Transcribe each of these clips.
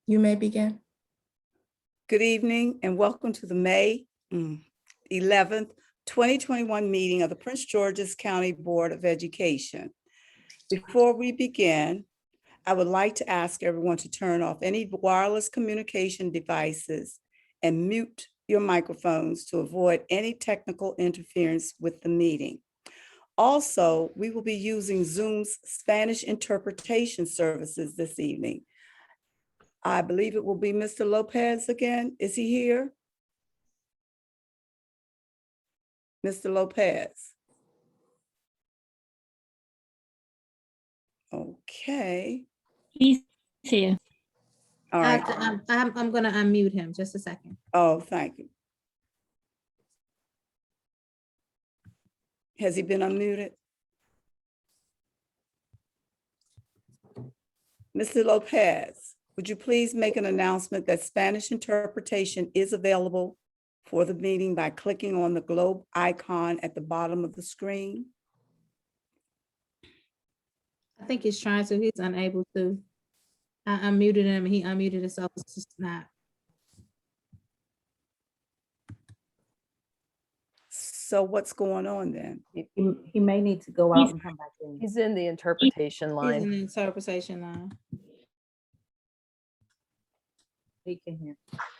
You may begin. Good evening and welcome to the May 11th, 2021 meeting of the Prince George's County Board of Education. Before we begin, I would like to ask everyone to turn off any wireless communication devices and mute your microphones to avoid any technical interference with the meeting. Also, we will be using Zoom's Spanish interpretation services this evening. I believe it will be Mr. Lopez again. Is he here? Mr. Lopez. Okay. He's here. All right. I'm gonna unmute him, just a second. Oh, thank you. Has he been unmuted? Mr. Lopez, would you please make an announcement that Spanish interpretation is available for the meeting by clicking on the globe icon at the bottom of the screen? I think he's trying to, he's unable to. I unmuted him, he unmuted himself, it's just not. So what's going on then? He may need to go out and come back in. He's in the interpretation He's line. in the interpretation line, He can hear.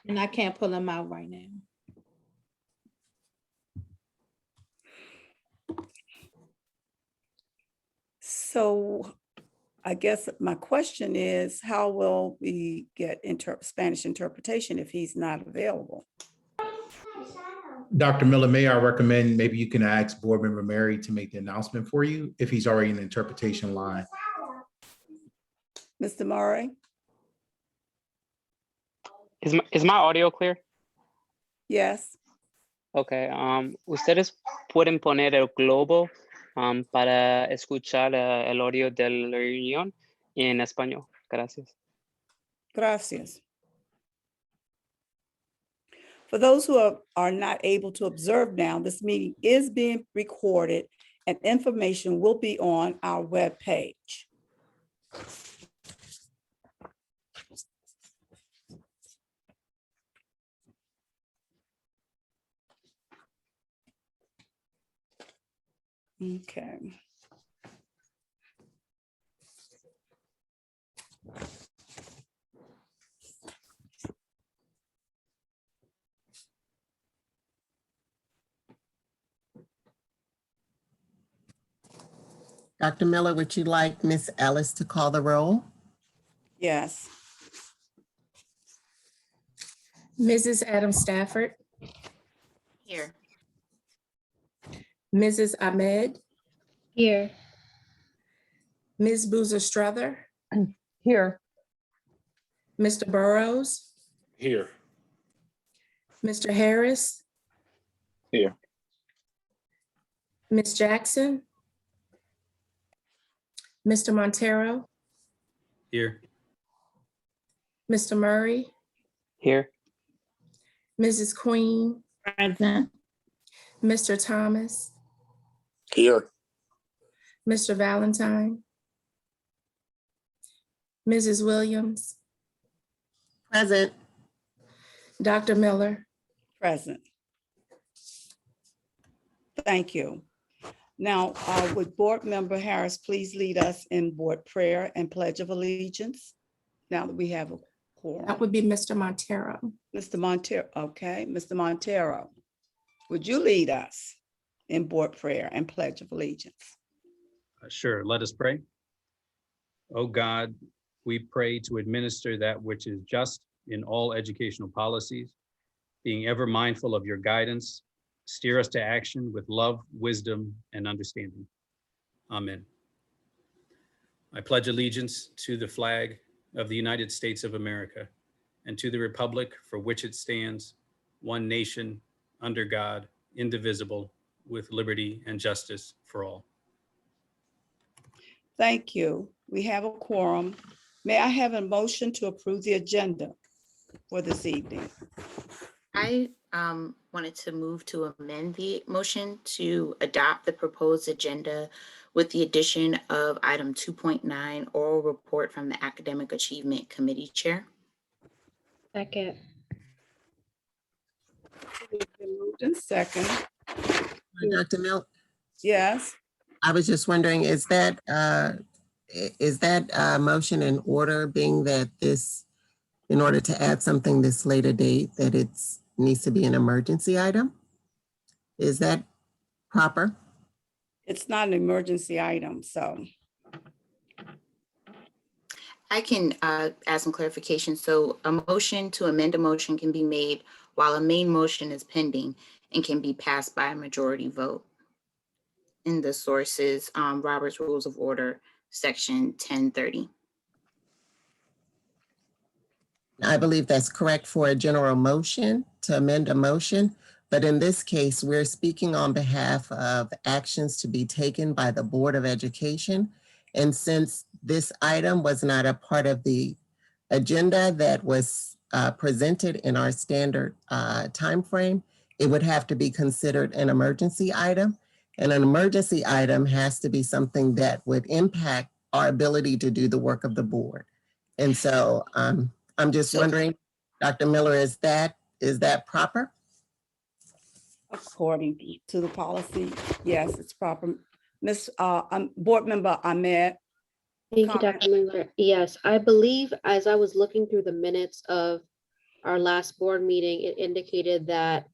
and I can't pull him out right now. So I guess my question is, how will we get Spanish interpretation if he's not available? Dr. Miller, may I recommend maybe you can ask Board Member Mary to make the announcement for you if he's already in the interpretation line. Mr. Murray? Is my audio clear? Yes. Okay. Ustedes pueden poner el globo para escuchar el audio de la reunión en español. Gracias. Gracias. For those who are not able to observe now, this meeting is being recorded and information will be on our webpage. Okay. Dr. Miller, would you like Miss Ellis to call the roll? Yes. Mrs. Adam Stafford, Here. Mrs. Ahmed, Here. Ms. Boozer Strother, Here. Mr. Burrows, Here. Mr. Harris, Here. Ms. Jackson, Mr. Montero, Here. Mr. Murray, Here. Mrs. Queen, Present. Mr. Thomas, Here. Mr. Valentine, Mrs. Williams, Present. Dr. Miller. Present. Thank you. Now, would Board Member Harris please lead us in board prayer and pledge of allegiance? Now that we have a quorum. That would be Mr. Montero. Mr. Montero, okay, Mr. Montero, would you lead us in board prayer and pledge of allegiance? Sure, let us pray. Oh God, we pray to administer that which is just in all educational policies, being ever mindful of your guidance, steer us to action with love, wisdom, and understanding. Amen. I pledge allegiance to the flag of the United States of America and to the republic for which it stands, one nation, under God, indivisible, with liberty and justice for all. Thank you. We have a quorum. May I have a motion to approve the agenda for this evening? I wanted to move to amend the motion to adopt the proposed agenda with the addition of item 2.9, oral report from the Academic Achievement Committee Chair. Second. It's been moved in second. Dr. Mill, Yes, I was just wondering, is that motion in order, being that this, in order to add something this later date, that it's needs to be an emergency item? Is that proper? it's not an emergency item, so. I can add some clarification. So a motion to amend a motion can be made while a main motion is pending and can be passed by a majority vote. In the sources, Robert's Rules of Order, Section 1030. I believe that's correct for a general motion to amend a motion, but in this case, we're speaking on behalf of actions to be taken by the Board of Education. And since this item was not a part of the agenda that was presented in our standard timeframe, it would have to be considered an emergency item. And an emergency item has to be something that would impact our ability to do the work of the board. And so I'm just wondering, Dr. Miller, is that proper? According to the policy, yes, it's proper. Board Member Ahmed. Thank you, Comment. Dr. Miller. Yes, I believe as I was looking through the minutes of our last board meeting, it indicated that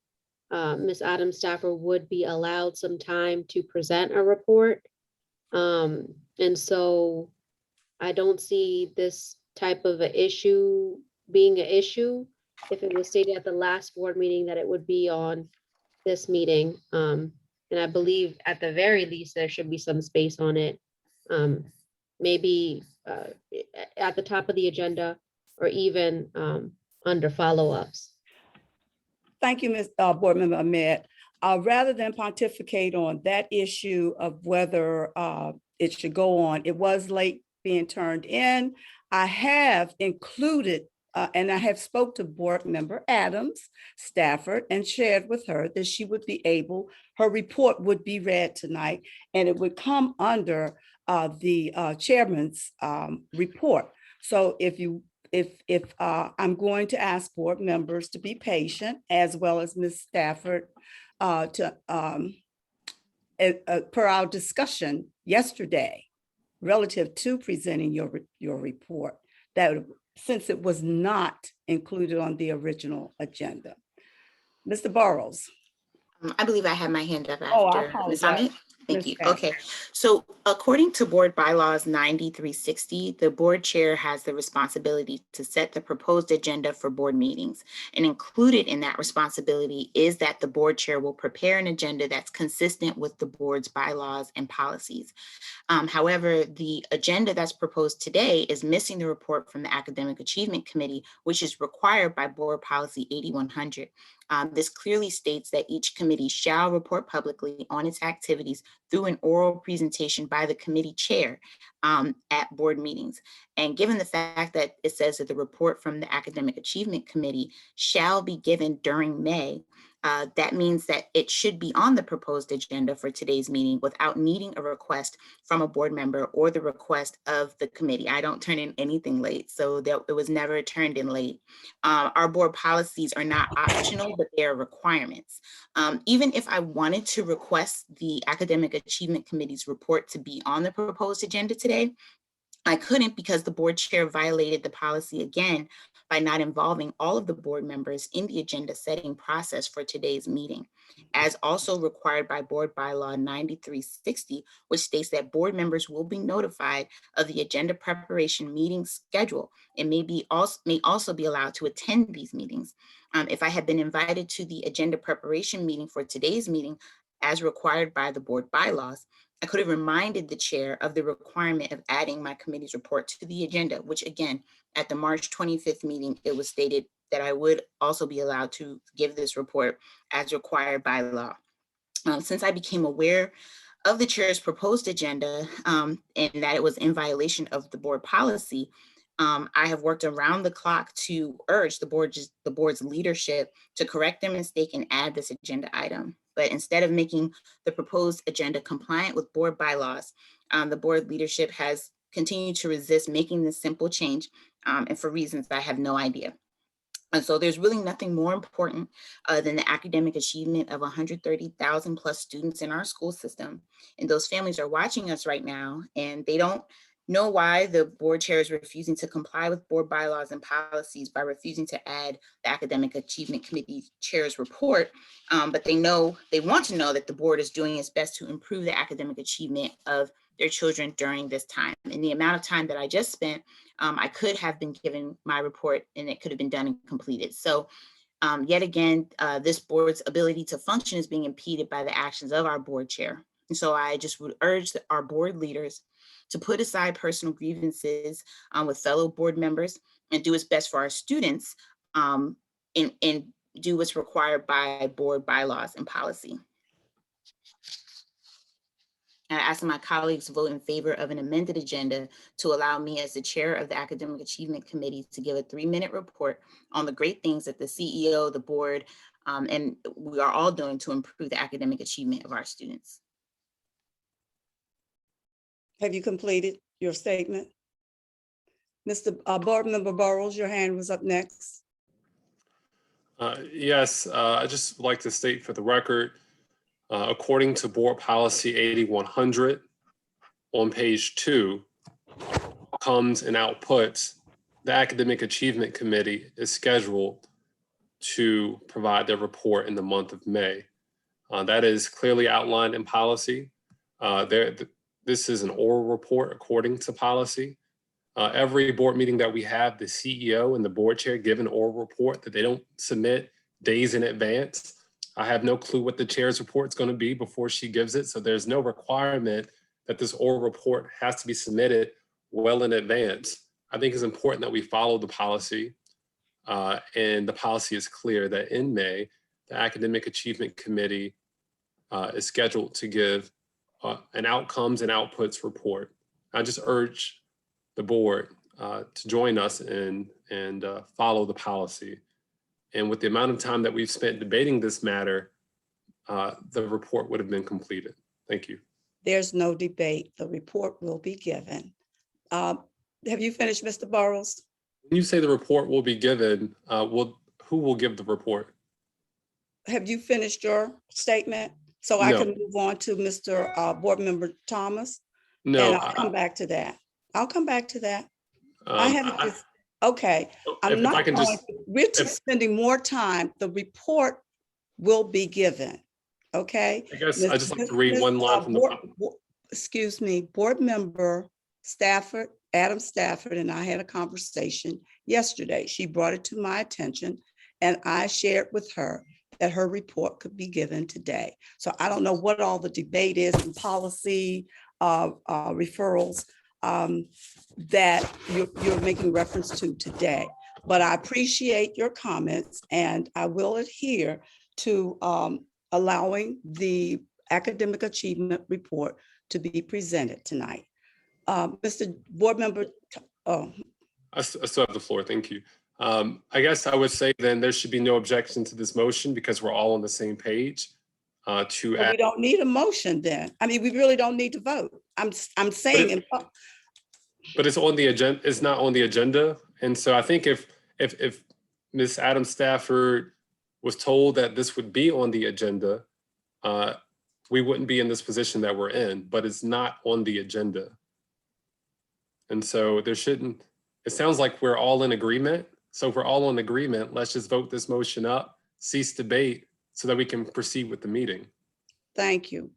Ms. Adams Stafford would be allowed some time to present a report. And so I don't see this type of an issue being an issue. If it was stated at the last board meeting that it would be on this meeting. And I believe at the very least, there should be some space on it. Maybe at the top of the agenda or even under follow-ups. Thank you, Ms. Board Member Ahmed. Rather than pontificate on that issue of whether it should go on, it was late being turned in. I have included and I have spoke to Board Member Adams Stafford and shared with her that she would be able, her report would be read tonight and it would come under the chairman's report. So if I'm going to ask board members to be patient, as well as Ms. Stafford, per our discussion yesterday relative to presenting your report, that since it was not included on the original agenda. Mr. Burrows. I believe I have my hand up Oh, I after Ms. apologize. Ahmed. Thank Ms. you. Stafford. Okay, so according to Board Bylaws 9360, the board chair has the responsibility to set the proposed agenda for board meetings. And included in that responsibility is that the board chair will prepare an agenda that's consistent with the board's bylaws and policies. However, the agenda that's proposed today is missing the report from the Academic Achievement Committee, which is required by Board Policy 8100. This clearly states that each committee shall report publicly on its activities through an oral presentation by the committee chair at board meetings. And given the fact that it says that the report from the Academic Achievement Committee shall be given during May, that means that it should be on the proposed agenda for today's meeting without needing a request from a board member or the request of the committee. I don't turn in anything late, so it was never turned in late. Our board policies are not optional, but they are requirements. Even if I wanted to request the Academic Achievement Committee's report to be on the proposed agenda today, I couldn't because the board chair violated the policy again by not involving all of the board members in the agenda setting process for today's meeting, as also required by Board Bylaw 9360, which states that board members will be notified of the agenda preparation meeting schedule and may also be allowed to attend these meetings. If I had been invited to the agenda preparation meeting for today's meeting, as required by the board bylaws, I could have reminded the chair of the requirement of adding my committee's report to the agenda, which again, at the March 25th meeting, it was stated that I would also be allowed to give this report as required by law. Since I became aware of the chair's proposed agenda and that it was in violation of the board policy, I have worked around the clock to urge the board's leadership to correct their mistake and add this agenda item. But instead of making the proposed agenda compliant with board bylaws, the board leadership has continued to resist making this simple change, and for reasons I have no idea. And so there's really nothing more important than the academic achievement of 130,000 plus students in our school system. And those families are watching us right now, and they don't know why the board chair is refusing to comply with board bylaws and policies by refusing to add the Academic Achievement Committee chair's report. But they want to know that the board is doing its best to improve the academic achievement of their children during this time. In the amount of time that I just spent, I could have been given my report and it could have been done and completed. So yet again, this board's ability to function is being impeded by the actions of our board chair. And so I just would urge our board leaders to put aside personal grievances with fellow board members and do its best for our students and do what's required by board bylaws and policy. I ask my colleagues to vote in favor of an amended agenda to allow me as the chair of the Academic Achievement Committee to give a 3-minute report on the great things that the CEO, the board, and we are all doing to improve the academic achievement of our students. Have you completed your statement? Mr. Board Member Burrows, your hand was up next. Yes, I just would like to state for the record, according to Board Policy 8100 on page 2, comes and outputs, the Academic Achievement Committee is scheduled to provide their report in the month of May. That is clearly outlined in policy. This is an oral report according to policy. Every board meeting that we have, the CEO and the board chair give an oral report that they don't submit days in advance. I have no clue what the chair's report is going to be before she gives it. So there's no requirement that this oral report has to be submitted well in advance. I think it's important that we follow the policy. And the policy is clear that in May, the Academic Achievement Committee is scheduled to give an outcomes and outputs report. I just urge the board to join us and follow the policy. And with the amount of time that we've spent debating this matter, the report would have been completed. Thank you. There's no debate. The report will be given. Have you finished, Mr. Burrows? When you say the report will be given, who will give the report? Have you finished your statement? So I can move on to Mr. Board Member Thomas? No. And I'll come back to that. I'll come back to that. Okay. We're just spending more time. The report will be given. Okay. I guess I just like to read one line from the. Excuse me, Board Member Stafford, Adam Stafford, and I had a conversation yesterday. She brought it to my attention and I shared with her that her report could be given today. So I don't know what all the debate is in policy referrals that you're making reference to today. But I appreciate your comments and I will adhere to allowing the academic achievement report to be presented tonight. Mr. Board Member, I still have the floor, thank you. I guess I would say then there should be no objection to this motion because we're all on the same page. We don't need a motion then. I mean, we really don't need to vote. I'm saying. But it's on the agenda. It's not on the agenda, and so I think if Ms. Adam Stafford was told that this would be on the agenda, we wouldn't be in this position that we're in. But it's not on the agenda, and so there shouldn't. It sounds like we're all in agreement. So if we're all in agreement, let's just vote this motion up, cease debate, so that we can proceed with the meeting. Thank you.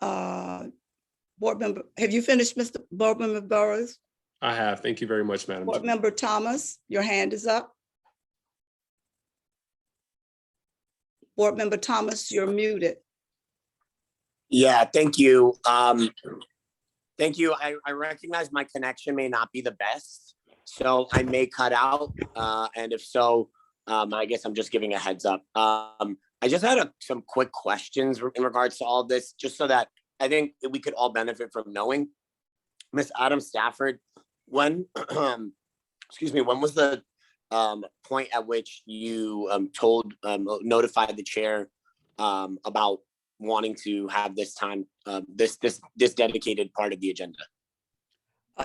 Board Member, have you finished, Mr. Board Member Burrows? I have. Thank you very much, Madam Board Chair. Member Thomas, your hand is up. Board Member Thomas, you're muted. Yeah, thank you. Thank you. I recognize my connection may not be the best, so I may cut out. And if so, I guess I'm just giving a heads up. I just had some quick questions in regards to all this, just so that I think we could all benefit from knowing. Ms. Adam Stafford, when, excuse me, when was the point at which you notified the chair about wanting to have this time, this dedicated part of the agenda?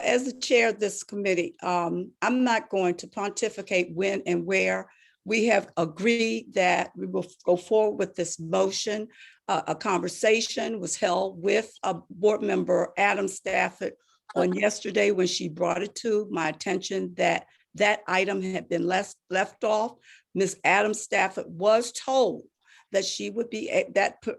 As the chair of this committee, I'm not going to pontificate when and where. We have agreed that we will go forward with this motion. A conversation was held with board member Adam Stafford on yesterday when she brought it to my attention that that item had been left off. Ms. Adam Stafford was told that she would be,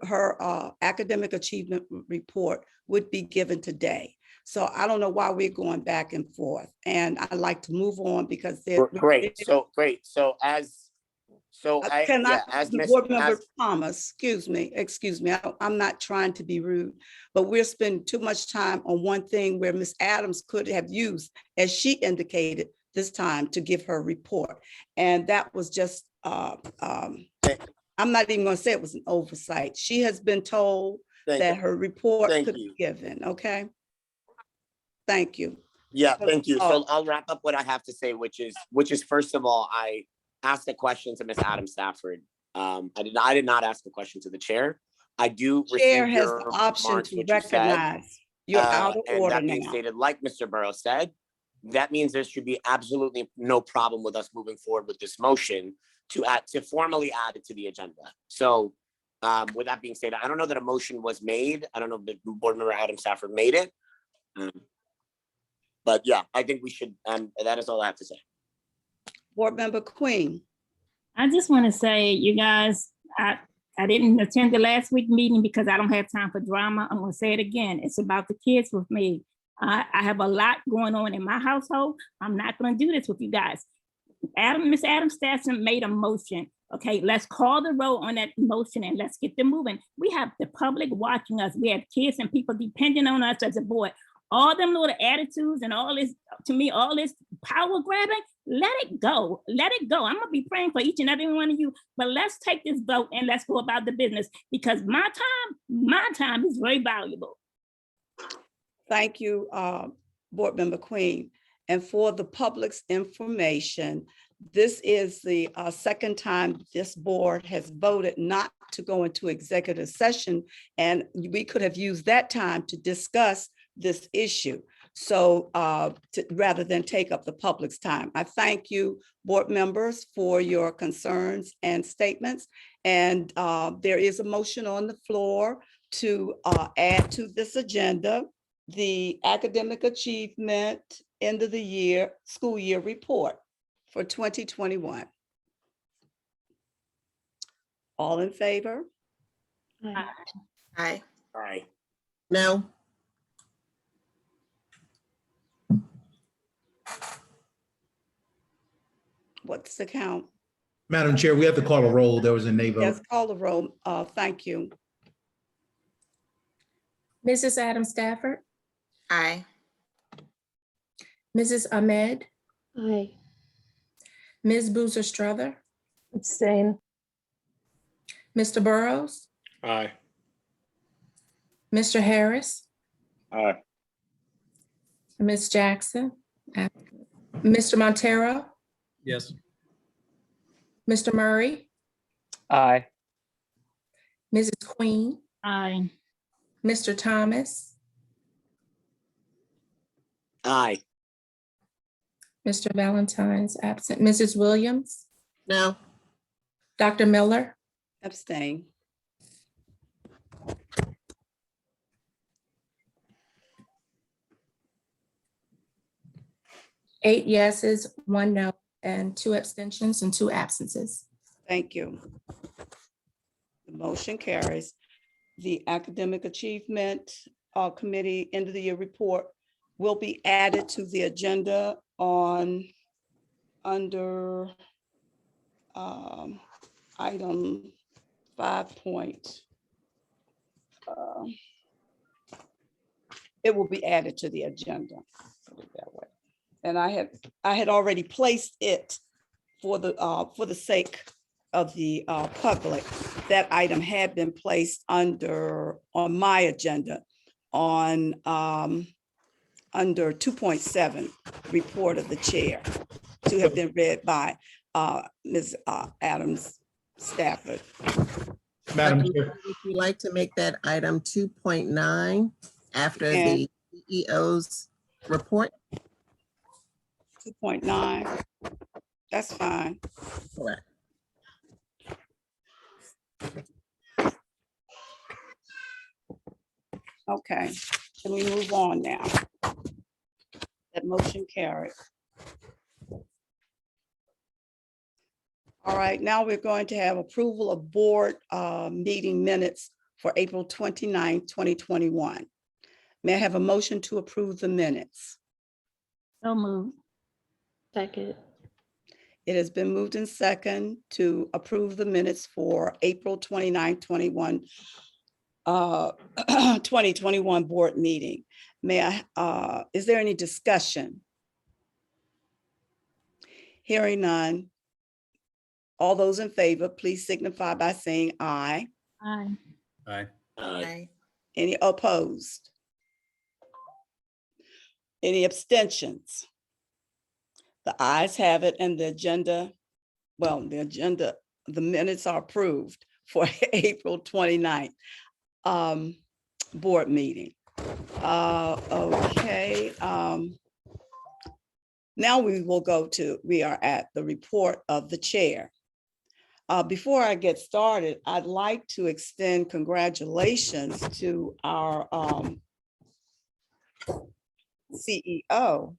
her academic achievement report would be given today. So I don't know why we're going back and forth, and I'd like to move on because they're Great, so great, so as the board member Thomas, excuse me, I'm not trying to be rude, but we're spending too much time on one thing where Ms. Adams could have used, as she indicated, this time to give her report. And that was just, I'm not even gonna say it was an oversight. She has been told that her report could be given, okay? Thank you. Yeah, thank you. So I'll wrap up what I have to say, which is first of all, I asked a question to Ms. Adam Stafford. I did not ask a question to the chair. I do Chair receive has your the option remarks, to what you said. recognize. You're out of And order that being now. stated, like Mr. Burrows said, that means there should be absolutely no problem with us moving forward with this motion to formally add it to the agenda. So with that being stated, I don't know that a motion was made. I don't know if board member Adam Stafford made it. But yeah, I think we should, and that is all I have to say. Board member Queen. I just want to say, you guys, I didn't attend the last week meeting because I don't have time for drama. I'm going to say it again. It's about the kids with me. I have a lot going on in my household. I'm not going to do this with you guys. Miss Adam Stassen made a motion. Okay, let's call the roll on that motion and let's get them moving. We have the public watching us. We have kids and people depending on us as a board. All them little attitudes and all this, to me, all this power grabbing, let it go. Let it go. I'm going to be praying for each and every one of you, but let's take this vote and let's go about the business because my time is very valuable. Thank you, board member Queen. And for the public's information, this is the second time this board has voted not to go into executive session, and we could have used that time to discuss this issue. So rather than take up the public's time, I thank you, board members, for your concerns and statements. And there is a motion on the floor to add to this agenda the academic achievement end of the year, school year report for 2021. All in favor? Aye. All right. No. What's the count? Madam Chair, we have to call a roll. There was a nay vote. Yes, call the roll. Thank you. Mrs. Adam Stafford, Aye. Mrs. Ahmed, Aye. Ms. Boozer Strother, Abstain. Mr. Burrows, Aye. Mr. Harris, Aye. Ms. Jackson, Mr. Montero, Yes. Mr. Murray, Aye. Mrs. Queen, Aye. Mr. Thomas, Aye. Mr. Valentine's absent, Mrs. Williams, No. Dr. Miller, Abstain. eight yeses, one no, and two abstentions and two absences. Thank you. The motion carries. The Academic Achievement Committee end of the year report will be added to the agenda under item 5 point. It will be added to the agenda. Put it that way. And I had already placed it for the sake of the public. That item had been placed on my agenda under 2.7, report of the chair, to have been read by Ms. Adams Stafford. Madam Would Chair, you like to make that item 2.9 after the CEO's report? 2.9. That's fine. Correct. Okay, can we move on now? That motion carried. All right, now we're going to have approval of board meeting minutes for April 29, 2021. May I have a motion to approve the minutes? So moved. Second. It has been moved in second to approve the minutes for April 29, 2021 board meeting. May I, is there any discussion? Hearing none. All those in favor, please signify by saying aye. Aye. Aye. Aye. Any opposed? Any abstentions? The ayes have it and the minutes are approved for April 29th board meeting. Okay. Now we are at the report of the chair. Before I get started, I'd like to extend congratulations to our CEO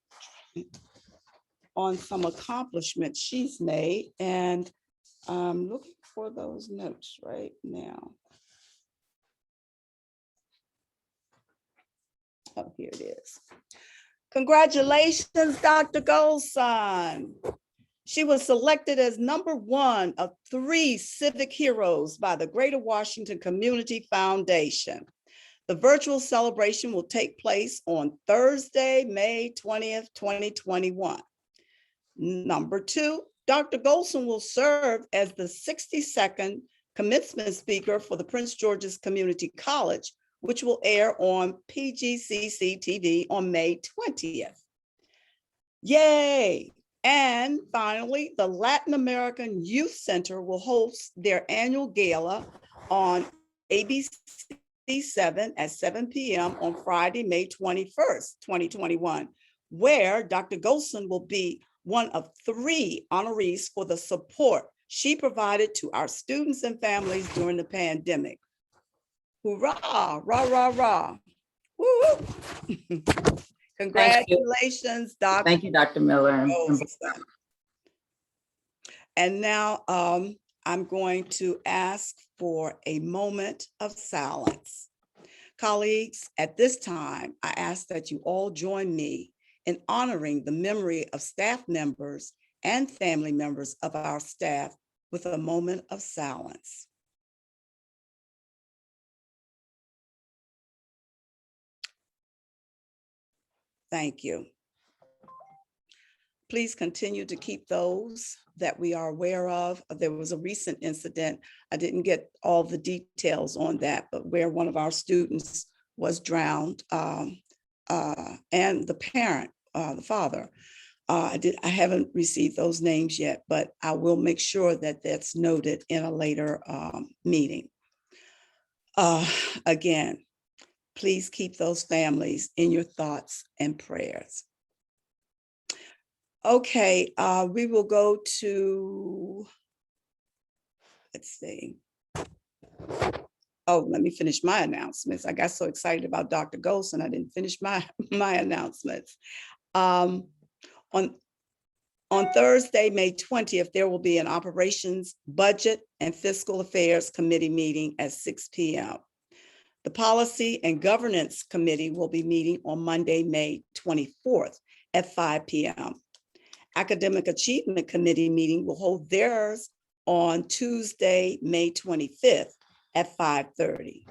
on some accomplishments she's made, and I'm looking for those notes right now. Oh, here it is. Congratulations, Dr. Goldson. She was selected as #1 of 3 civic heroes by the Greater Washington Community Foundation. The virtual celebration will take place on Thursday, May 20th, 2021. #2, Dr. Goldson will serve as the 62nd commencement speaker for the Prince George's Community College, which will air on PGCC TV on May 20th. Yay! And finally, the Latin American Youth Center will host their annual gala on ABC7 at 7 p.m. on Friday, May 21st, 2021, where Dr. Goldson will be one of 3 honorees for the support she provided to our students and families during the pandemic. Hoorah, rah, rah, rah. Woo! Congratulations, Dr. Thank you, Dr. Miller. Goldson. And now I'm going to ask for a moment of silence. Colleagues, at this time, I ask that you all join me in honoring the memory of staff members and family members of our staff with a moment of silence. Thank you. Please continue to keep those that we are aware of. There was a recent incident. I didn't get all the details on that, but where one of our students was drowned and the parent, the father. I haven't received those names yet, but I will make sure that that's noted in a later meeting. Again, please keep those families in your thoughts and prayers. Okay, we will go to, let's see. Oh, let me finish my announcements. I got so excited about Dr. Goldson, I didn't finish my announcements. On Thursday, May 20th, there will be an Operations, Budget, and Fiscal Affairs Committee meeting at 6 p.m. The Policy and Governance Committee will be meeting on Monday, May 24th at 5 p.m. Academic Achievement Committee meeting will hold theirs on Tuesday, May 25th at 5:30.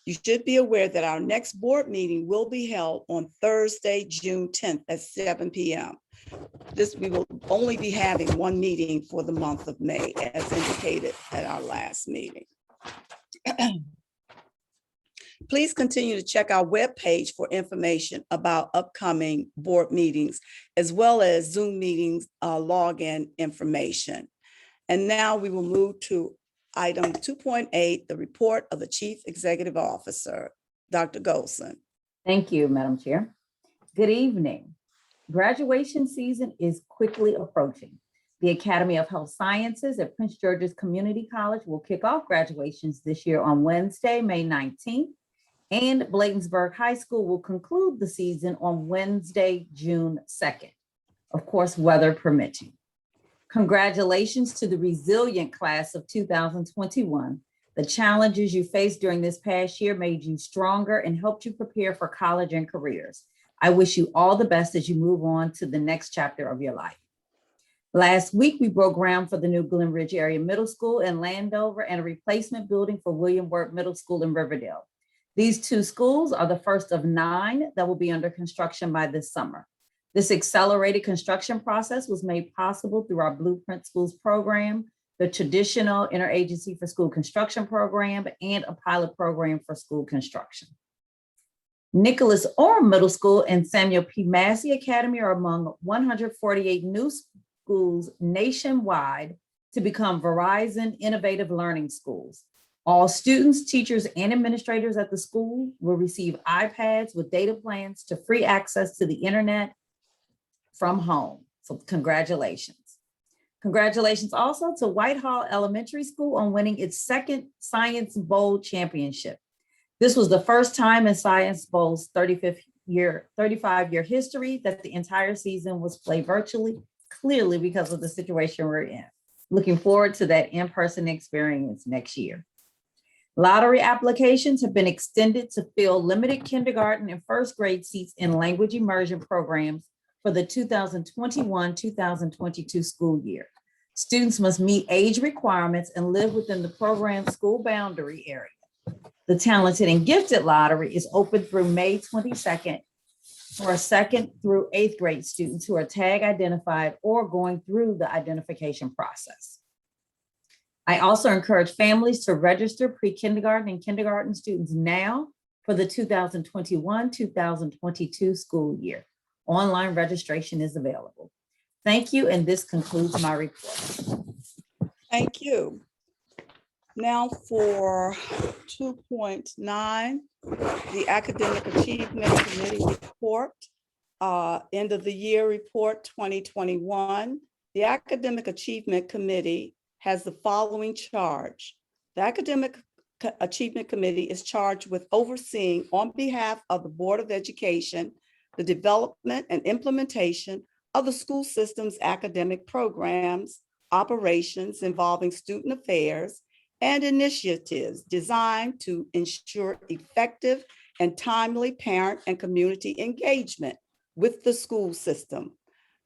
You should be aware that our next board meeting will be held on Thursday, June 10th at 7 p.m. We will only be having one meeting for the month of May, as indicated at our last meeting. Please continue to check our webpage for information about upcoming board meetings, as well as Zoom meetings login information. And now we will move to item 2.8, the report of the Chief Executive Officer, Dr. Goldson. Thank you, Madam Chair. Good evening. Graduation season is quickly approaching. The Academy of Health Sciences at Prince George's Community College will kick off graduations this year on Wednesday, May 19th, and Bladensburg High School will conclude the season on Wednesday, June 2nd. Of course, weather permitting. Congratulations to the resilient class of 2021. The challenges you faced during this past year made you stronger and helped you prepare for college and careers. I wish you all the best as you move on to the next chapter of your life. Last week, we broke ground for the new Glen Ridge Area Middle School in Landover and a replacement building for William Wirt Middle School in Riverdale. These two schools are the first of 9 that will be under construction by this summer. This accelerated construction process was made possible through our Blueprint Schools program, the traditional Interagency for School Construction program, and a pilot program for school construction. Nicholas Orme Middle School and Samuel P. Massey Academy are among 148 new schools nationwide to become Verizon Innovative Learning Schools. All students, teachers, and administrators at the school will receive iPads with data plans to free access to the internet from home. So congratulations. Congratulations also to Whitehall Elementary School on winning its second Science Bowl championship. This was the first time in Science Bowl's 35-year history that the entire season was played virtually, clearly because of the situation we're in. Looking forward to that in-person experience next year. Lottery applications have been extended to fill limited kindergarten and first grade seats in language immersion programs for the 2021-2022 school year. Students must meet age requirements and live within the program's school boundary area. The Talented and Gifted Lottery is open through May 22nd for 2nd through 8th grade students who are tag identified or going through the identification process. I also encourage families to register pre-kindergarten and kindergarten students now for the 2021-2022 school year. Online registration is available. Thank you, and this concludes my report. Thank you. Now for 2.9, the Academic Achievement Committee report, end of the year report 2021. The Academic Achievement Committee has the following charge. The Academic Achievement Committee is charged with overseeing on behalf of the Board of Education, the development and implementation of the school system's academic programs, operations involving student affairs, and initiatives designed to ensure effective and timely parent and community engagement with the school system.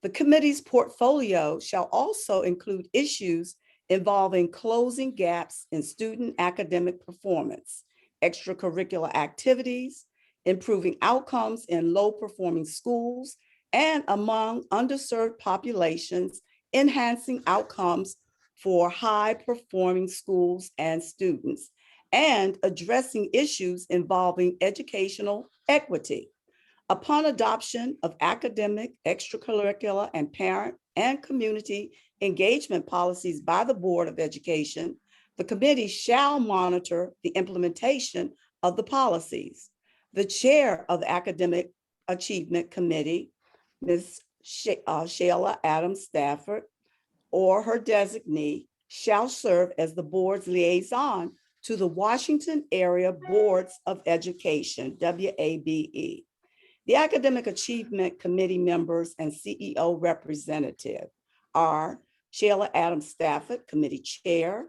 The committee's portfolio shall also include issues involving closing gaps in student academic performance, extracurricular activities, improving outcomes in low-performing schools, and among underserved populations, enhancing outcomes for high-performing schools and students, and addressing issues involving educational equity. Upon adoption of academic, extracurricular, and parent and community engagement policies by the Board of Education, the committee shall monitor the implementation of the policies. The chair of the Academic Achievement Committee, Ms. Shayla Adams Stafford, or her designee, shall serve as the board's liaison to the Washington Area Boards of Education, WABE. The Academic Achievement Committee members and CEO representative are Shayla Adams Stafford, committee chair.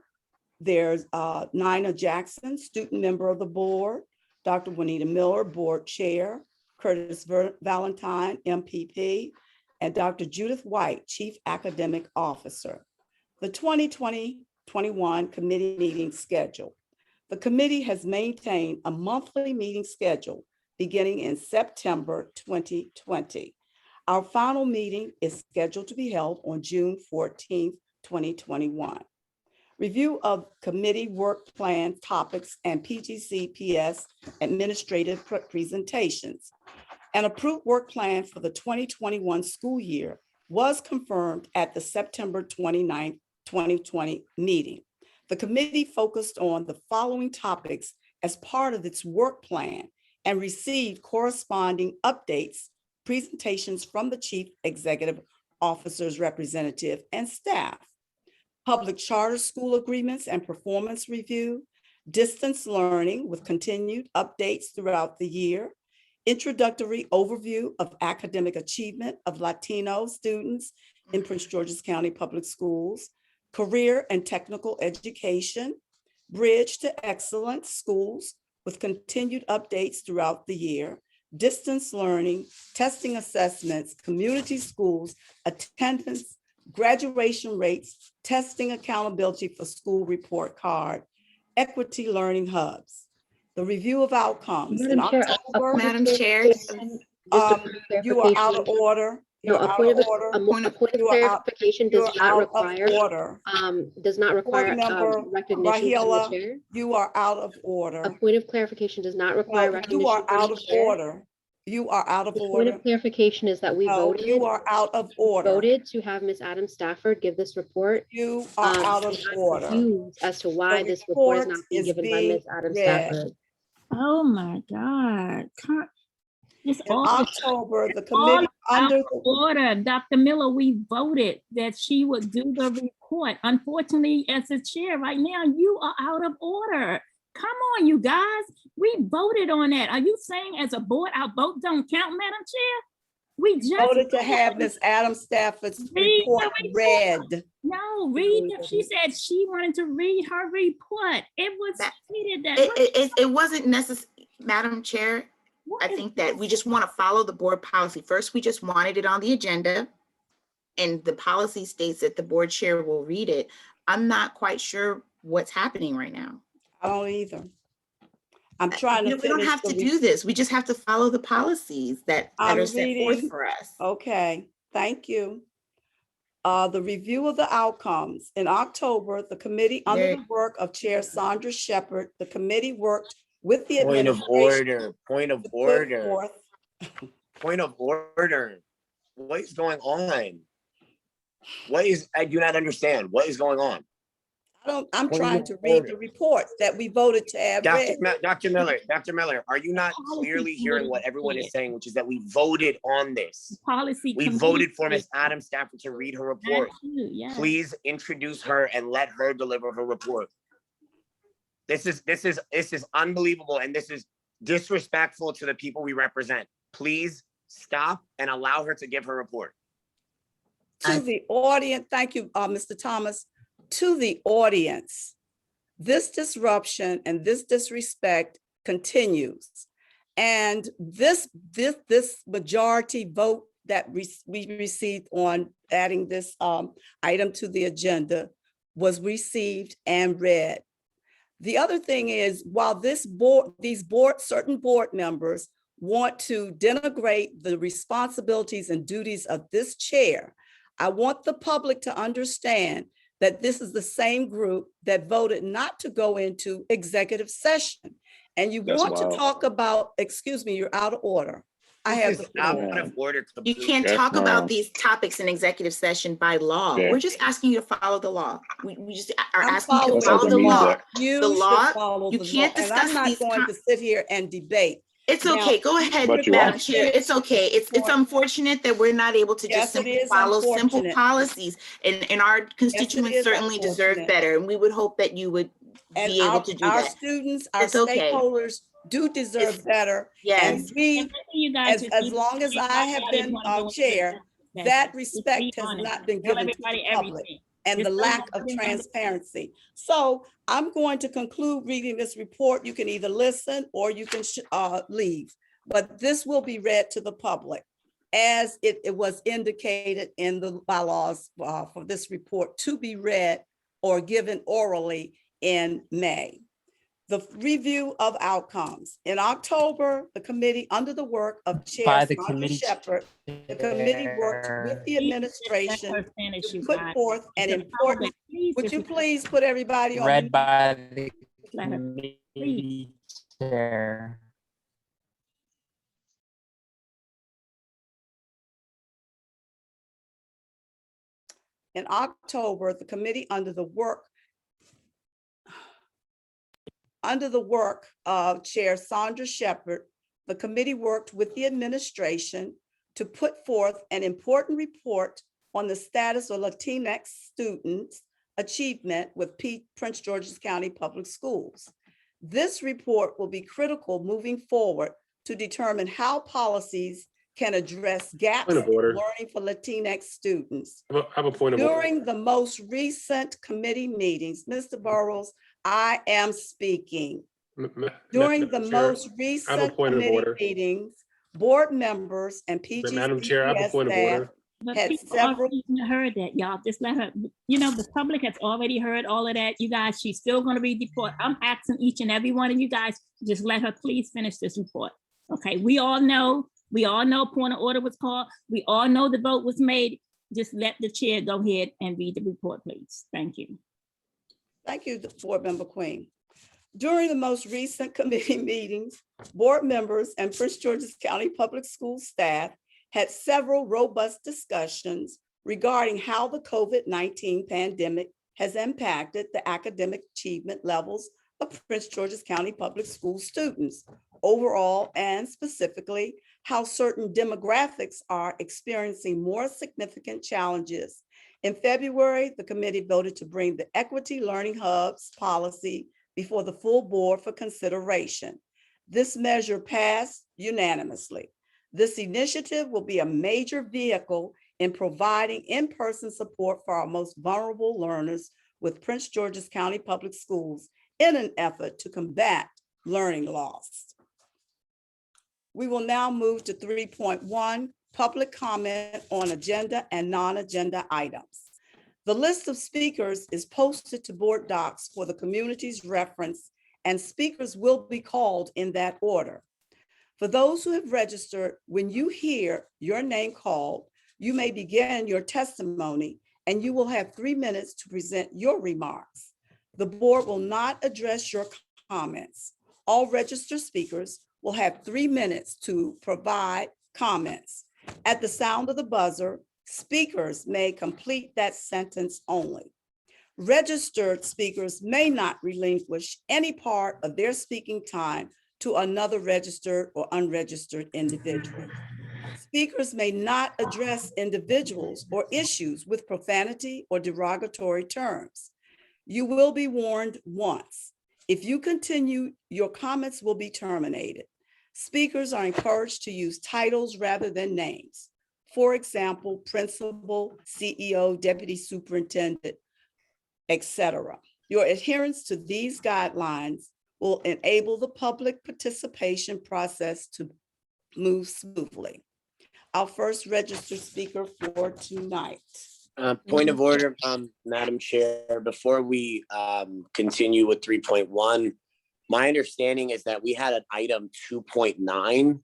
There's Nina Jackson, student member of the board, Dr. Juanita Miller, board chair, Curtis Valentine, MPP, and Dr. Judith White, chief academic officer. The 2020-21 committee meeting schedule. The committee has maintained a monthly meeting schedule beginning in September 2020. Our final meeting is scheduled to be held on June 14th, 2021. Review of committee work plan topics and PGCPS administrative presentations. An approved work plan for the 2021 school year was confirmed at the September 29th, 2020 meeting. The committee focused on the following topics as part of its work plan and received corresponding updates presentations from the Chief Executive Officer's representative and staff. Public charter school agreements and performance review, distance learning with continued updates throughout the year, introductory overview of academic achievement of Latino students in Prince George's County Public Schools, career and technical education, bridge to excellence schools with continued updates throughout the year, distance learning, testing assessments, community schools, attendance, graduation rates, testing accountability for school report card, equity learning hubs. The review of outcomes. In Madam Chair, October, Madam Chair, you are out of order. No, You're a out point of of, order. a point of You are out- clarification You does are not out require, of order. does not require recognition from the Rahila, chair. you are out of order. A point of clarification does not require No, recognition you are from out the of chair. order. You are out of The point order. of clarification is that we No, voted. you are out of order. Voted to have Ms. Adam Stafford give this report. You are out of and I'm order. confused as to why The this report is report not being is given by being Ms. Adam read. Stafford. Oh my God. It's In all October, the all committee out under of order. Dr. Miller, we voted that she would do the report. Unfortunately, as the chair right now, you are out of order. Come on, you guys. We voted on that. Are you saying as a board, our vote don't count, Madam Chair? We just voted to have Ms. Adam Stafford's Read the report read. No, read. She said she wanted to read her report. It was stated that. It wasn't necessary, Madam Chair. I think that we just want to follow the board policy. First, we just wanted it on the agenda. And the policy states that the board chair will read it. I'm not quite sure what's happening right now. I don't either. I'm trying to We don't finish have the to do this. We just have to follow the policies that are set forth reading. for us. Okay, thank you. The review of the outcomes. In October, the committee, under the work of Chair Sandra Shepherd, the committee worked with the Point of administration. order, point of to put order, forth- point of order. What is going on? I do not understand. What is going on? I'm Point trying of to read the order. report that we voted to have read. Dr. Miller, are you not clearly hearing what everyone is saying, which is that we voted on this? Policy. We voted for Ms. Adam Stafford to read her report. Yeah. Please introduce her and let her deliver her report. This is unbelievable, and this is disrespectful to the people we represent. Please stop and allow her to give her report. To the audience, thank you, Mr. Thomas. To the audience, this disruption and this disrespect continues. And this majority vote that we received on adding this item to the agenda was received and read. The other thing is, while certain board members want to denigrate the responsibilities and duties of this chair, I want the public to understand that this is the same group that voted not to go into executive session. And you want to talk about, excuse me, you're out of order. I have the floor. Out of order. You can't talk about these topics in executive session by law. We're just asking you to follow the law. We just are asking you to follow the law. You The law, should follow you the law. can't And discuss I'm not these going to sit here and debate. It's Now, okay. Go ahead, but you Madam are. Chair. It's okay. It's unfortunate that we're not able to just Yes, it simply is follow simple unfortunate. policies. And our constituents is certainly deserve unfortunate. better. And we would hope that you would And be able to do our that. students, our It's okay. stakeholders do deserve better. And Yes. we, You guys as long as I have been chair, that respect has not been given to the public and the lack of transparency. So I'm going to conclude reading this report. You can either listen or you can leave, but this will be read to the public as it was indicated in the bylaws for this report to be read or given orally in May. The review of outcomes. In October, the committee, under the work of Chair Sandra Shepherd, the committee worked with the administration to put forth an important, would you please put everybody on read mute? by the committee chair. In October, the committee under the work of Chair Sandra Shepherd, the committee worked with the administration to put forth an important report on the status of Latinx students' achievement with Prince George's County Public Schools. This report will be critical moving forward to determine how policies can address gaps Point in of order. learning for Latinx students. I have a point of order. During the most recent committee meetings, Mr. Burrows, I am speaking. During the Madam Chair, most I have a recent point of committee order. meetings, board members and Madam Chair, I have a PGCPS point of staff order. But had people several. already heard that, y'all. Just let her, you know, the public has already heard all of that. You guys, she's still gonna be deported. I'm asking each and every one of you guys, just let her please finish this report. Okay, we all know point of order was called. We all know the vote was made. Just let the chair go ahead and read the report, please. Thank you. Thank you, Board Member Queen. During the most recent committee meetings, board members and Prince George's County Public School staff had several robust discussions regarding how the COVID-19 pandemic has impacted the academic achievement levels of Prince George's County Public School students overall, and specifically how certain demographics are experiencing more significant challenges. In February, the committee voted to bring the Equity Learning Hubs policy before the full board for consideration. This measure passed unanimously. This initiative will be a major vehicle in providing in-person support for our most vulnerable learners with Prince George's County Public Schools in an effort to combat learning loss. We will now move to 3.1, public comment on agenda and non-agenda items. The list of speakers is posted to board docs for the community's reference, and speakers will be called in that order. For those who have registered, when you hear your name called, you may begin your testimony and you will have 3 minutes to present your remarks. The board will not address your comments. All registered speakers will have 3 minutes to provide comments. At the sound of the buzzer, speakers may complete that sentence only. Registered speakers may not relinquish any part of their speaking time to another registered or unregistered individual. Speakers may not address individuals or issues with profanity or derogatory terms. You will be warned once. If you continue, your comments will be terminated. Speakers are encouraged to use titles rather than names. For example, principal, CEO, deputy superintendent, etc. Your adherence to these guidelines will enable the public participation process to move smoothly. Our first registered speaker for tonight. Point of order, Madam Chair, before we continue with 3.1, my understanding is that we had an item 2.9.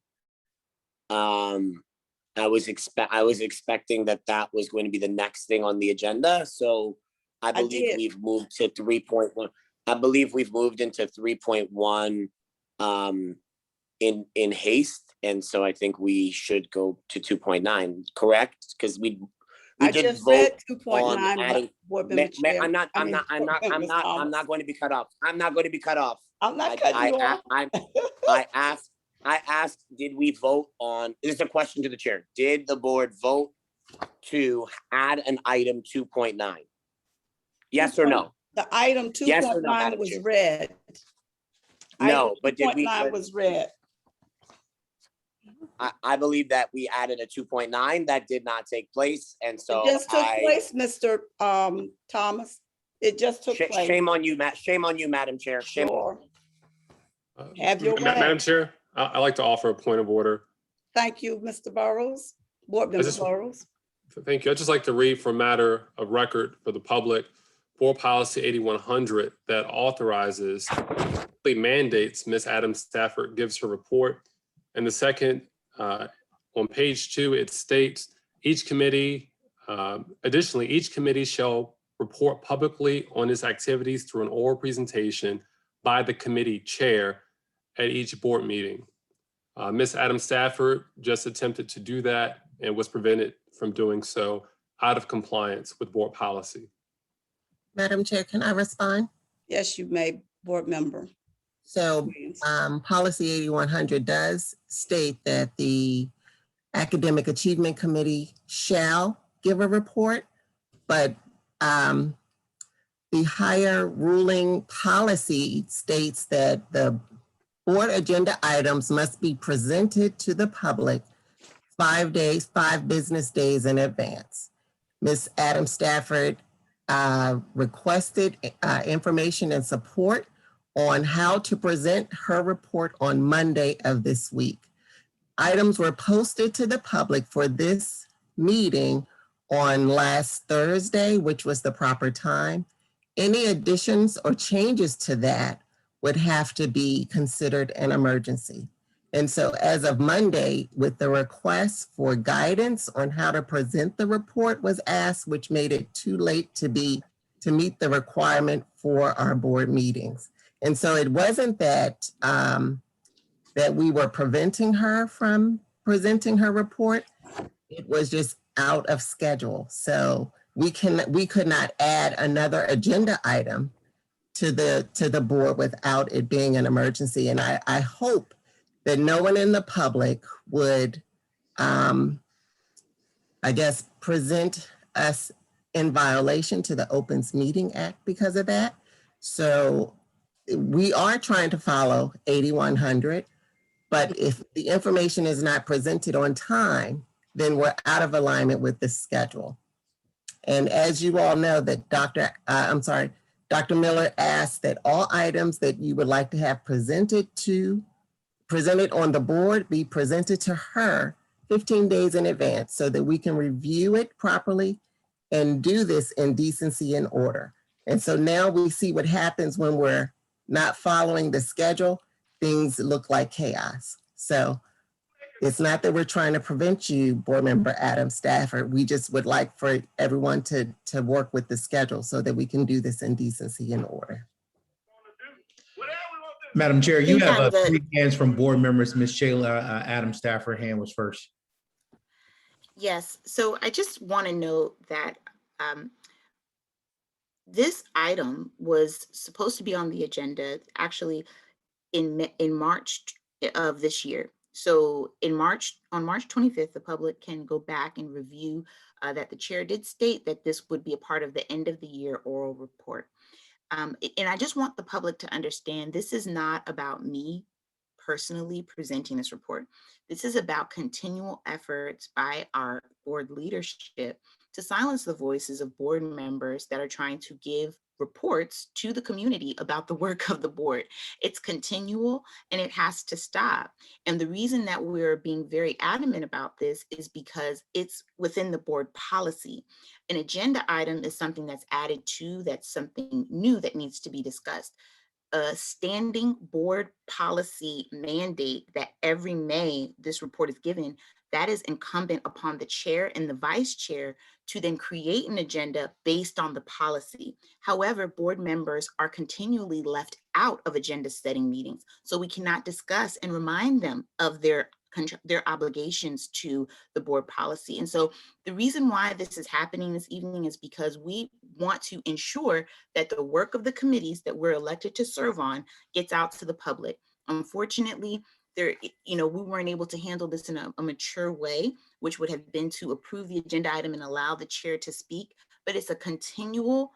I was expecting that was going to be the next thing on the agenda. So I believe we've moved to 3.1. I believe we've moved into 3.1 in haste. And so I think we should go to 2.9, correct? Because we did vote on adding. I'm not going to be cut off. I'm not going to be cut off. I'm not cutting you off. I asked, did we vote on, this is a question to the chair. Did the board vote to add an item 2.9? Yes or no? The item 2.9 was read. No, but did we? 2.9 was read. I believe that we added a 2.9 that did not take place. And so it just took place, Mr. Thomas. It just took place. Shame on you, Madam Chair. Shame. Sure. Have your way. Madam Chair, I'd like to offer a point of order. Thank you, Mr. Burrows. Board Member Burrows. Thank you. I'd just like to read for matter of record for the public, Board Policy 8100 that authorizes, mandates Ms. Adams Stafford gives her report. And the second, on page 2, it states additionally, each committee shall report publicly on its activities through an oral presentation by the committee chair at each board meeting. Ms. Adams Stafford just attempted to do that and was prevented from doing so out of compliance with board policy. Madam Chair, can I respond? Yes, you may, board member. So policy 8100 does state that the Academic Achievement Committee shall give a report, but the higher ruling policy states that the board agenda items must be presented to the public 5 business days in advance. Ms. Adam Stafford requested information and support on how to present her report on Monday of this week. Items were posted to the public for this meeting on last Thursday, which was the proper time. Any additions or changes to that would have to be considered an emergency. And so as of Monday, with the request for guidance on how to present the report was asked, which made it too late to meet the requirement for our board meetings. And so it wasn't that that we were preventing her from presenting her report. It was just out of schedule. So we could not add another agenda item to the board without it being an emergency. And I hope that no one in the public would, I guess, present us in violation to the Opens Meeting Act because of that. So we are trying to follow 8100, but if the information is not presented on time, then we're out of alignment with the schedule. And as you all know, that Dr. Miller asked that all items that you would like to have presented on the board be presented to her 15 days in advance so that we can review it properly and do this in decency and order. And so now we see what happens when we're not following the schedule. Things look like chaos. So it's not that we're trying to prevent you, Board Member Adam Stafford. We just would like for everyone to work with the schedule so that we can do this in decency and order. Madam Chair, you have 3 hands from board members. Ms. Shayla, Adam Stafford hand was first. Yes, so I just want to note that this item was supposed to be on the agenda actually in March of this year. So on March 25th, the public can go back and review that the chair did state that this would be a part of the end of the year oral report. And I just want the public to understand this is not about me personally presenting this report. This is about continual efforts by our board leadership to silence the voices of board members that are trying to give reports to the community about the work of the board. It's continual and it has to stop. And the reason that we're being very adamant about this is because it's within the board policy. An agenda item is something that's added to, that's something new that needs to be discussed. A standing board policy mandate that every May this report is given, that is incumbent upon the chair and the vice chair to then create an agenda based on the policy. However, board members are continually left out of agenda setting meetings, so we cannot discuss and remind them of their obligations to the board policy. And so the reason why this is happening this evening is because we want to ensure that the work of the committees that we're elected to serve on gets out to the public. Unfortunately, we weren't able to handle this in a mature way, which would have been to approve the agenda item and allow the chair to speak, but it's a continual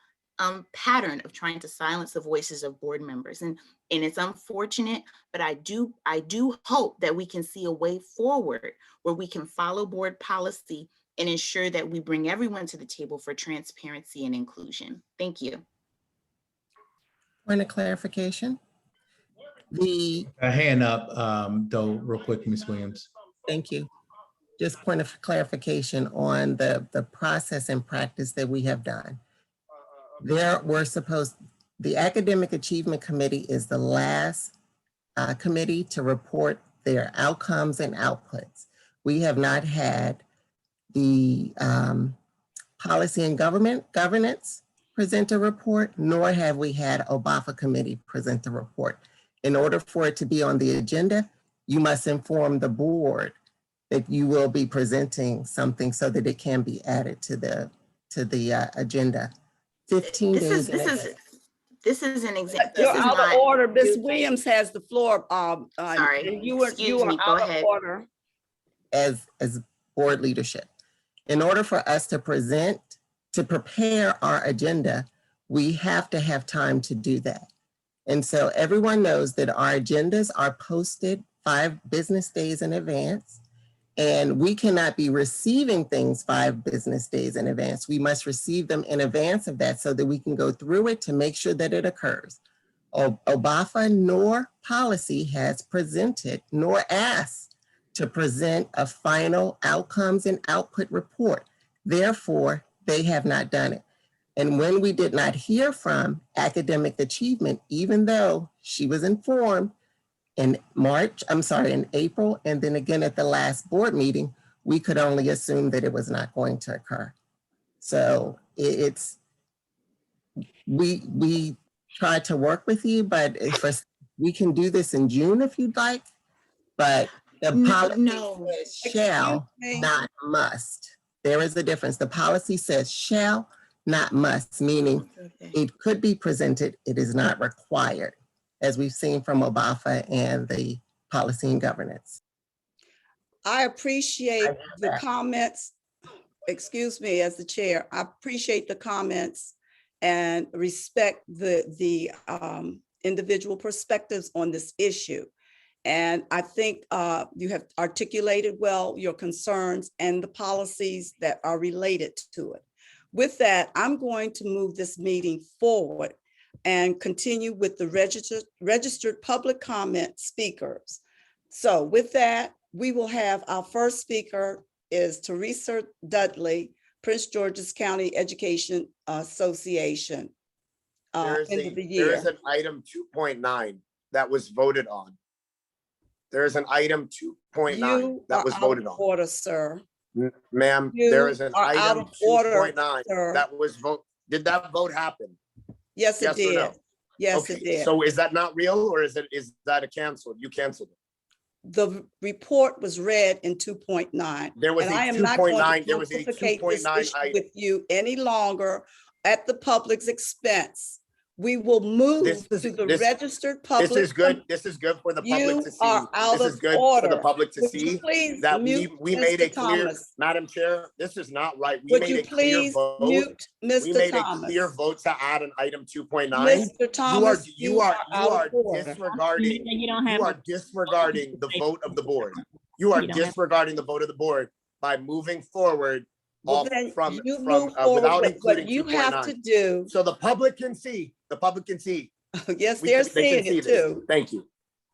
pattern of trying to silence the voices of board members. And it's unfortunate, but I do hope that we can see a way forward where we can follow board policy and ensure that we bring everyone to the table for transparency and inclusion. Thank you. Point of clarification. A hand up, though, real quick, Ms. Williams. Thank you. Just point of clarification on the process and practice that we have done. The Academic Achievement Committee is the last committee to report their outcomes and outputs. We have not had the Policy and Governance present a report, nor have we had OBAFA committee present a report. In order for it to be on the agenda, you must inform the board that you will be presenting something so that it can be added to the agenda. 15 days. This is an example. You're out of order. Ms. Williams has the floor. Sorry. You are Go out ahead. of order. As board leadership. In order for us to prepare our agenda, we have to have time to do that. And so everyone knows that our agendas are posted 5 business days in advance, and we cannot be receiving things 5 business days in advance. We must receive them in advance of that so that we can go through it to make sure that it occurs. OBAFA nor policy has presented nor asked to present a final outcomes and output report. Therefore, they have not done it. And when we did not hear from academic achievement, even though she was informed in April, and then again at the last board meeting, we could only assume that it was not going to occur. So we tried to work with you, but we can do this in June if you'd like, but the policy says shall, not must. There is a difference. The policy says shall, not must, meaning it could be presented, it is not required, as we've seen from OBAFA and the policy and governance. I appreciate the comments. Excuse me, as the chair, I appreciate the comments and respect the individual perspectives on this issue. And I think you have articulated well your concerns and the policies that are related to it. With that, I'm going to move this meeting forward and continue with the registered public comment speakers. So with that, we will have our first speaker is Teresa Dudley, Prince George's County Education Association. There is an item 2.9 that was voted on. There is an item 2.9 that was voted on. Order, sir. Ma'am, there is an item 2.9 that was voted. Did that vote happen? Yes, it did. No? Yes, Okay, it did. so is that not real, or is that a canceled? You canceled it. The report was read in 2.9. There was and a I am not going 2.9. to There was a complicate this 2.9 issue item. with you any longer at the public's expense. We will move to the registered public. This is good. This is good for the public to see. You are out This is of good order. for the public to Would you see please that mute we made Mr. it clear, Thomas? Madam Chair, this is not right. We Would made you a clear please vote. mute Mr. We made Thomas? a clear vote to add an item 2.9. Mr. Thomas, You are disregarding. disregarding the vote of the board. You are disregarding the vote of the board by moving forward Well, then you move forward without with including what you 2.9. have to do. So the public can see. The public can see. Yes, They they're can seeing see it this. too. Thank you.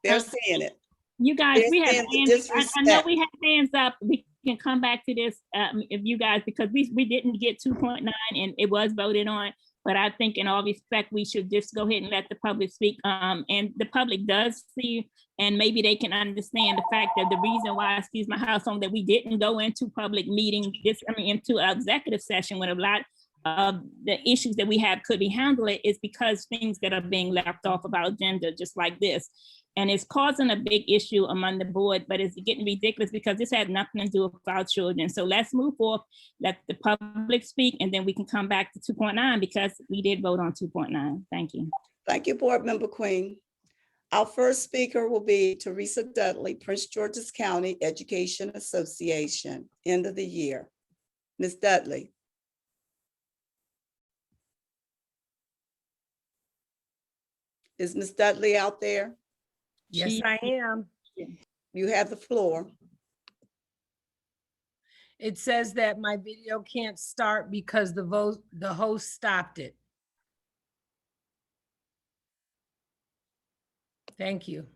They're seeing it. You guys, They're we have seeing the hands, I know disrespect. we have hands up. We can come back to this if you guys, because we didn't get 2.9 and it was voted on. But I think in all respect, we should just go ahead and let the public speak. And the public does see, and maybe they can understand the fact that the reason why, excuse my house on, that we didn't go into public meeting, into an executive session when a lot of the issues that we have could be handled is because things that are being left off of our agenda, just like this. And it's causing a big issue among the board, but it's getting ridiculous because this had nothing to do with our children. So let's move forward, let the public speak, and then we can come back to 2.9 because we did vote on 2.9. Thank you. Thank you, Board Member Queen. Our first speaker will be Teresa Dudley, Prince George's County Education Association, end of the year. Ms. Dudley. Is Ms. Dudley out there? Yes, I am. You have the floor. It says that my video can't start because the host stopped it. Thank you.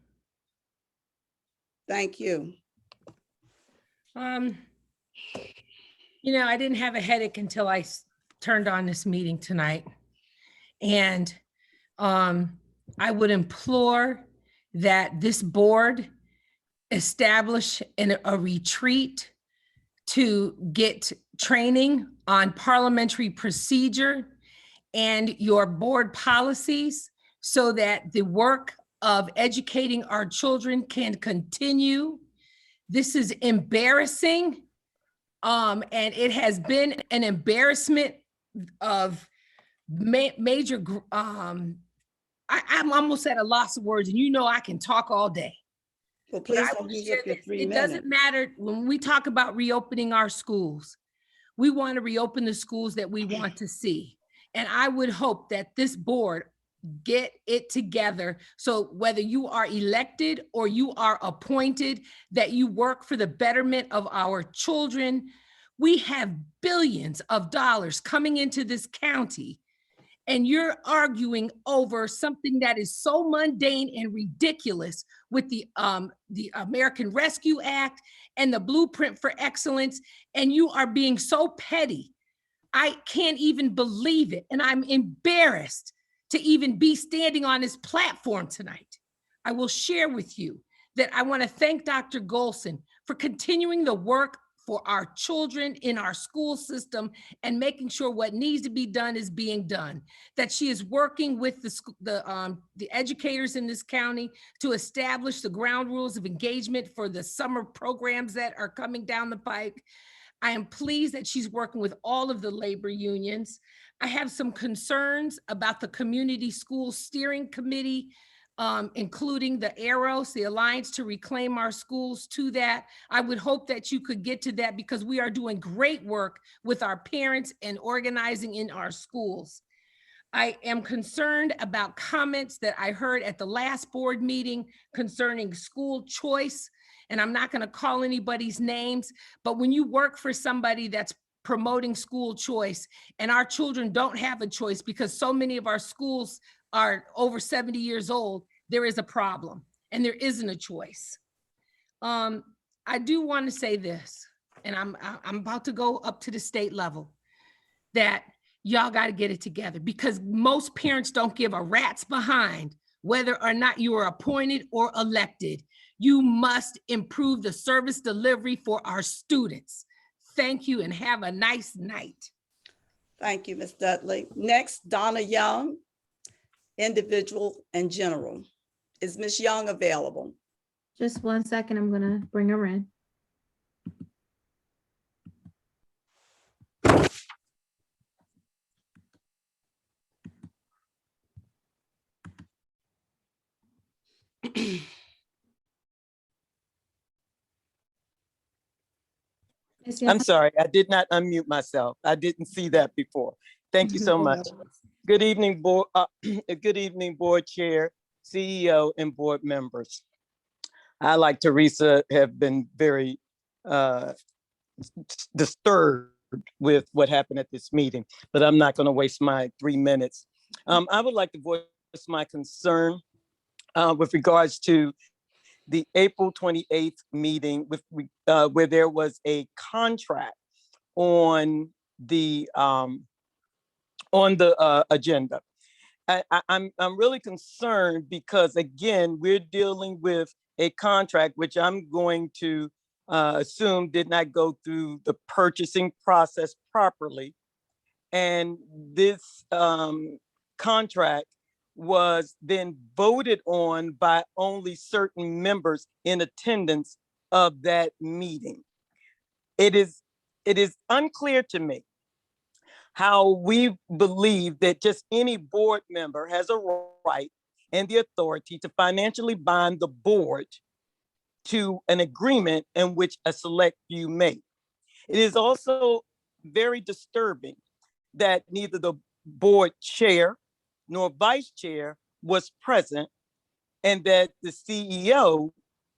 Thank you. You know, I didn't have a headache until I turned on this meeting tonight. And I would implore that this board establish a retreat to get training on parliamentary procedure and your board policies so that the work of educating our children can continue. This is embarrassing. And it has been an embarrassment of major, I'm almost at a loss of words, and you know I can talk all day. Well, But please I don't will use share up your this. 3 It doesn't minutes. matter when we talk about reopening our schools. We want to reopen the schools that we want to see. And I would hope that this board get it together. So whether you are elected or you are appointed, that you work for the betterment of our children. We have billions of dollars coming into this county, and you're arguing over something that is so mundane and ridiculous with the American Rescue Act and the Blueprint for Excellence, and you are being so petty. I can't even believe it, and I'm embarrassed to even be standing on this platform tonight. I will share with you that I want to thank Dr. Golson for continuing the work for our children in our school system and making sure what needs to be done is being done. That she is working with the educators in this county to establish the ground rules of engagement for the summer programs that are coming down the pike. I am pleased that she's working with all of the labor unions. I have some concerns about the Community School Steering Committee, including the ARROS, the Alliance to Reclaim Our Schools, to that. I would hope that you could get to that because we are doing great work with our parents and organizing in our schools. I am concerned about comments that I heard at the last board meeting concerning school choice. And I'm not going to call anybody's names, but when you work for somebody that's promoting school choice and our children don't have a choice because so many of our schools are over 70 years old, there is a problem and there isn't a choice. I do want to say this, and I'm about to go up to the state level, that y'all got to get it together because most parents don't give a rat's behind whether or not you are appointed or elected. You must improve the service delivery for our students. Thank you and have a nice night. Thank you, Ms. Dudley. Next, Donna Young, individual and general. Is Ms. Young available? Just 1 second, I'm gonna bring her in. Ms. Young? I'm sorry, I did not unmute myself. I didn't see that before. Thank you so much. Good evening, board. Good evening, board chair, CEO, and board members. I, like Teresa, have been very disturbed with what happened at this meeting, but I'm not going to waste my 3 minutes. I would like to voice my concern with regards to the April 28th meeting with where there was a contract on the agenda. I'm really concerned because, again, we're dealing with a contract which I'm going to assume did not go through the purchasing process properly. And this contract was then voted on by only certain members in attendance of that meeting. It is unclear to me how we believe that just any board member has a right and the authority to financially bind the board to an agreement in which a select few made. It is also very disturbing that neither the board chair nor vice chair was present and that the CEO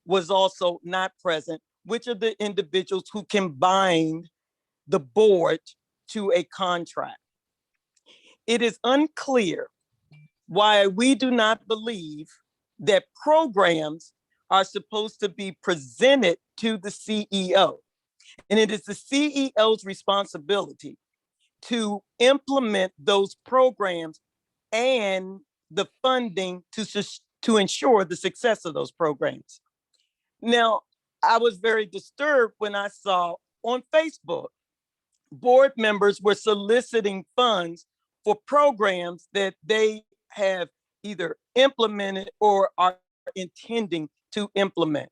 was also not present, which are the individuals who can bind the board to a contract. It is unclear why we do not believe that programs are supposed to be presented to the CEO. And it is the CEO's responsibility to implement those programs and the funding to ensure the success of those programs. Now, I was very disturbed when I saw on Facebook, board members were soliciting funds for programs that they have either implemented or are intending to implement.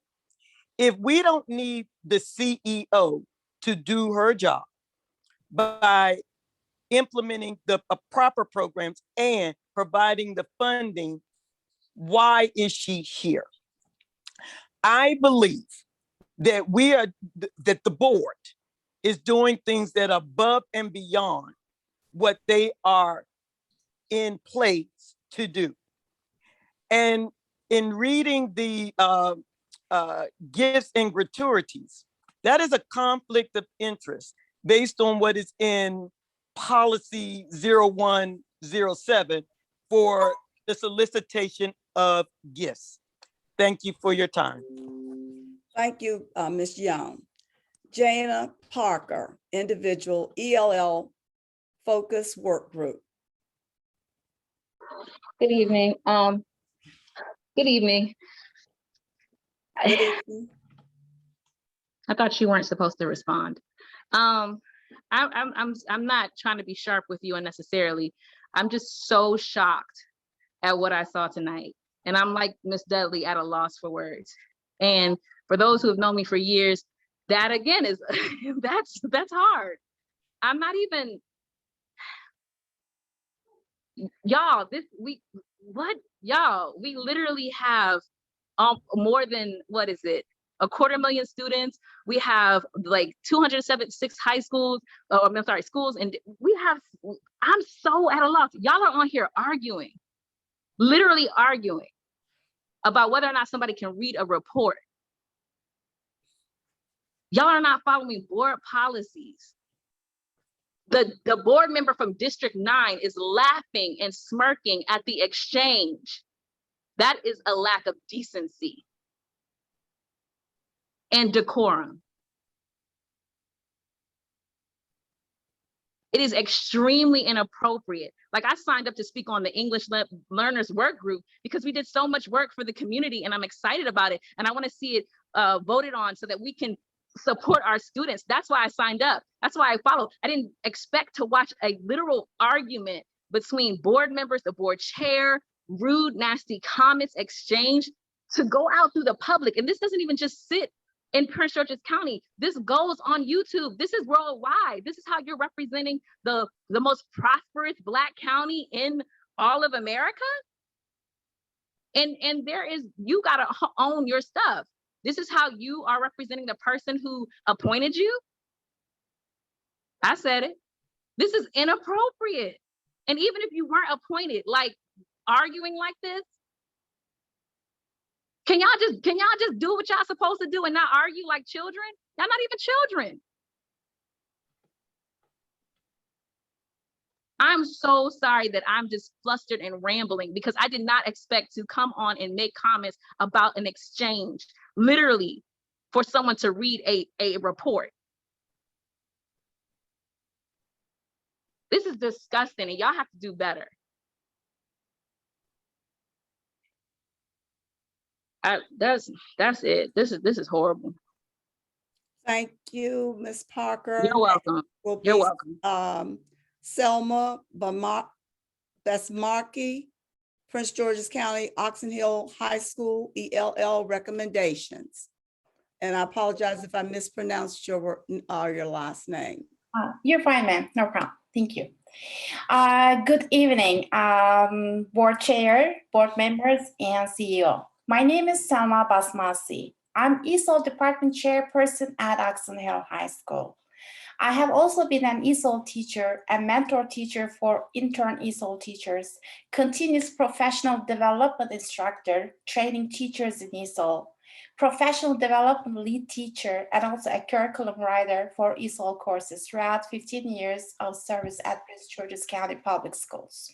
If we don't need the CEO to do her job by implementing the proper programs and providing the funding, why is she here? I believe that that the board is doing things that are above and beyond what they are in place to do. And in reading the gifts and gratuities, that is a conflict of interest based on what is in policy 0107 for the solicitation of gifts. Thank you for your time. Thank you, Ms. Young. Jana Parker, individual ELL Focus Work Group. Good evening. Good evening. Good evening. I thought you weren't supposed to respond. I'm not trying to be sharp with you unnecessarily. I'm just so shocked at what I saw tonight. And I'm like Miss Dudley, at a loss for words. And for those who have known me for years, that again is that's hard. I'm not even, y'all, we literally have more than, what is it, 250,000 students. We have like 276 high schools, I'm sorry, schools, and I'm so at a loss. Y'all are on here arguing, literally arguing about whether or not somebody can read a report. Y'all are not following board policies. The board member from District 9 is laughing and smirking at the exchange. That is a lack of decency and decorum. It is extremely inappropriate. Like, I signed up to speak on the English Learners Work Group because we did so much work for the community, and I'm excited about it. And I want to see it voted on so that we can support our students. That's why I signed up. That's why I followed. I didn't expect to watch a literal argument between board members, the board chair, rude, nasty comments exchange to go out through the public. And this doesn't even just sit in Prince George's County. This goes on YouTube. This is worldwide. This is how you're representing the most prosperous Black county in all of America. And you gotta own your stuff. This is how you are representing the person who appointed you. I said it. This is inappropriate. And even if you weren't appointed, like, arguing like this, can y'all just do what y'all supposed to do and not argue like children? Y'all not even children. I'm so sorry that I'm just flustered and rambling because I did not expect to come on and make comments about an exchange, literally, for someone to read a report. This is disgusting, and y'all have to do better. That's it. This is horrible. Thank you, Ms. Parker. You're welcome. You're welcome. Selma Besmarki, Prince George's County, Oxon Hill High School, ELL recommendations. And I apologize if I mispronounced your last name. You're fine, ma'am. No problem. Thank you. Good evening, board chair, board members, and CEO. My name is Selma Basmasi. I'm ESOL department chairperson at Oxon Hill High School. I have also been an ESOL teacher and mentor teacher for intern ESOL teachers, continuous professional development instructor, training teachers in ESOL, professional development lead teacher, and also a curriculum writer for ESOL courses throughout 15 years of service at Prince George's County Public Schools.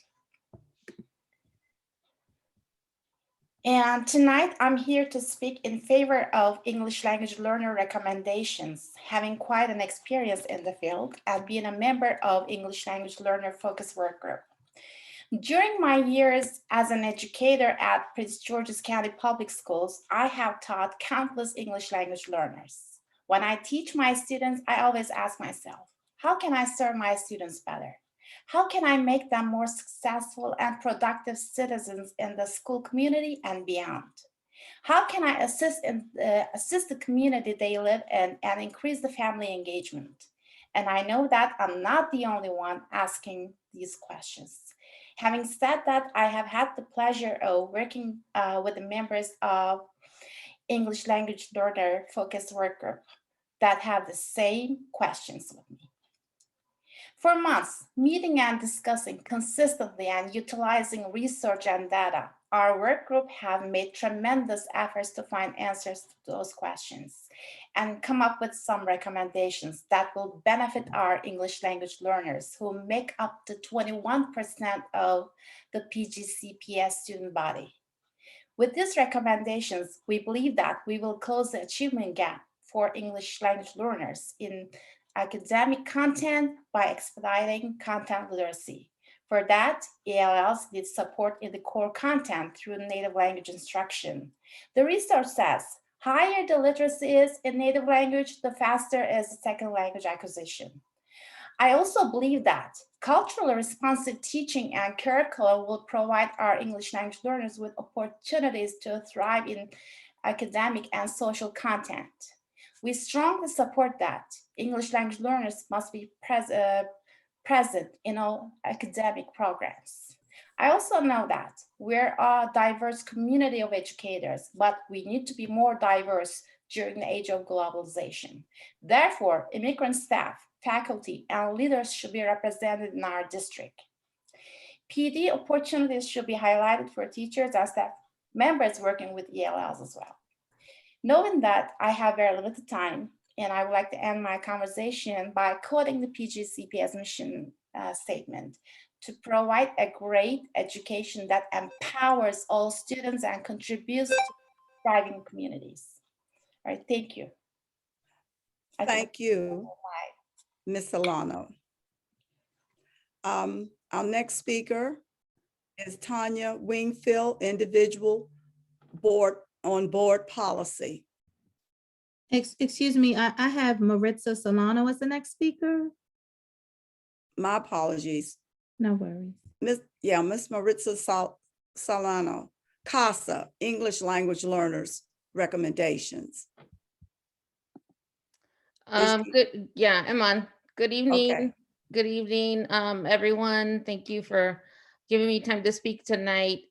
And tonight I'm here to speak in favor of English language learner recommendations, having quite an experience in the field and being a member of English language learner focus work group. During my years as an educator at Prince George's County Public Schools, I have taught countless English language learners. When I teach my students, I always ask myself, how can I serve my students better? How can I make them more successful and productive citizens in the school community and beyond? How can I assist the community they live in and increase the family engagement? And I know that I'm not the only one asking these questions. Having said that, I have had the pleasure of working with the members of English language learner focused work group that have the same questions with me. For months, meeting and discussing consistently and utilizing research and data, our work group have made tremendous efforts to find answers to those questions and come up with some recommendations that will benefit our English language learners who make up to 21% of the PGCPS student body. With these recommendations, we believe that we will close the achievement gap for English language learners in academic content by expediting content literacy. For that, ELLs need support in the core content through native language instruction. The research says, higher the literacy is in native language, the faster is the second language acquisition. I also believe that culturally responsive teaching and curricula will provide our English language learners with opportunities to thrive in academic and social content. We strongly support that English language learners must be present in all academic programs. I also know that we're a diverse community of educators, but we need to be more diverse during the age of globalization. Therefore, immigrant staff, faculty, and leaders should be represented in our district. PD opportunities should be highlighted for teachers and staff members working with ELLs as well. Knowing that I have very limited time, and I would like to end my conversation by quoting the PGCPS mission statement: to provide a great education that empowers all students and contributes to thriving communities. All right, thank you. Thank you, Ms. Solano. Our next speaker is Tanya Wingfield, individual on board policy. Excuse me, I have Maritza Solano as the next speaker. My apologies. No worries. Miss Maritza Solano, CASA, English Language Learners Recommendations. Good. Yeah, I'm on. Good evening. Okay. Good evening, everyone. Thank you for giving me time to speak tonight.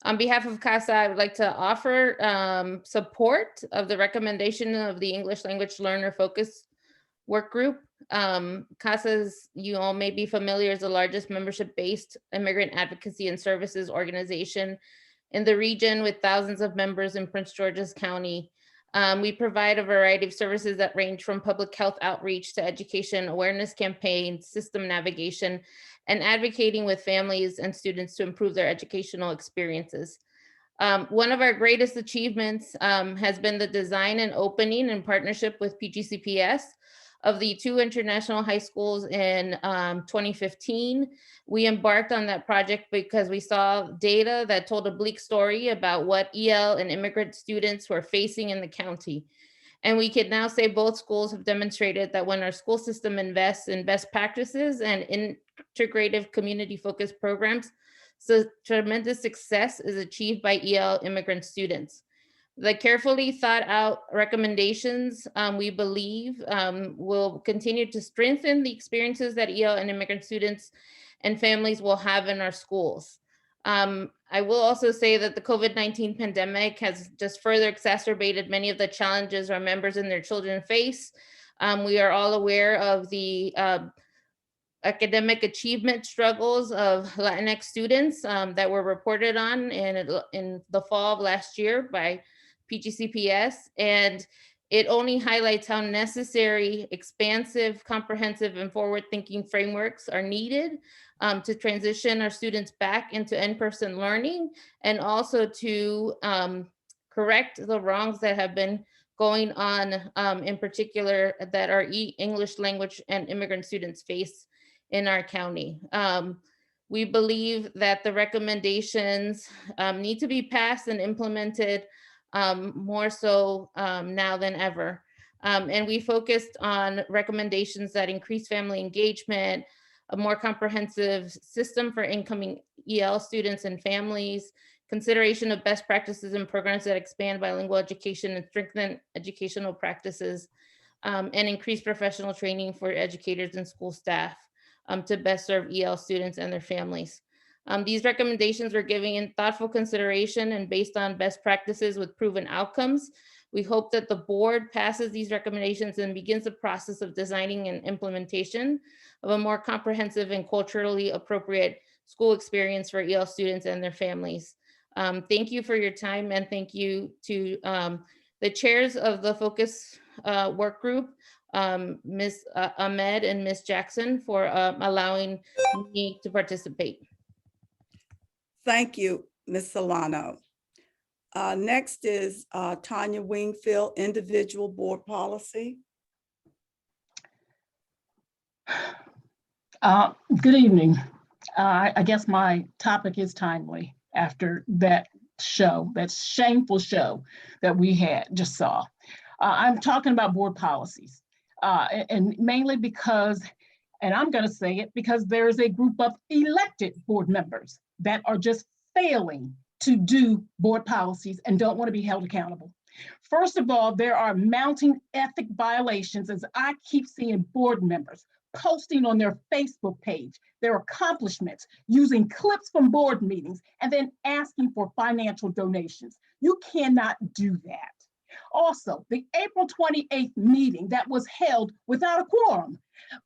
On behalf of CASA, I would like to offer support of the recommendation of the English Language Learner Focus Work Group. CASA's, you all may be familiar, is the largest membership-based immigrant advocacy and services organization in the region with thousands of members in Prince George's County. We provide a variety of services that range from public health outreach to education awareness campaigns, system navigation, and advocating with families and students to improve their educational experiences. One of our greatest achievements has been the design and opening in partnership with PGCPS of the 2 international high schools in 2015. We embarked on that project because we saw data that told a bleak story about what EL and immigrant students were facing in the county. And we can now say both schools have demonstrated that when our school system invests in best practices and integrative community-focused programs, so tremendous success is achieved by EL immigrant students. The carefully thought out recommendations, we believe, will continue to strengthen the experiences that EL and immigrant students and families will have in our schools. I will also say that the COVID-19 pandemic has just further exacerbated many of the challenges our members and their children face. We are all aware of the academic achievement struggles of Latinx students that were reported on in the fall of last year by PGCPS, and it only highlights how necessary, expansive, comprehensive, and forward-thinking frameworks are needed to transition our students back into in-person learning, and also to correct the wrongs that have been going on, in particular, that our English language and immigrant students face in our county. We believe that the recommendations need to be passed and implemented more so now than ever. And we focused on recommendations that increase family engagement, a more comprehensive system for incoming EL students and families, consideration of best practices and programs that expand bilingual education and strengthen educational practices, and increase professional training for educators and school staff to best serve EL students and their families. These recommendations were given in thoughtful consideration and based on best practices with proven outcomes. We hope that the board passes these recommendations and begins the process of designing and implementation of a more comprehensive and culturally appropriate school experience for EL students and their families. Thank you for your time, and thank you to the chairs of the focus work group, Ms. Ahmed and Ms. Jackson, for allowing me to participate. Thank you, Ms. Solano. Next is Tanya Wingfield, individual board policy. Good evening. I guess my topic is timely after that show, that shameful show that we just saw. I'm talking about board policies, and mainly because, and I'm going to say it, because there's a group of elected board members that are just failing to do board policies and don't want to be held accountable. First of all, there are mounting ethic violations, as I keep seeing board members posting on their Facebook page their accomplishments, using clips from board meetings, and then asking for financial donations. You cannot do that. Also, the April 28th meeting that was held without a quorum,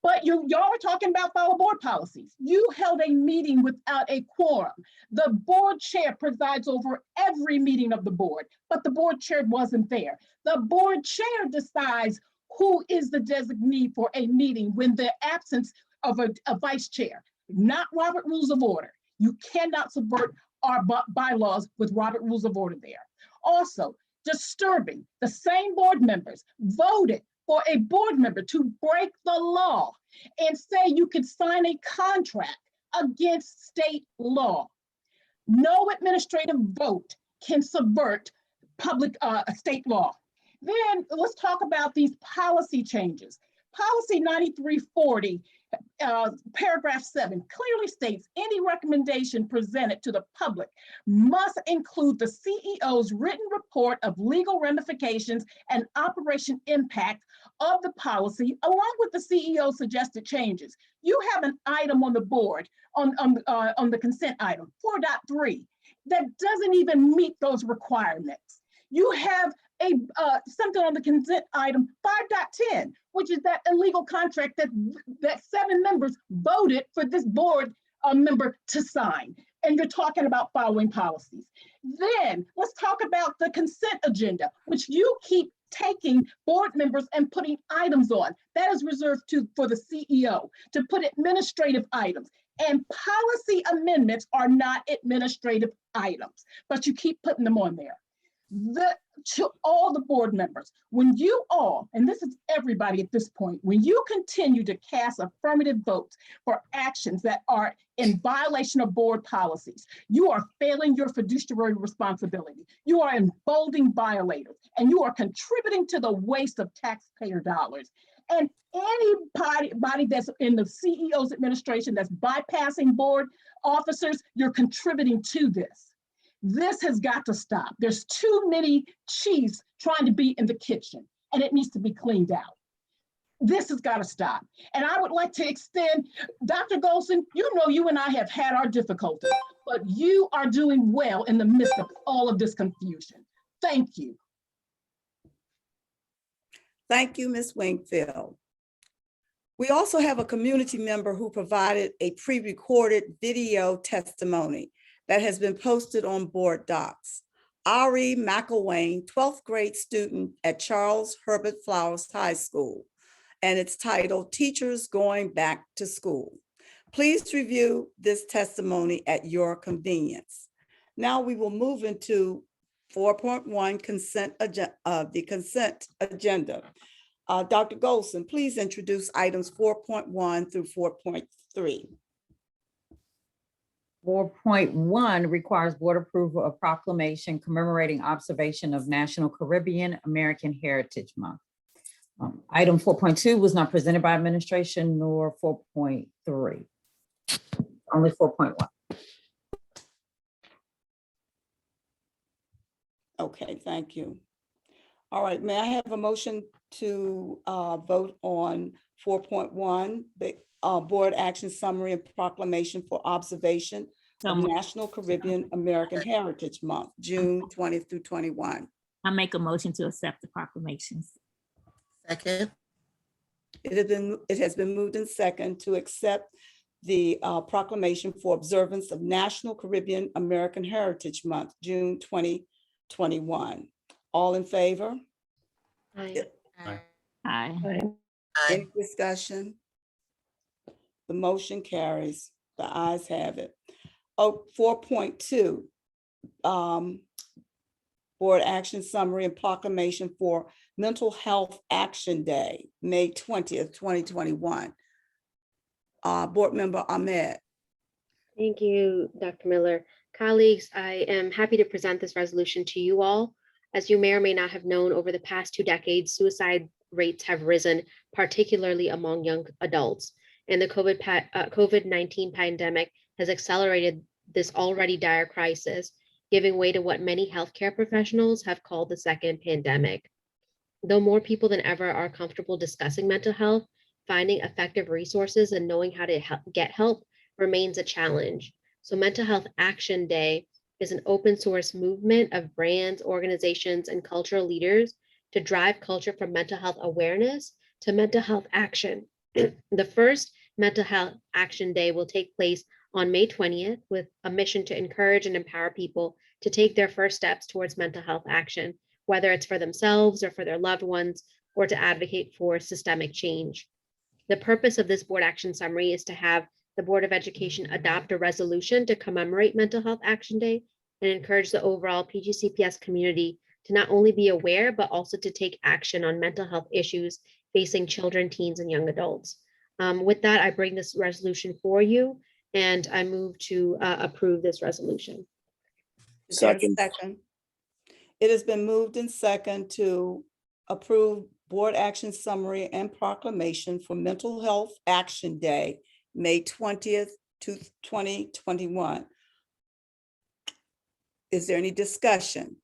but y'all were talking about follow board policies. You held a meeting without a quorum. The board chair presides over every meeting of the board, but the board chair wasn't there. The board chair decides who is the designee for a meeting when the absence of a vice chair, not Robert Rules of Order. You cannot subvert our bylaws with Robert Rules of Order there. Also, disturbing, the same board members voted for a board member to break the law and say you could sign a contract against state law. No administrative vote can subvert public state law. Then let's talk about these policy changes. Policy 9340, paragraph 7 clearly states any recommendation presented to the public must include the CEO's written report of legal ramifications and operation impact of the policy, along with the CEO's suggested changes. You have an item on the board on the consent item 4.3 that doesn't even meet those requirements. You have something on the consent item 5.10, which is that illegal contract that 7 members voted for this board member to sign. And you're talking about following policies. Then let's talk about the consent agenda, which you keep taking board members and putting items on. That is reserved for the CEO to put administrative items. And policy amendments are not administrative items, but you keep putting them on there. To all the board members, when you all, and this is everybody at this point, when you continue to cast affirmative votes for actions that are in violation of board policies, you are failing your fiduciary responsibility. You are emboldening violators, and you are contributing to the waste of taxpayer dollars. And anybody that's in the CEO's administration that's bypassing board officers, you're contributing to this. This has got to stop. There's too many chiefs trying to be in the kitchen, and it needs to be cleaned out. This has got to stop. And I would like to extend, Dr. Golson, you know you and I have had our difficulties, but you are doing well in the midst of all of this confusion. Thank you. Thank you, Ms. Wingfield. We also have a community member who provided a pre-recorded video testimony that has been posted on board docs. Ari McElwain, 12th grade student at Charles Herbert Flowers High School, and it's titled Teachers Going Back to School. Please review this testimony at your convenience. Now we will move into 4.1 the consent agenda. Dr. Golson, please introduce items 4.1 through 4.3. 4.1 requires board approval of proclamation commemorating observation of National Caribbean American Heritage Month. Item 4.2 was not presented by administration, nor 4.3, only 4.1. Okay, thank you. All right, may I have a motion to vote on 4.1, the board action summary and proclamation for observation of National Caribbean American Heritage Month, June 20th through 21. I make a motion to accept the proclamations. Second. It has been moved in second to accept the proclamation for observance of National Caribbean American Heritage Month, June 2021. All in favor? Aye. Aye. Any discussion? The motion carries. The ayes have it. Oh, 4.2, Board Action Summary and Proclamation for Mental Health Action Day, May 20th, 2021. Board Member Ahmed. Thank you, Dr. Miller. Colleagues, I am happy to present this resolution to you all. As you may or may not have known, over the past 2 decades, suicide rates have risen, particularly among young adults. And the COVID-19 pandemic has accelerated this already dire crisis, giving way to what many healthcare professionals have called the second pandemic. Though more people than ever are comfortable discussing mental health, finding effective resources and knowing how to get help remains a challenge. So Mental Health Action Day is an open source movement of brands, organizations, and cultural leaders to drive culture from mental health awareness to mental health action. The first Mental Health Action Day will take place on May 20th with a mission to encourage and empower people to take their first steps towards mental health action, whether it's for themselves or for their loved ones, or to advocate for systemic change. The purpose of this board action summary is to have the Board of Education adopt a resolution to commemorate Mental Health Action Day and encourage the overall PGCPS community to not only be aware, but also to take action on mental health issues facing children, teens, and young adults. With that, I bring this resolution for you, and I move to approve this resolution. Is there a second? It has been moved in second to approve Board Action Summary and Proclamation for Mental Health Action Day, May 20th, 2021. Is there any discussion?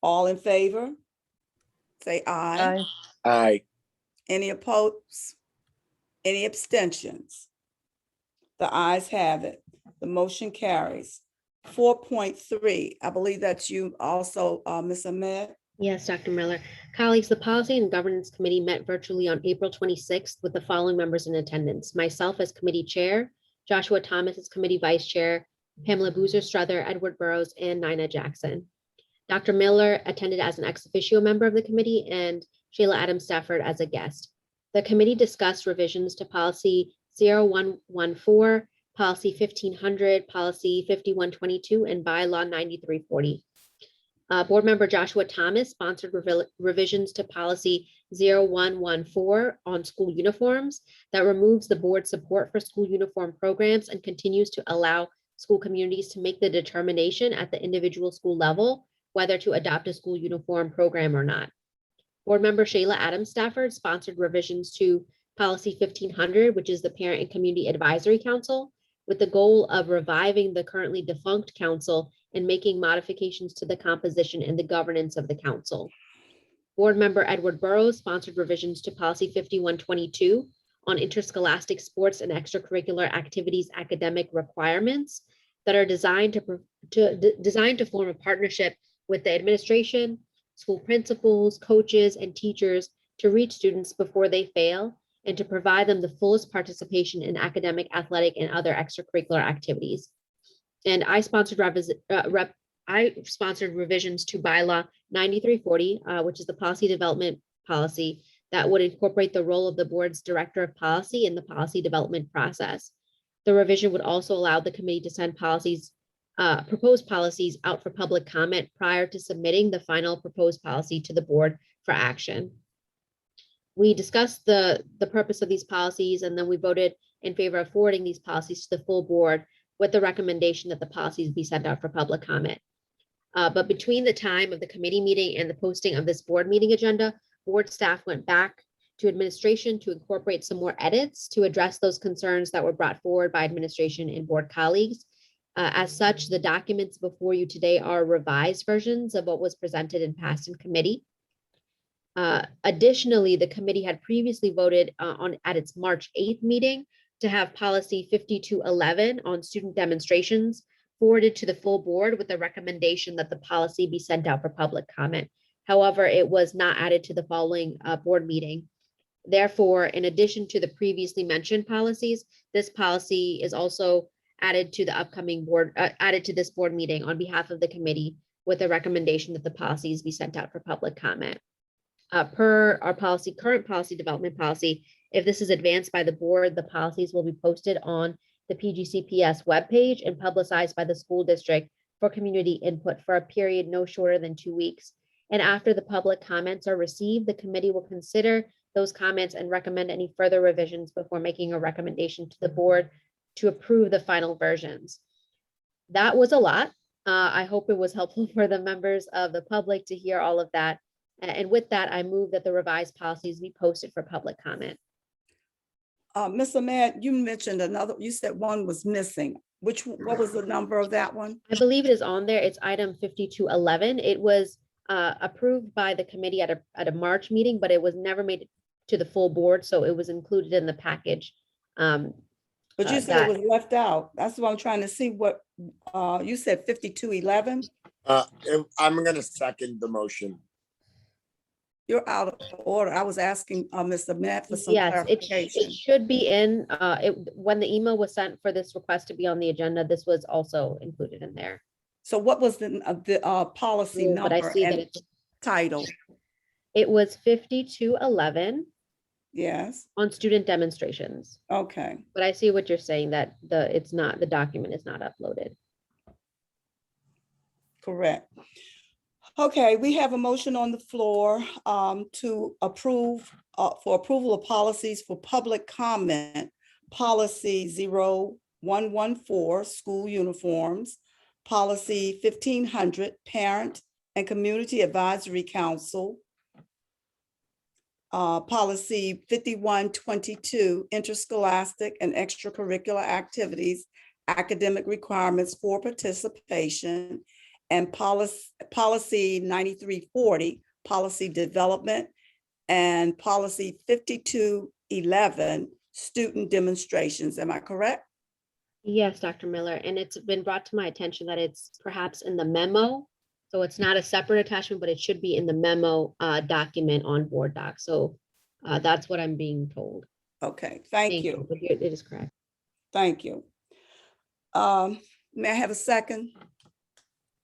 All in favor? Say aye. Aye. Any opposed? Any abstentions? The ayes have it. The motion carries. 4.3, I believe that's you also, Ms. Ahmed. Yes, Dr. Miller. Colleagues, the Policy and Governance Committee met virtually on April 26th with the following members in attendance: myself as committee chair, Joshua Thomas as committee vice chair, Pamela Boozer Struther, Edward Burrows, and Nina Jackson. Dr. Miller attended as an ex officio member of the committee, and Shayla Adams Stafford as a guest. The committee discussed revisions to Policy 0114, Policy 1500, Policy 5122, and Bylaw 9340. Board member Joshua Thomas sponsored revisions to Policy 0114 on school uniforms that removes the board's support for school uniform programs and continues to allow school communities to make the determination at the individual school level whether to adopt a school uniform program or not. Board member Shayla Adams Stafford sponsored revisions to Policy 1500, which is the Parent and Community Advisory Council, with the goal of reviving the currently defunct council and making modifications to the composition and the governance of the council. Board member Edward Burrows sponsored revisions to Policy 5122 on interscholastic sports and extracurricular activities academic requirements that are designed to form a partnership with the administration, school principals, coaches, and teachers to reach students before they fail and to provide them the fullest participation in academic, athletic, and other extracurricular activities. And I sponsored revisions to Bylaw 9340, which is the policy development policy that would incorporate the role of the board's director of policy in the policy development process. The revision would also allow the committee to send proposed policies out for public comment prior to submitting the final proposed policy to the board for action. We discussed the purpose of these policies, and then we voted in favor of forwarding these policies to the full board with the recommendation that the policies be sent out for public comment. But between the time of the committee meeting and the posting of this board meeting agenda, board staff went back to administration to incorporate some more edits to address those concerns that were brought forward by administration and board colleagues. As such, the documents before you today are revised versions of what was presented and passed in committee. Additionally, the committee had previously voted at its March 8th meeting to have policy 5211 on student demonstrations forwarded to the full board with the recommendation that the policy be sent out for public comment. However, it was not added to the following board meeting. Therefore, in addition to the previously mentioned policies, this policy is also added to the upcoming board, added to this board meeting on behalf of the committee with a recommendation that the policies be sent out for public comment. Per our policy, current policy development policy, if this is advanced by the board, the policies will be posted on the PGCPS webpage and publicized by the school district for community input for a period no shorter than 2 weeks. And after the public comments are received, the committee will consider those comments and recommend any further revisions before making a recommendation to the board to approve the final versions. That was a lot. I hope it was helpful for the members of the public to hear all of that. And with that, I move that the revised policies be posted for public comment. Ms. Ahmed, you mentioned another, you said one was missing. What was the number of that one? I believe it is on there. It's item 5211. It was approved by the committee at a March meeting, but it was never made to the full board, so it was included in the package. But you said it was left out. That's what I'm trying to see. What you said 5211? I'm gonna second the motion. You're out of order. I was asking Mr. Matt for some Yes, clarification. it should be in, when the email was sent for this request to be on the agenda, this was also included in there. So what was the policy But I number see that and it's, title? it was 5211 Yes, on student demonstrations. okay. But I see what you're saying, that the document is not uploaded. Correct. Okay, we have a motion on the floor to approve, for approval of policies for public comment. Policy 0114, school uniforms. Policy 1500, parent and community advisory council. Policy 5122, interscholastic and extracurricular activities, academic requirements for participation. And policy 9340, policy development, and policy 5211, student demonstrations. Am I correct? Yes, Dr. Miller, and it's been brought to my attention that it's perhaps in the memo. So it's not a separate attachment, but it should be in the memo document on board doc. So that's what I'm being told. Okay, thank you. But it is correct. Thank you. May I have a second?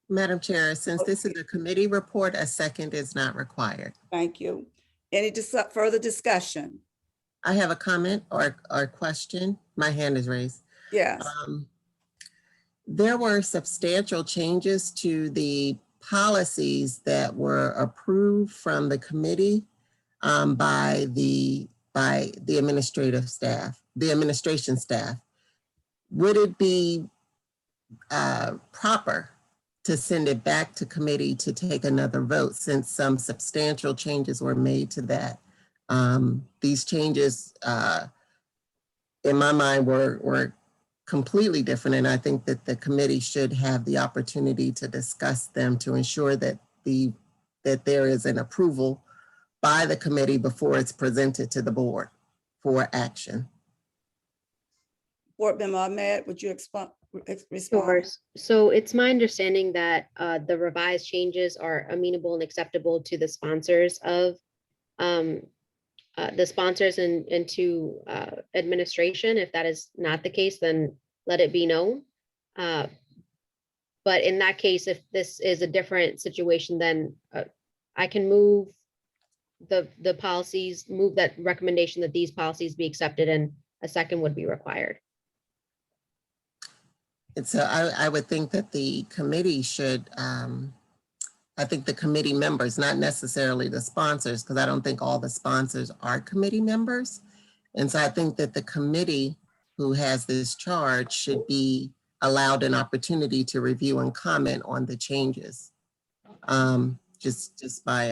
Madam Chair, since this is a committee report, a second is not required. Thank you. Any further discussion? I have a comment or question. My hand is raised. Yes. There were substantial changes to the policies that were approved from the committee by the administrative staff, the administration staff. Would it be proper to send it back to committee to take another vote, since some substantial changes were made to that? These changes, in my mind, were completely different, and I think that the committee should have the opportunity to discuss them to ensure that there is an approval by the committee before it's presented to the board for action. Board Member Ahmed, would you respond? Sure. So it's my understanding that the revised changes are amenable and acceptable to the sponsors of and to administration. If that is not the case, then let it be known. But in that case, if this is a different situation, then I can move the policies, move that recommendation that these policies be accepted, and a second would be required. And so I would think that the committee should, I think the committee members, not necessarily the sponsors, because I don't think all the sponsors are committee members. And so I think that the committee who has this charge should be allowed an opportunity to review and comment on the changes. Just by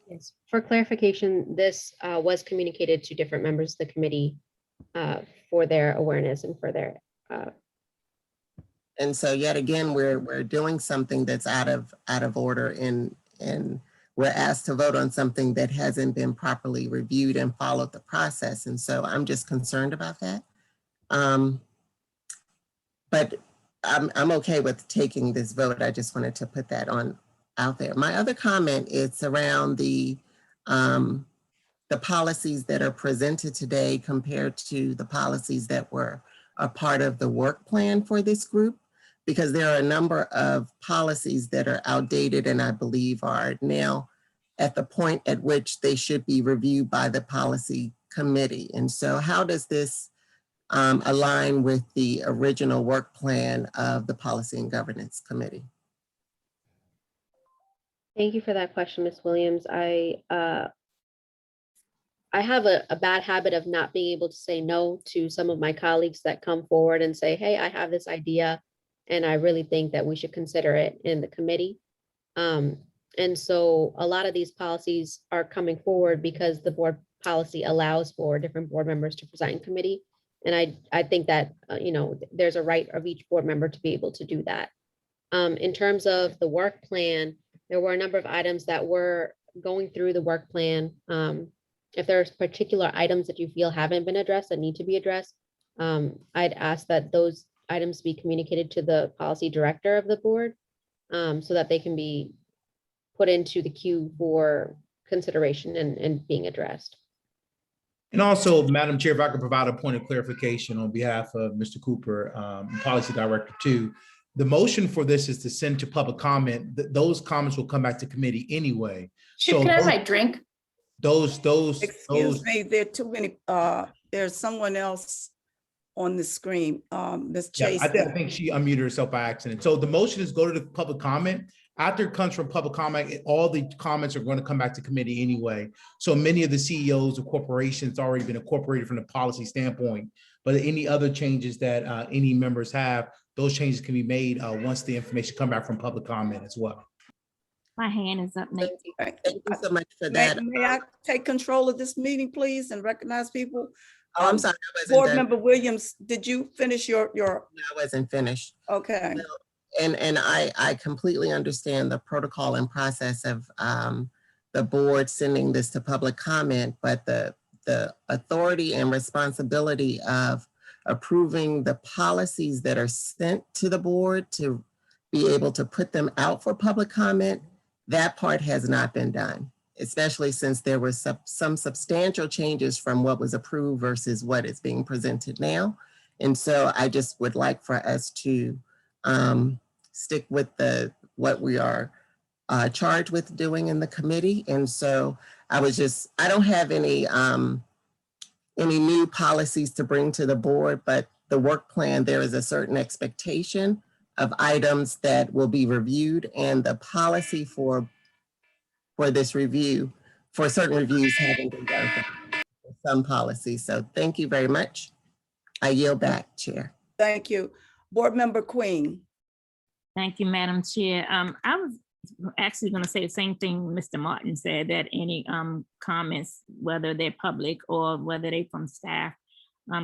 Yes. For clarification, this was communicated to different members of the committee for their awareness and for their and so yet again, we're doing something that's out of order, and we're asked to vote on something that hasn't been properly reviewed and followed the process. And so I'm just concerned about that. But I'm okay with taking this vote. I just wanted to put that out there. My other comment is around the policies that are presented today compared to the policies that were a part of the work plan for this group, because there are a number of policies that are outdated and I believe are now at the point at which they should be reviewed by the policy committee. And so how does this align with the original work plan of the Policy and Governance Committee? Thank you for that question, Ms. Williams. I have a bad habit of not being able to say no to some of my colleagues that come forward and say, hey, I have this idea, and I really think that we should consider it in the committee. And so a lot of these policies are coming forward because the board policy allows for different board members to preside in committee. And I think that, there's a right of each board member to be able to do that. In terms of the work plan, there were a number of items that were going through the work plan. If there's particular items that you feel haven't been addressed that need to be addressed, I'd ask that those items be communicated to the policy director of the board so that they can be put into the queue for consideration and being addressed. And also, Madam Chair, if I could provide a point of clarification on behalf of Mr. Cooper, Policy Director 2, the motion for this is to send to public comment. Those comments will come back to committee anyway. Can I have my drink? Excuse me, there are too many, there's someone else on the screen, Ms. Chase. I think she unmuted herself by accident. So the motion is go to the public comment. After it comes from public comment, all the comments are going to come back to committee anyway. So many of the CEOs of corporations already been incorporated from the policy standpoint, but any other changes that any members have, those changes can be made once the information come back from public comment as well. My hand is up, Nate. Thank you so much for that. May I take control of this meeting, please, and recognize people? Oh, I'm sorry, I wasn't Board done. Member Williams, did you finish your? No, I wasn't finished. Okay. And I completely understand the protocol and process of the board sending this to public comment, but the authority and responsibility of approving the policies that are sent to the board to be able to put them out for public comment, that part has not been done, especially since there were some substantial changes from what was approved versus what is being presented now. And so I just would like for us to stick with what we are charged with doing in the committee. And so I don't have any new policies to bring to the board, but the work plan, there is a certain expectation of items that will be reviewed, and the policy for this review, for certain reviews haven't been done for some policies. So thank you very much. I yield back, Chair. Thank you. Board Member Queen. Thank you, Madam Chair. I was actually going to say the same thing Mr. Martin said, that any comments, whether they're public or whether they're from staff,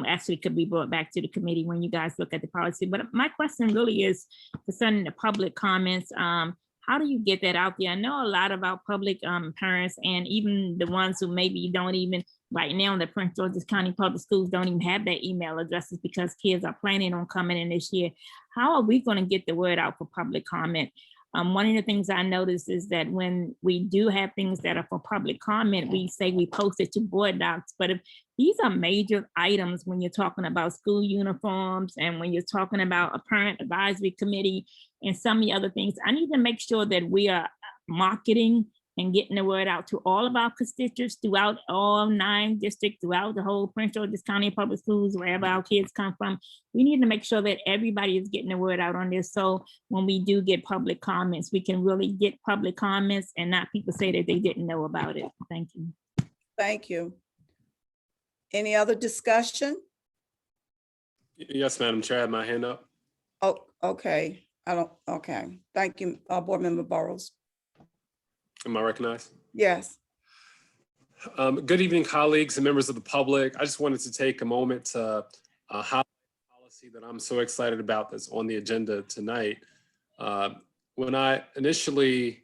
actually could be brought back to the committee when you guys look at the policy. But my question really is concerning the public comments. How do you get that out there? I know a lot about public parents, and even the ones who maybe don't even, right now, the Prince George's County Public Schools don't even have their email addresses because kids are planning on coming in this year. How are we going to get the word out for public comment? One of the things I noticed is that when we do have things that are for public comment, we say we post it to board docs, but if these are major items when you're talking about school uniforms and when you're talking about a parent advisory committee and some of the other things, I need to make sure that we are marketing and getting the word out to all of our constituents throughout all 9 districts, throughout the whole Prince George's County Public Schools, wherever our kids come from. We need to make sure that everybody is getting the word out on this. So when we do get public comments, we can really get public comments and not people say that they didn't know about it. Thank you. Thank you. Any other discussion? Yes, Madam Chair, I have my hand up. Oh, okay. Okay. Thank you, Board Member Burrows. Am I recognized? Yes. Good evening, colleagues and members of the public. I just wanted to take a moment to highlight a policy that I'm so excited about that's on the agenda tonight. When I initially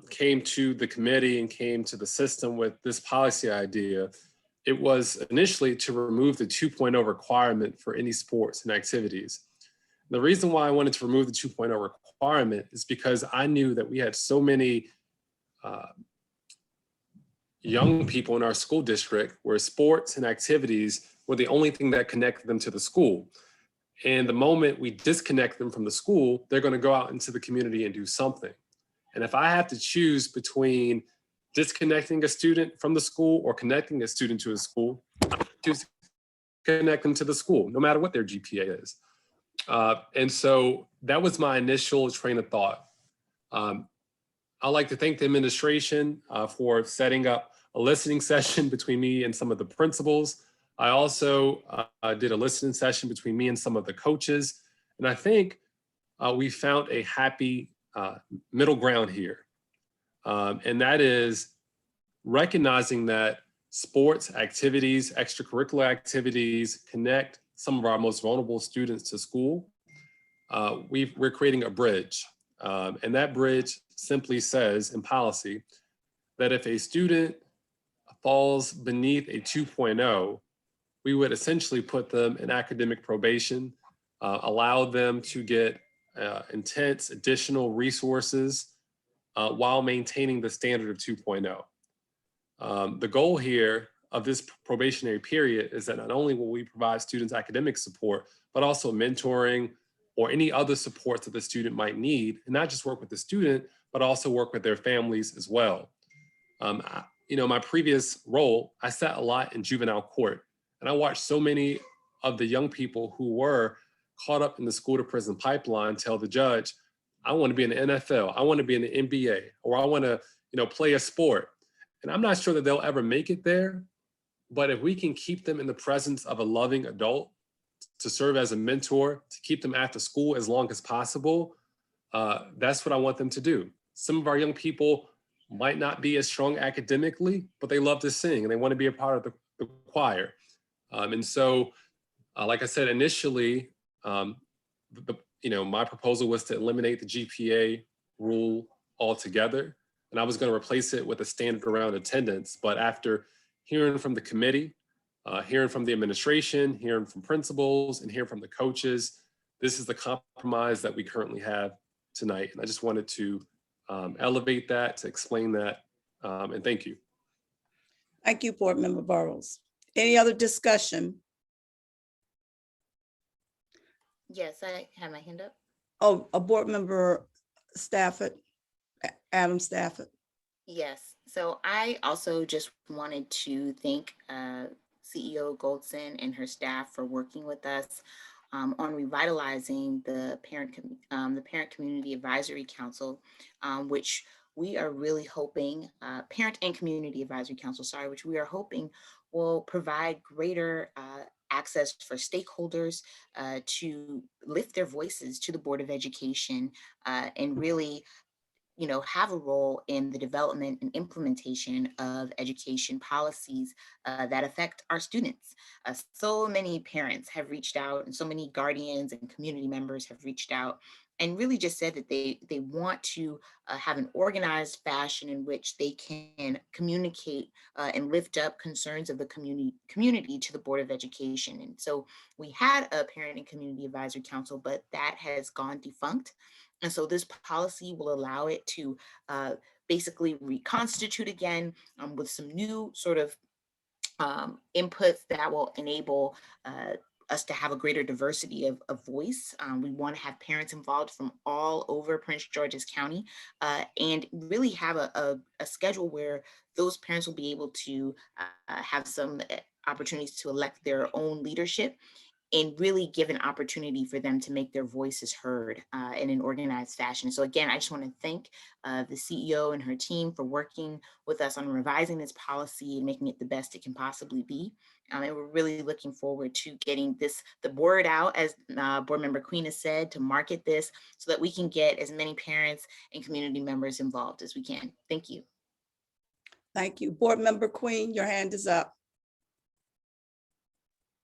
came to the committee and came to the system with this policy idea, it was initially to remove the 2.0 requirement for any sports and activities. The reason why I wanted to remove the 2.0 requirement is because I knew that we had so many young people in our school district where sports and activities were the only thing that connected them to the school. And the moment we disconnect them from the school, they're going to go out into the community and do something. And if I have to choose between disconnecting a student from the school or connecting a student to a school, I choose to connect them to the school, no matter what their GPA is. And so that was my initial train of thought. I'd like to thank the administration for setting up a listening session between me and some of the principals. I also did a listening session between me and some of the coaches. And I think we found a happy middle ground here. And that is recognizing that sports activities, extracurricular activities connect some of our most vulnerable students to school. We're creating a bridge. And that bridge simply says in policy that if a student falls beneath a 2.0, we would essentially put them in academic probation, allow them to get intense additional resources while maintaining the standard of 2.0. The goal here of this probationary period is that not only will we provide students academic support, but also mentoring or any other supports that the student might need, and not just work with the student, but also work with their families as well. My previous role, I sat a lot in juvenile court, and I watched so many of the young people who were caught up in the school to prison pipeline tell the judge, I want to be in the NFL, I want to be in the NBA, or I want to, play a sport. And I'm not sure that they'll ever make it there, but if we can keep them in the presence of a loving adult to serve as a mentor, to keep them after school as long as possible, that's what I want them to do. Some of our young people might not be as strong academically, but they love to sing and they want to be a part of the choir. And so, like I said, initially, my proposal was to eliminate the GPA rule altogether. And I was going to replace it with a standard around attendance. But after hearing from the committee, hearing from the administration, hearing from principals, and hearing from the coaches, this is the compromise that we currently have tonight. And I just wanted to elevate that, to explain that, and thank you. Thank you, Board Member Burrows. Any other discussion? Yes, I have my hand up. Oh, a Board Member Stafford, Adam Stafford. Yes, so I also just wanted to thank CEO Goldson and her staff for working with us on revitalizing the Parent Community Advisory Council, which we are really hoping, Parent and Community Advisory Council, sorry, which we are hoping will provide greater access for stakeholders to lift their voices to the Board of Education and really have a role in the development and implementation of education policies that affect our students. So many parents have reached out and so many guardians and community members have reached out and really just said that they want to have an organized fashion in which they can communicate and lift up concerns of the community to the Board of Education. And so we had a Parent and Community Advisory Council, but that has gone defunct. And so this policy will allow it to basically reconstitute again with some new sort of inputs that will enable us to have a greater diversity of voice. We want to have parents involved from all over Prince George's County and really have a schedule where those parents will be able to have some opportunities to elect their own leadership and really give an opportunity for them to make their voices heard in an organized fashion. So again, I just want to thank the CEO and her team for working with us on revising this policy and making it the best it can possibly be. And we're really looking forward to getting the word out, as Board Member Queen has said, to market this so that we can get as many parents and community members involved as we can. Thank you. Thank you. Board Member Queen, your hand is up.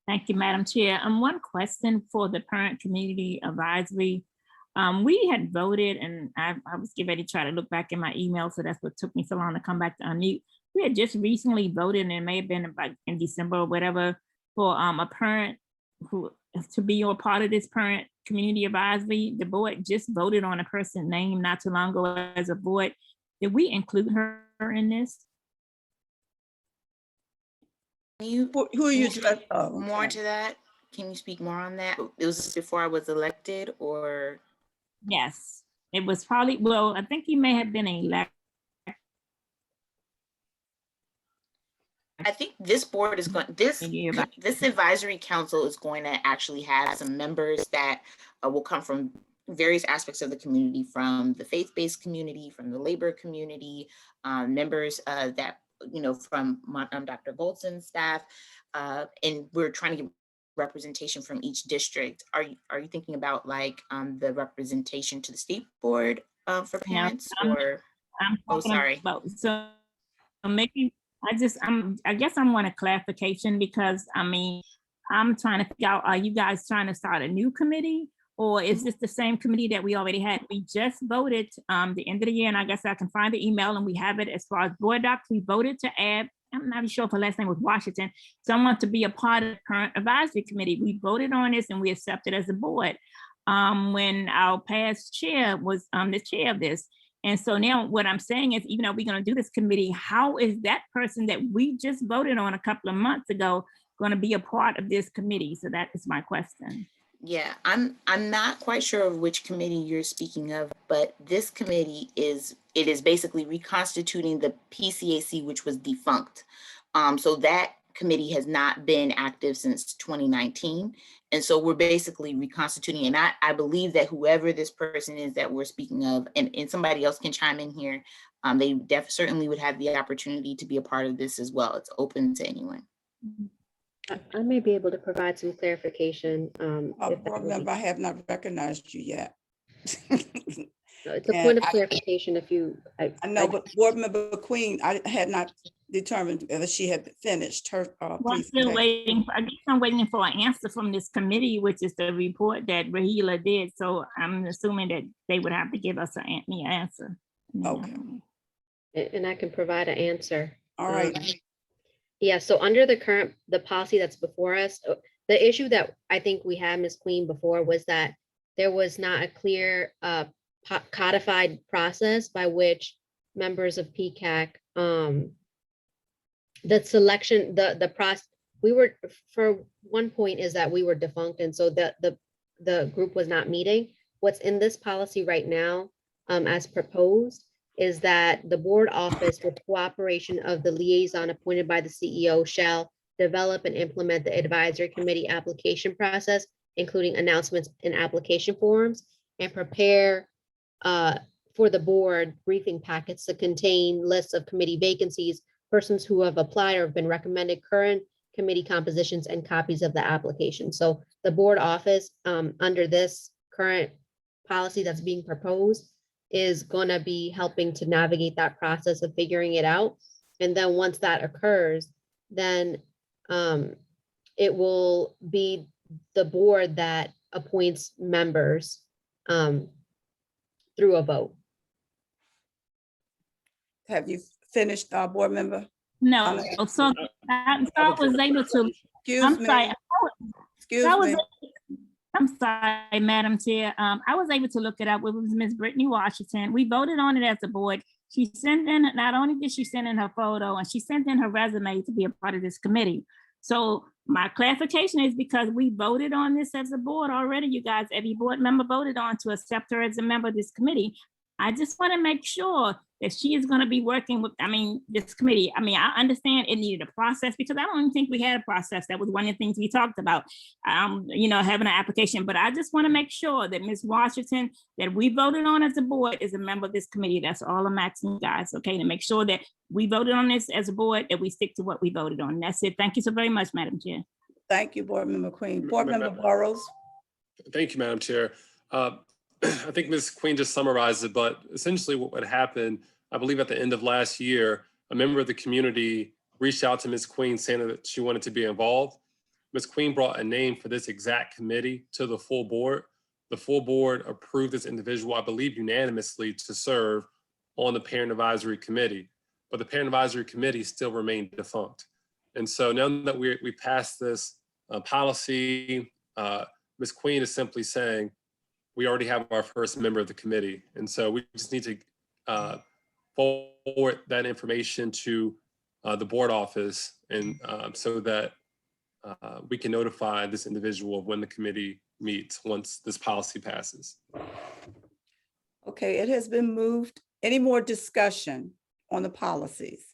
Thank you, Madam Chair. One question for the Parent Community Advisory. We had voted, and I was getting ready to try to look back in my email, so that's what took me so long to come back to unmute. we had just recently voted, and it may have been about in December or whatever, for a parent who to be a part of this parent community advisory. The board just voted on a person's name not too long ago as a board. Did we include her in this? Who are you? More to that? Can you speak more on that? It was before I was elected, or? Yes, it was probably, well, I think he may have been elected. I think this board is going, this advisory council is going to actually have some members that will come from various aspects of the community, from the faith-based community, from the labor community, members that, you know, from Dr. Goldson's staff, and we're trying to get representation from each district. Are you thinking about like the representation to the state board for parents, or? Oh, sorry. So maybe I guess I want a clarification, because I mean, I'm trying to figure out, are you guys trying to start a new committee, or is this the same committee that we already had? We just voted the end of the year, and I guess I can find the email, and we have it as far as board docs. We voted to add, I'm not sure if her last name was Washington, someone to be a part of the current advisory committee. We voted on this and we accepted as a board when our past chair was the chair of this. And so now what I'm saying is, even though we're going to do this committee, how is that person that we just voted on a couple of months ago going to be a part of this committee? So that is my question. Yeah, I'm not quite sure of which committee you're speaking of, but this committee is basically reconstituting the PCAC, which was defunct. So that committee has not been active since 2019. And so we're basically reconstituting, and I believe that whoever this person is that we're speaking of, and somebody else can chime in here, they certainly would have the opportunity to be a part of this as well. It's open to anyone. I may be able to provide some clarification. Board member, I have not recognized you yet. It's a point of clarification if you. I know, but board member Queen, I had not determined whether she had finished her. Well, I'm still waiting. I guess I'm waiting for an answer from this committee, which is the report that Rahila did. So I'm assuming that they would have to give us an answer. Okay. And I can provide an answer. All right. Yeah, so under the policy that's before us, the issue that I think we had, Ms. Queen, before was that there was not a clear codified process by which members of PCAC, the selection, the process, we were, for one point is that we were defunct, and so the group was not meeting. What's in this policy right now, as proposed, is that the board office, with cooperation of the liaison appointed by the CEO, shall develop and implement the advisory committee application process, including announcements and application forms, and prepare for the board briefing packets to contain lists of committee vacancies, persons who have applied or have been recommended, current committee compositions, and copies of the application. So the board office, under this current policy that's being proposed, is going to be helping to navigate that process of figuring it out. And then once that occurs, then it will be the board that appoints members through a vote. Have you finished, board member? No, so I was able to. Excuse me. Excuse me. I'm sorry, Madam Chair. I was able to look it up. It was Ms. Brittany Washington. We voted on it as a board. She sent in, not only did she send in her photo, and she sent in her resume to be a part of this committee. So my clarification is because we voted on this as a board already, you guys, every board member voted on to accept her as a member of this committee. I just want to make sure that she is going to be working with, this committee. I understand it needed a process, because I don't even think we had a process. That was one of the things we talked about, having an application. But I just want to make sure that Ms. Washington, that we voted on as a board, is a member of this committee. That's all I'm asking you guys, okay, to make sure that we voted on this as a board, that we stick to what we voted on. That's it. Thank you so very much, Madam Chair. Thank you, Board Member Queen. Board Member Burrows. Thank you, Madam Chair. I think Ms. Queen just summarized it, but essentially what happened, I believe at the end of last year, a member of the community reached out to Ms. Queen saying that she wanted to be involved. Ms. Queen brought a name for this exact committee to the full board. The full board approved this individual, I believe unanimously, to serve on the Parent Advisory Committee. but the Parent Advisory Committee still remained defunct. And so now that we passed this policy, Ms. Queen is simply saying, we already have our first member of the committee. And so we just need to forward that information to the board office, and so that we can notify this individual of when the committee meets once this policy passes. Okay, it has been moved. Any more discussion on the policies?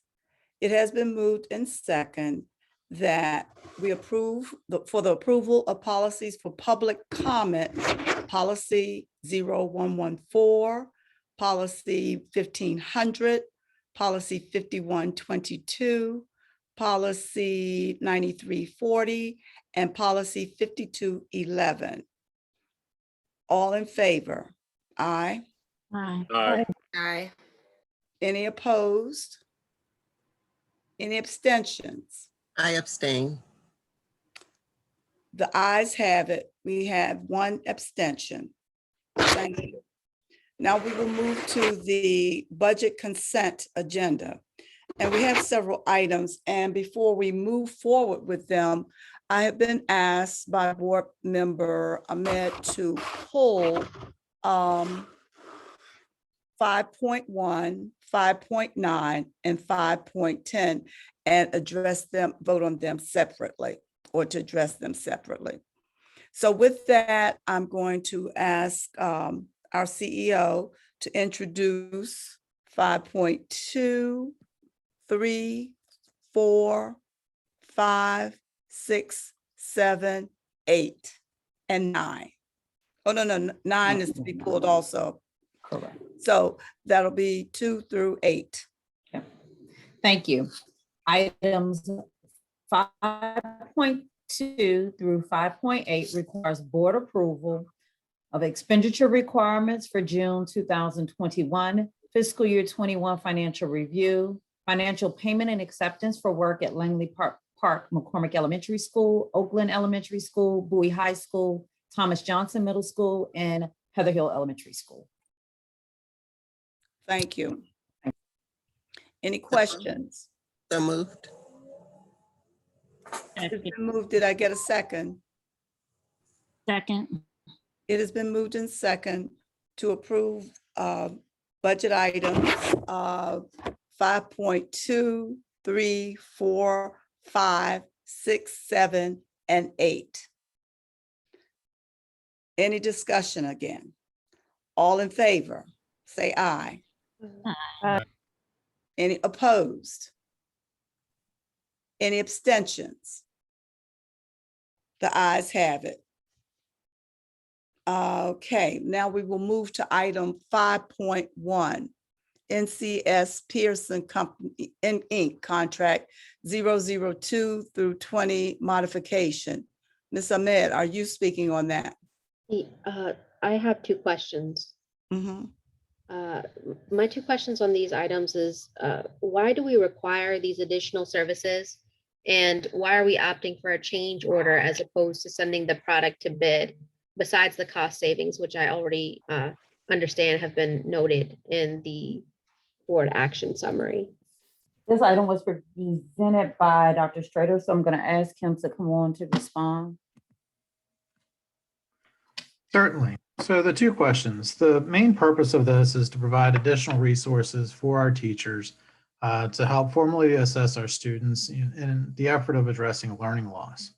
It has been moved in second that we approve for the approval of policies for public comment, policy 0114, policy 1500, policy 5122, policy 9340, and policy 5211. All in favor? Aye. Aye. Aye. Aye. Any opposed? Any abstentions? I abstain. The ayes have it. We have one abstention. Thank you. Now we will move to the budget consent agenda. And we have several items. And before we move forward with them, I have been asked by board member Ahmed to pull 5.1, 5.9, and 5.10 and address them, vote on them separately, or to address them separately. So with that, I'm going to ask our CEO to introduce 5.2, 3, 4, 5, 6, 7, 8, and 9. Oh, no, 9 is to be pulled also. Correct. So that'll be 2 through 8. Thank you. Items 5.2 through 5.8 requires board approval of expenditure requirements for June 2021, fiscal year 21 financial review, financial payment and acceptance for work at Langley Park, McCormick Elementary School, Oakland Elementary School, Bowie High School, Thomas Johnson Middle School, and Heather Hill Elementary School. Thank you. Any questions? So moved. It's been moved. Did I get a second? Second. It has been moved in second to approve budget items 5.2, 3, 4, 5, 6, 7, and 8. Any discussion again? All in favor, say aye. Aye. Any opposed? Any abstentions? The ayes have it. Okay, now we will move to item 5.1, NCS Pearson Company, Inc. Contract 002 through 20 modification. Ms. Ahmed, are you speaking on that? I have two questions. My two questions on these items is, why do we require these additional services? And why are we opting for a change order as opposed to sending the product to bid, besides the cost savings, which I already understand have been noted in the board action summary? This item was presented by Dr. Strader, so I'm going to ask him to come on to respond. Certainly. So the two questions, the main purpose of this is to provide additional resources for our teachers to help formally assess our students in the effort of addressing learning loss.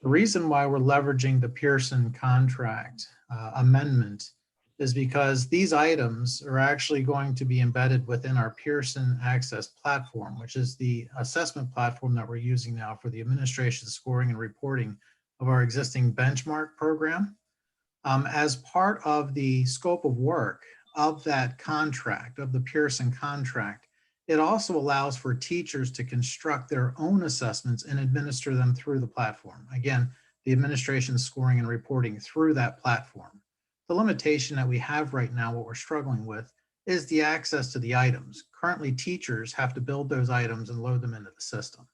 The reason why we're leveraging the Pearson contract amendment is because these items are actually going to be embedded within our Pearson Access platform, which is the assessment platform that we're using now for the administration, scoring, and reporting of our existing benchmark program. As part of the scope of work of that contract, of the Pearson contract, it also allows for teachers to construct their own assessments and administer them through the platform. Again, the administration, scoring, and reporting through that platform. The limitation that we have right now, what we're struggling with, is the access to the items. Currently, teachers have to build those items and load them into the system.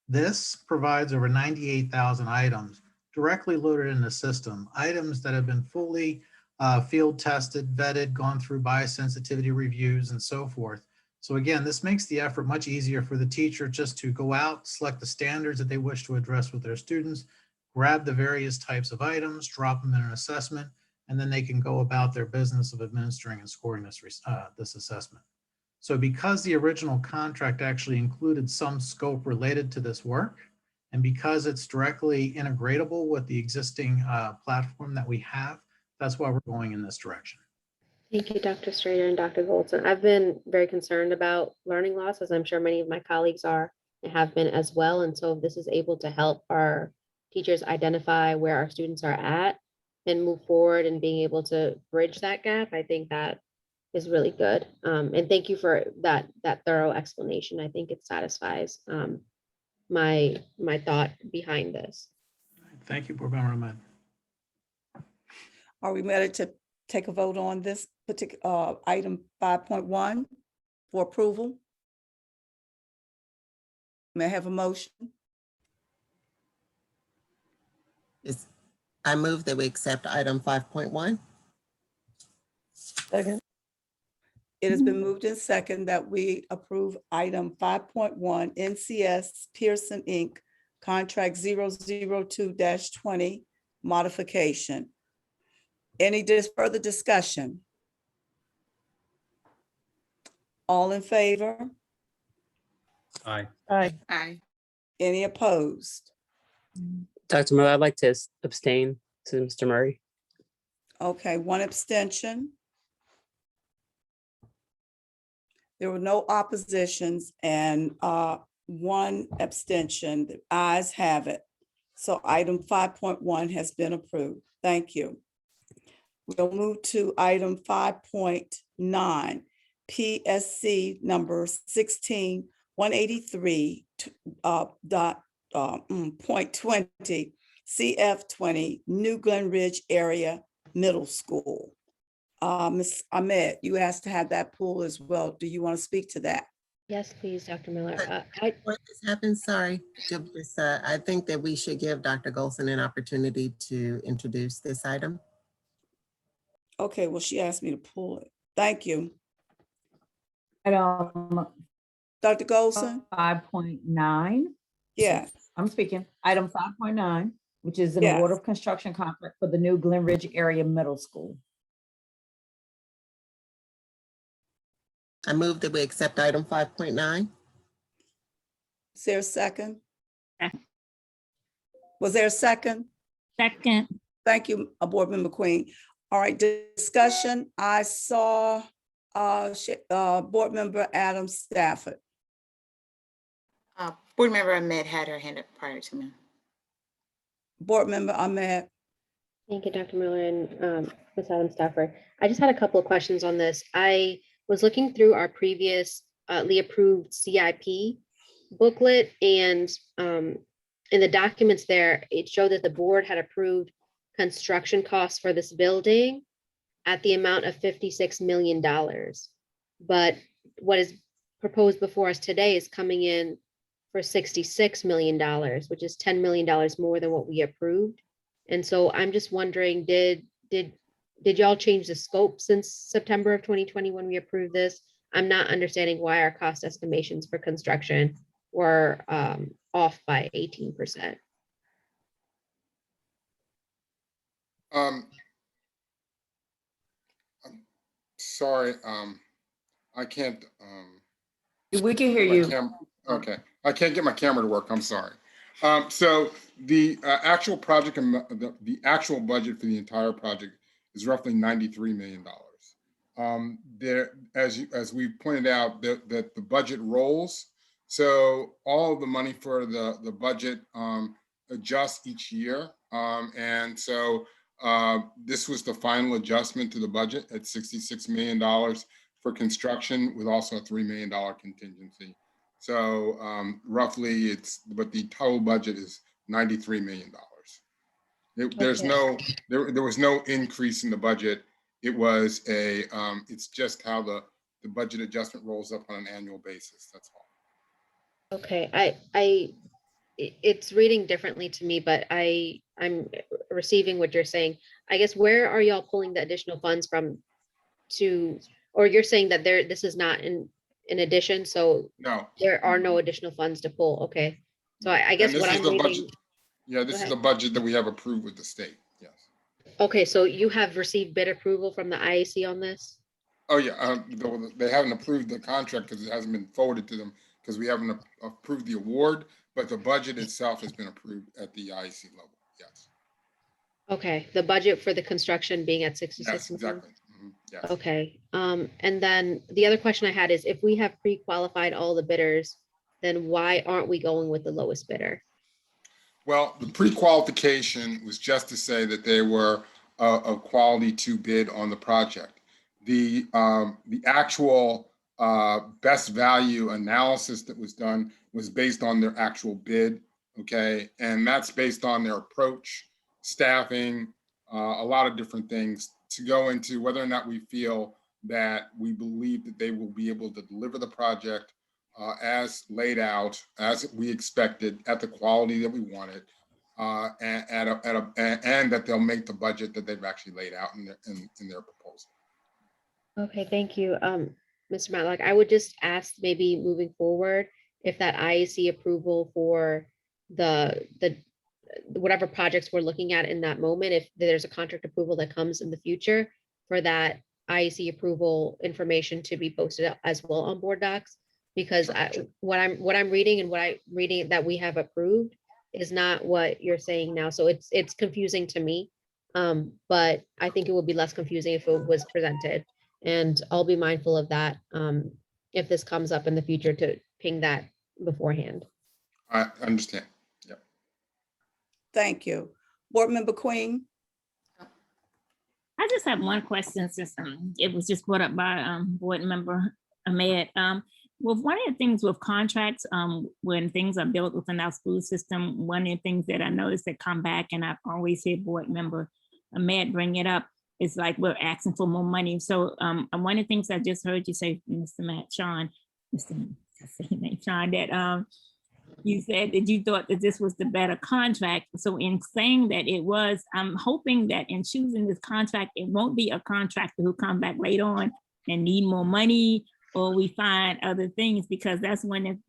This provides over 98,000 items directly loaded in the system, items that have been fully field tested, vetted, gone through biosensitivity reviews and so forth, So again, this makes the effort much easier for the teacher just to go out, select the standards that they wish to address with their students, grab the various types of items, drop them in an assessment, and then they can go about their business of administering and scoring this assessment. So because the original contract actually included some scope related to this work, and because it's directly integratable with the existing platform that we have, that's why we're going in this direction. Thank you, Dr. Strader and Dr. Goldson. I've been very concerned about learning loss, as I'm sure many of my colleagues are and have been as well. And so if this is able to help our teachers identify where our students are at and move forward and being able to bridge that gap, I think that is really good. And thank you for that thorough explanation. I think it satisfies my thought behind this. Thank you, Board Member Ahmed. Are we ready to take a vote on this particular item 5.1 for approval? May I have a motion? I move that we accept item 5.1. Second. It has been moved in second that we approve item 5.1 NCS Pearson Inc. Contract 002-20 modification. Any further discussion? All in favor? Aye. Aye. Aye. Any opposed? Dr. Murray, I'd like to abstain to Mr. Murray. Okay, one abstention. There were no oppositions and one abstention. The ayes have it. So item 5.1 has been approved. Thank you. We'll move to item 5.9, PSC number 16183 point 20, CF 20, New Glen Ridge Area Middle School. Ms. Ahmed, you asked to have that pulled as well. Do you want to speak to that? Yes, please, Dr. Miller. Before this happens, sorry, I think that we should give Dr. Golson an opportunity to introduce this item. Okay, well, she asked me to pull it. Thank you. Item Dr. Golson? 5.9. Yes. I'm speaking. Item 5.9, which is an Yes. award of construction contract for the new Glen Ridge Area Middle School. I move that we accept item 5.9. Is there a second? Second. Was there a second? Second. Thank you, Board Member Queen. All right, discussion. I saw Board Member Adam Stafford. Board Member Ahmed had her hand up prior to me. Board Member Ahmed. Thank you, Dr. Miller and Ms. Adam Stafford. I just had a couple of questions on this. I was looking through our previously approved CIP booklet, and in the documents there, it showed that the board had approved construction costs for this building at the amount of $56 million. But what is proposed before us today is coming in for $66 million, which is $10 million more than what we approved. And so I'm just wondering, did y'all change the scope since September of 2020 when we approved this? I'm not understanding why our cost estimations for construction were off by 18%. I'm sorry, I can't. We can hear you. Okay, I can't get my camera to work. I'm sorry. So the actual project and the actual budget for the entire project is roughly $93 million. There, as we pointed out, that the budget rolls. So all of the money for the budget adjusts each year, and so this was the final adjustment to the budget at $66 million for construction, with also a $3 million contingency. So roughly but the total budget is $93 million. There was no increase in the budget. It was it's just how the budget adjustment rolls up on an annual basis. That's all. Okay, it's reading differently to me, but I'm receiving what you're saying. I guess, where are y'all pulling the additional funds from or you're saying that this is not in addition, so No. there are no additional funds to pull, okay? So I guess And this what is I'm the reading, budget. Yeah, this is ahead. the budget that we have approved with the state. Yes. Okay, so you have received bid approval from the IAC on this? Oh, yeah. They haven't approved the contract because it hasn't been forwarded to them because we haven't approved the award, but the budget itself has been approved at the IEC level. Yes. Okay, the budget for the construction being at Yes, 66 million? exactly. Mhm, yes. Okay, and then the other question I had is if we have pre-qualified all the bidders, then why aren't we going with the lowest bidder? Well, the pre-qualification was just to say that they were a quality to bid on the project. The actual best value analysis that was done was based on their actual bid, okay? And that's based on their approach, staffing, a lot of different things to go into whether or not we feel that we believe that they will be able to deliver the project as laid out, as we expected, at the quality that we wanted, and that they'll make the budget that they've actually laid out in their proposal. Okay, thank you. Mr. Matlock, I would just ask maybe moving forward, if that IAC approval for the whatever projects we're looking at in that moment, if there's a contract approval that comes in the future for that IAC approval information to be posted as well on board docs, because what I'm reading and what I'm reading that we have approved is not what you're saying now. So it's confusing to me. But I think it would be less confusing if it was presented. And I'll be mindful of that if this comes up in the future to ping that beforehand. I understand. Yep. Thank you. Board Member Queen. I just have one question since it was just brought up by Board Member Ahmed. Well, one of the things with contracts, when things are built within our school system, one of the things that I noticed that come back, and I've always heard Board Member Ahmed bring it up, is like we're asking for more money. So one of the things I just heard you say, Mr. Sean, that you said that you thought that this was the better contract. So in saying that it was, I'm hoping that in choosing this contract, it won't be a contractor who come back later on and need more money, or we find other things, because that's one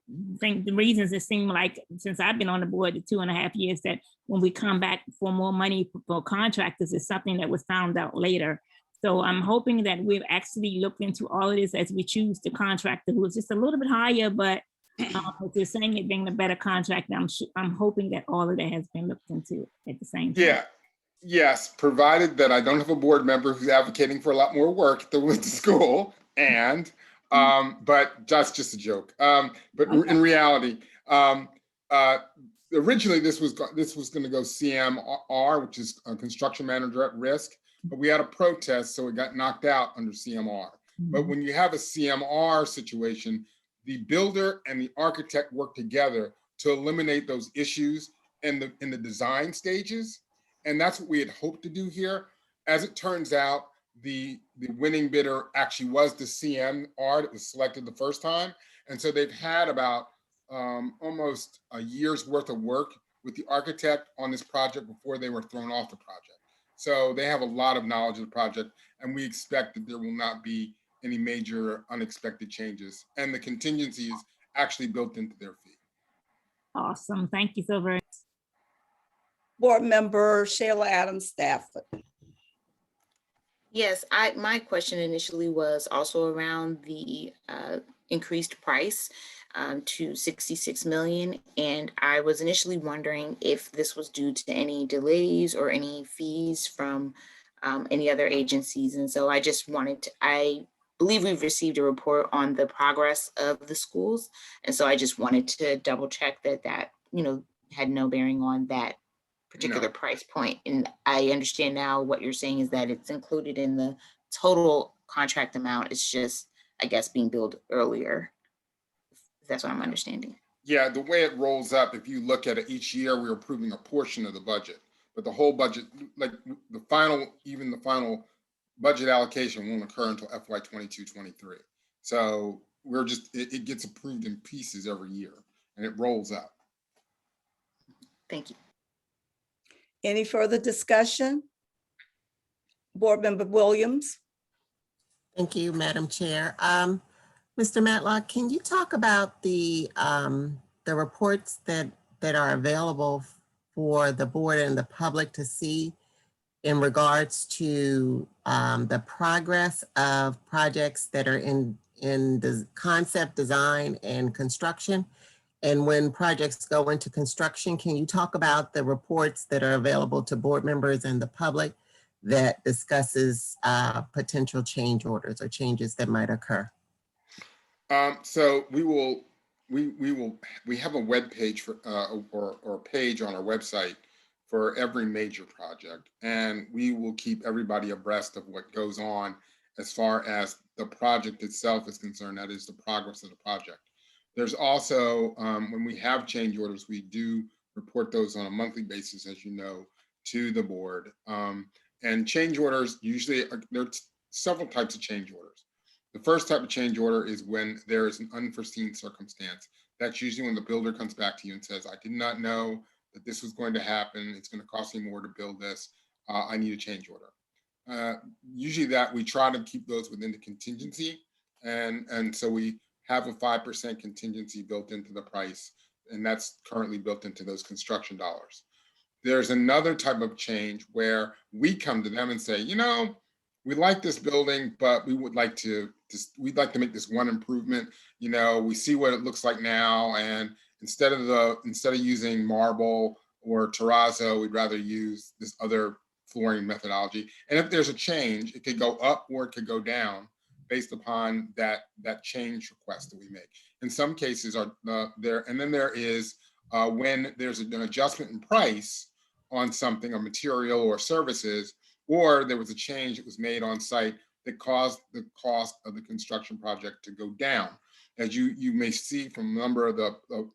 the reasons it seemed like since I've been on the board the 2.5 years that when we come back for more money for contractors is something that was found out later. So I'm hoping that we've actually looked into all of this as we choose the contractor who is just a little bit higher, but if you're saying it being a better contract, I'm hoping that all of that has been looked into at the same time. Yeah. Yes, provided that I don't have a board member who's advocating for a lot more work with the school, and but that's just a joke. But in reality, originally this was going to go CMR, which is a construction manager at risk, but we had a protest, so it got knocked out under CMR. But when you have a CMR situation, the builder and the architect work together to eliminate those issues in the design stages. And that's what we had hoped to do here. As it turns out, the winning bidder actually was the CMR that was selected the first time. And so they've had about almost a year's worth of work with the architect on this project before they were thrown off the project. So they have a lot of knowledge of the project, and we expect that there will not be any major unexpected changes. And the contingency is actually built into their fee. Awesome. Thank you so very much. Board Member Sheila Adams Stafford. Yes, my question initially was also around the increased price to 66 million. And I was initially wondering if this was due to any delays or any fees from any other agencies. And so I just wanted I believe we've received a report on the progress of the schools. And so I just wanted to double check that had no bearing on that particular price point. And I understand now what you're saying is that it's included in the total contract amount. It's just, I guess, being billed earlier. That's what I'm understanding. Yeah, the way it rolls up, if you look at it each year, we're approving a portion of the budget, but the whole budget, like the final budget allocation won't occur until FY 22-23. So we're just, it gets approved in pieces every year and it rolls up. Thank you. Any further discussion? Board Member Williams. Thank you, Madam Chair. Mr. Matlock, can you talk about the reports that are available for the board and the public to see in regards to the progress of projects that are in the concept, design, and construction? And when projects go into construction, can you talk about the reports that are available to board members and the public that discusses potential change orders or changes that might occur? So we have a web page for or a page on our website for every major project, and we will keep everybody abreast of what goes on as far as the project itself is concerned. That is the progress of the project. There's also when we have change orders, we do report those on a monthly basis, as you know, to the board. And change orders usually there's several types of change orders. The first type of change order is when there is an unforeseen circumstance. That's usually when the builder comes back to you and says, I did not know that this was going to happen. It's going to cost me more to build this. I need a change order. Usually that we try to keep those within the contingency. And so we have a 5% contingency built into the price, and that's currently built into those construction dollars. There's another type of change where we come to them and say, you know, we like this building, but we would like to we'd like to make this one improvement. You know, we see what it looks like now, and instead of using marble or terrazzo, we'd rather use this other flooring methodology. And if there's a change, it could go up or it could go down based upon that change request that we make. In some cases are there, and then there is when there's an adjustment in price on something, a material or services, or there was a change that was made on site that caused the cost of the construction project to go down. As you may see from a number of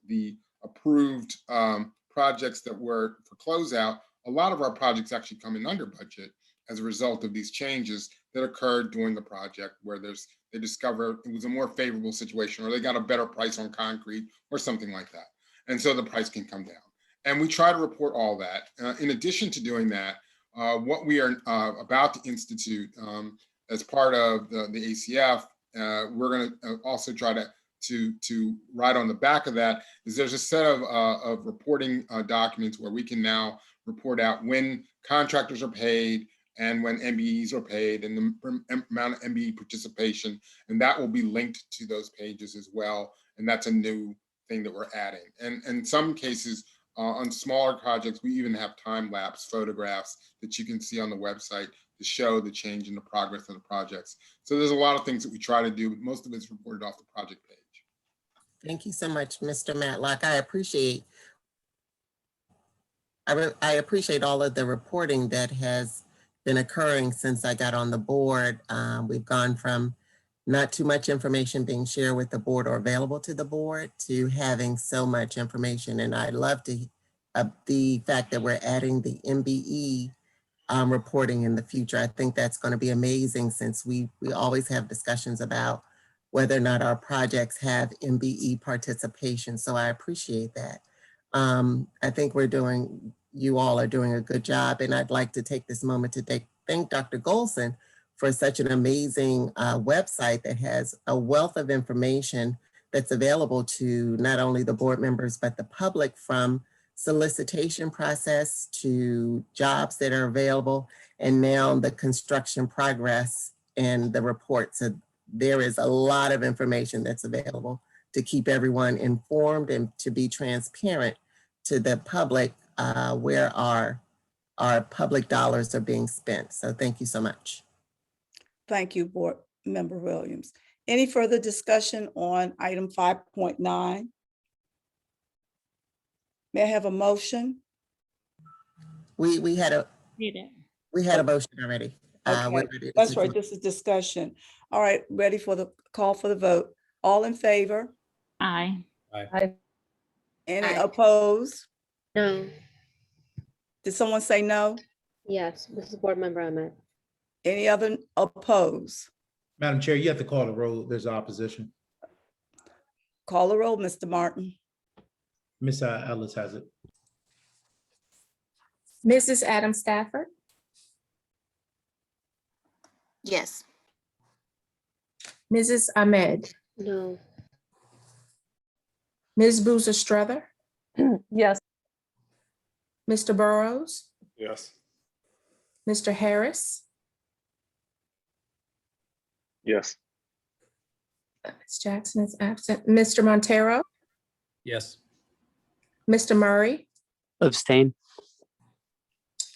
the approved projects that were for closeout, a lot of our projects actually come in under budget as a result of these changes that occurred during the project, where they discover it was a more favorable situation, or they got a better price on concrete or something like that. And so the price can come down. And we try to report all that. In addition to doing that, what we are about to institute as part of the ACF, we're going to also try to write on the back of that is there's a set of reporting documents where we can now report out when contractors are paid and when MBEs are paid and the amount of MBE participation, and that will be linked to those pages as well. And that's a new thing that we're adding. And in some cases, on smaller projects, we even have time-lapse photographs that you can see on the website to show the change in the progress of the projects. So there's a lot of things that we try to do, but most of it's reported off the project page. Thank you so much, Mr. Matlock. I appreciate all of the reporting that has been occurring since I got on the board. We've gone from not too much information being shared with the board or available to the board to having so much information. And I love the fact that we're adding the MBE reporting in the future. I think that's going to be amazing, since we always have discussions about whether or not our projects have MBE participation. So I appreciate that. I think you all are doing a good job. And I'd like to take this moment to thank Dr. Golson for such an amazing website that has a wealth of information that's available to not only the board members, but the public, from solicitation process to jobs that are available, and now the construction progress and the report. So there is a lot of information that's available to keep everyone informed and to be transparent to the public where our public dollars are being spent. So thank you so much. Thank you, Board Member Williams. Any further discussion on item 5.9? May I have a motion? We had a motion already. Okay, that's right. This is discussion. All right, ready for the call for the vote. All in favor? Aye. Aye. Any opposed? No. Did someone say no? Yes, this is Board Member Ahmed. Any other opposed? Madam Chair, you have to call the roll. There's opposition. Call the roll, Mr. Martin. Ms. Ellis has it. Mrs. Adam Stafford, Yes. Mrs. Ahmed, No. Ms. Boozer Strother, Yes. Mr. Burrows, Yes. Mr. Harris, Yes. Ms. Jackson is absent, Mr. Montero, Yes. Mr. Murray, Abstain.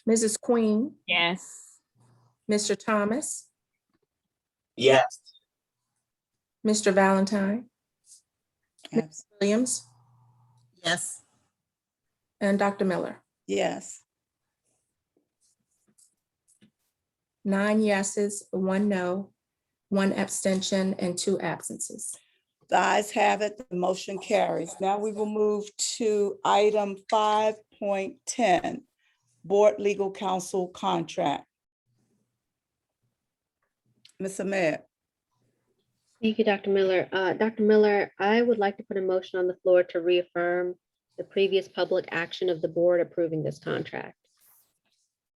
Mrs. Queen, Yes. Mr. Thomas, Yes. Mr. Valentine, Abs- Williams, Yes. and Dr. Miller. Yes. 9 yeses, 1 no, 1 abstention, and 2 absences. The ayes have it, the motion carries. Now we will move to item 5.10, Board Legal Counsel Contract. Ms. Ahmed, Thank you, Dr. Miller. Dr. Miller, I would like to put a motion on the floor to reaffirm the previous public action of the board approving this contract.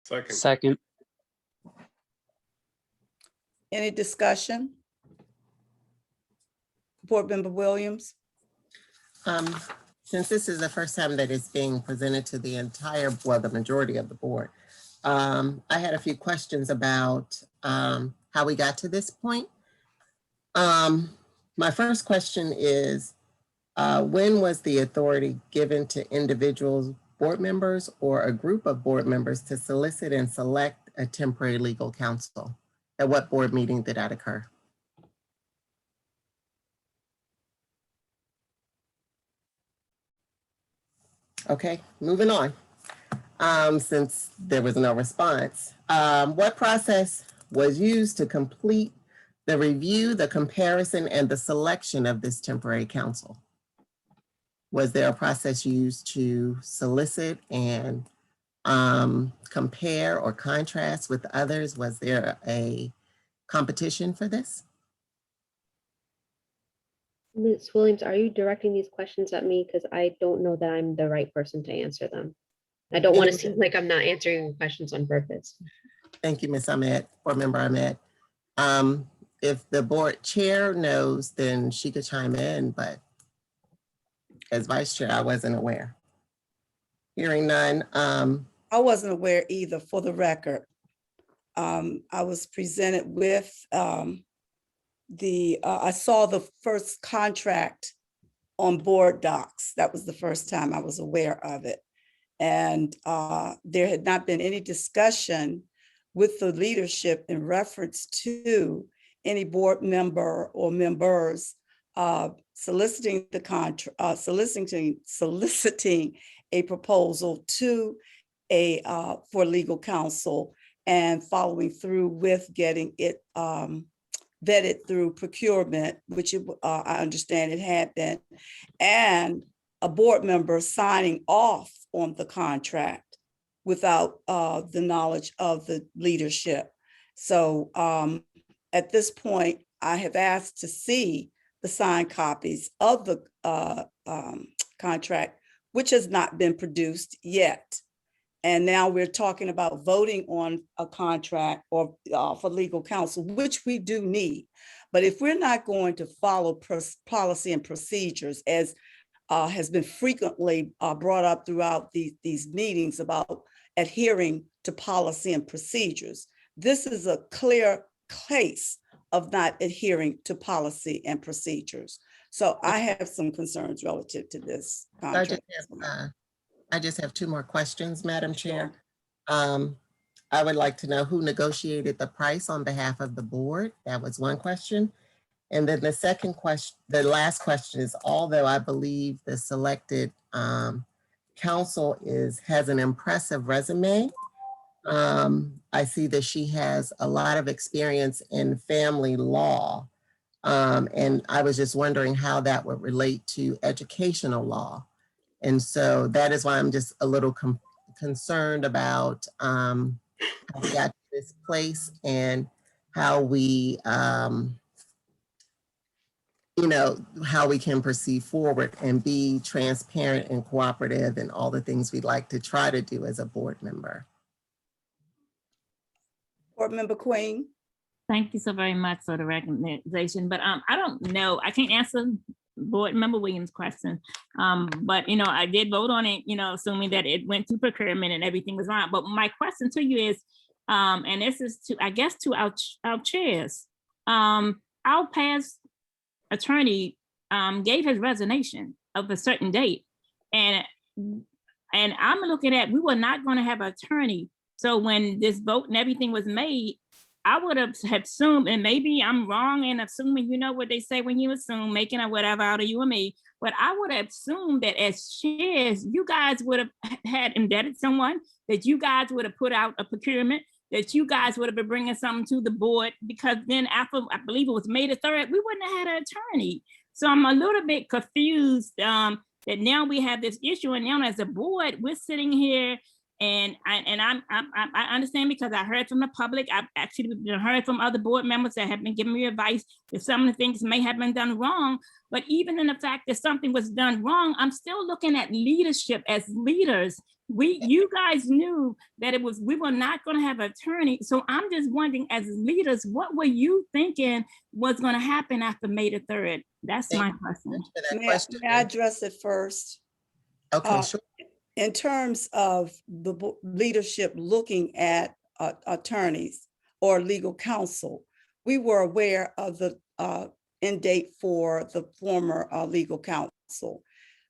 Second. Second. any discussion? Board Member Williams? Since this is the first time that it's being presented to the entire, well, the majority of the board, I had a few questions about how we got to this point. My first question is, when was the authority given to individuals, board members, or a group of board members to solicit and select a temporary legal counsel? At what board meeting did that occur? Okay, moving on. Since there was no response, what process was used to complete the review, the comparison, and the selection of this temporary counsel? Was there a process used to solicit and compare or contrast with others? Was there a competition for this? Ms. Williams, are you directing these questions at me? Because I don't know that I'm the right person to answer them. I don't want to seem like I'm not answering the questions on purpose. Thank you, Ms. Ahmed, Board Member Ahmed. If the board chair knows, then she could chime in, but as vice chair, I wasn't aware. Hearing none. I wasn't aware either, for the record. I was presented with I saw the first contract on board docs. That was the first time I was aware of it. And there had not been any discussion with the leadership in reference to any board member or members soliciting the contract, soliciting a proposal to for legal counsel and following through with getting it vetted through procurement, which I understand it had been, and a board member signing off on the contract without the knowledge of the leadership. So at this point, I have asked to see the signed copies of the contract, which has not been produced yet. And now we're talking about voting on a contract or for legal counsel, which we do need. But if we're not going to follow policy and procedures, as has been frequently brought up throughout these meetings about adhering to policy and procedures, this is a clear case of not adhering to policy and procedures. So I have some concerns relative to this contract. I just have 2 more questions, Madam Chair. I would like to know who negotiated the price on behalf of the board. That was one question. And then the second question, the last question is, although I believe the selected counsel has an impressive resume, I see that she has a lot of experience in family law. And I was just wondering how that would relate to educational law. And so that is why I'm just a little concerned about how we got to this place and how we, how we can proceed forward and be transparent and cooperative and all the things we'd like to try to do as a board member. Board Member Queen. Thank you so very much for the recommendation, but I don't know, I can't answer Board Member Williams' question. But I did vote on it, assuming that it went to procurement and everything was right. But my question to you is, and this is to, I guess, to our chairs. Our past attorney gave his resignation of a certain date, and I'm looking at, we were not going to have an attorney. So when this vote and everything was made, I would have assumed, and maybe I'm wrong in assuming, what they say when you assume, making a whatever out of you and me, but I would have assumed that as chairs, you guys would have had indebted someone, that you guys would have put out a procurement, that you guys would have been bringing something to the board, because then after, I believe it was May the 3rd, we wouldn't have had an attorney. So I'm a little bit confused that now we have this issue, and now as a board, we're sitting here. And I understand, because I heard from the public. I've actually heard from other board members that have been giving me advice that some of the things may have been done wrong. But even in the fact that something was done wrong, I'm still looking at leadership as leaders. You guys knew that we were not going to have an attorney. So I'm just wondering, as leaders, what were you thinking was going to happen after May the 3rd? That's my question. May I address it first? Okay, sure. In terms of the leadership looking at attorneys or legal counsel, we were aware of the end date for the former legal counsel.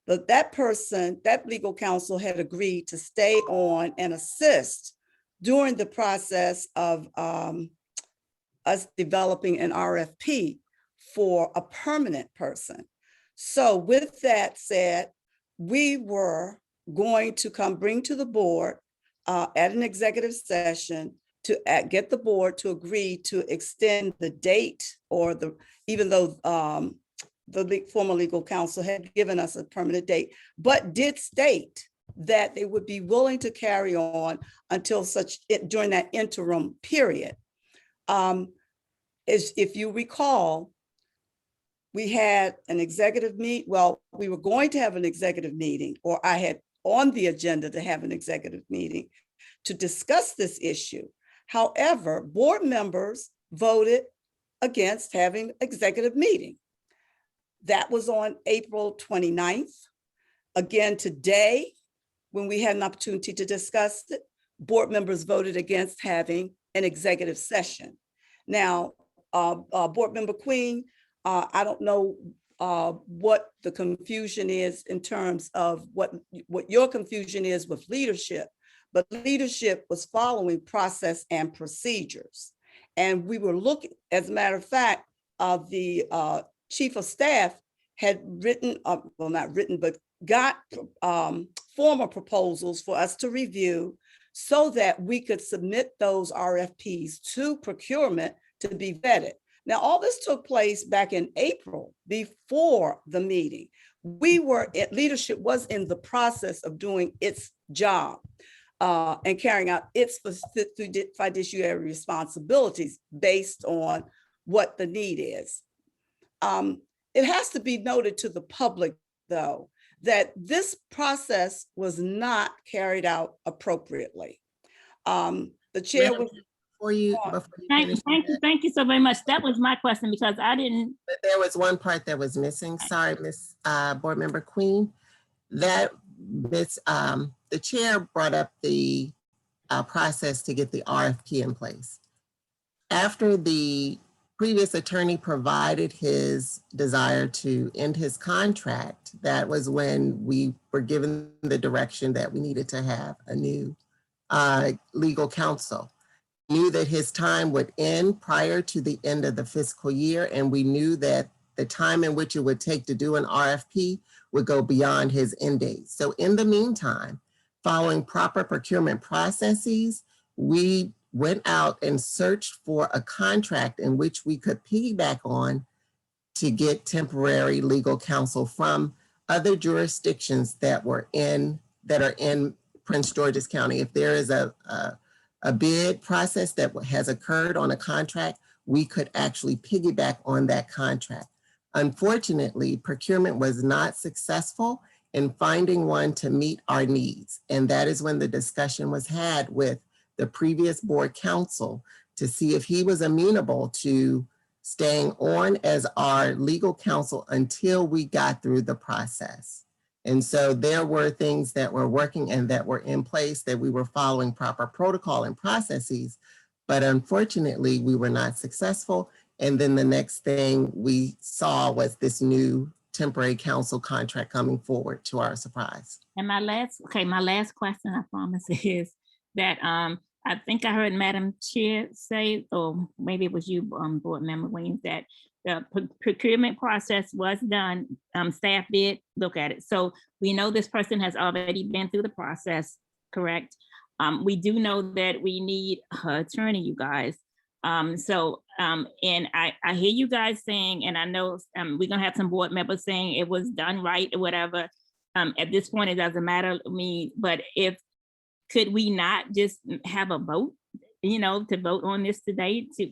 But that legal counsel had agreed to stay on and assist during the process of us developing an RFP for a permanent person. So with that said, we were going to bring to the board at an executive session to get the board to agree to extend the date, or even though the former legal counsel had given us a permanent date, but did state that they would be willing to carry on until during that interim period. If you recall, we had an executive meet. Well, we were going to have an executive meeting, or I had on the agenda to have an executive meeting to discuss this issue. However, board members voted against having executive meeting. That was on April 29th. Again, today, when we had an opportunity to discuss it, board members voted against having an executive session. Now, Board Member Queen, I don't know what the confusion is in terms of what your confusion is with leadership, but leadership was following process and procedures. And we were looking, as a matter of fact, the chief of staff had written, well, not written, but got formal proposals for us to review so that we could submit those RFPs to procurement to be vetted. Now, all this took place back in April before the meeting. Leadership was in the process of doing its job and carrying out its fiduciary responsibilities based on what the need is. It has to be noted to the public, though, that this process was not carried out appropriately. The chair was. Thank you so very much. That was my question, because I didn't. But there was one part that was missing. Sorry, Miss Board Member Queen. The chair brought up the process to get the RFP in place. After the previous attorney provided his desire to end his contract, that was when we were given the direction that we needed to have a new legal counsel. Knew that his time would end prior to the end of the fiscal year, and we knew that the time in which it would take to do an RFP would go beyond his end date. So in the meantime, following proper procurement processes, we went out and searched for a contract in which we could piggyback on to get temporary legal counsel from other jurisdictions that are in Prince George's County. If there is a bid process that has occurred on a contract, we could actually piggyback on that contract. Unfortunately, procurement was not successful in finding one to meet our needs. And that is when the discussion was had with the previous board counsel to see if he was amenable to staying on as our legal counsel until we got through the process. And so there were things that were working and that were in place, that we were following proper protocol and processes, but unfortunately we were not successful. And then the next thing we saw was this new temporary counsel contract coming forward, to our surprise. And my last question, I promise, is that I think I heard Madam Chair say, or maybe it was you, Board Member Williams, that the procurement process was done. Staff did look at it. So we know this person has already been through the process, correct? We do know that we need an attorney, you guys. And I hear you guys saying, and I know we're gonna have some board members saying it was done right or whatever. At this point, it doesn't matter to me, but could we not just have a vote, to vote on this today, to,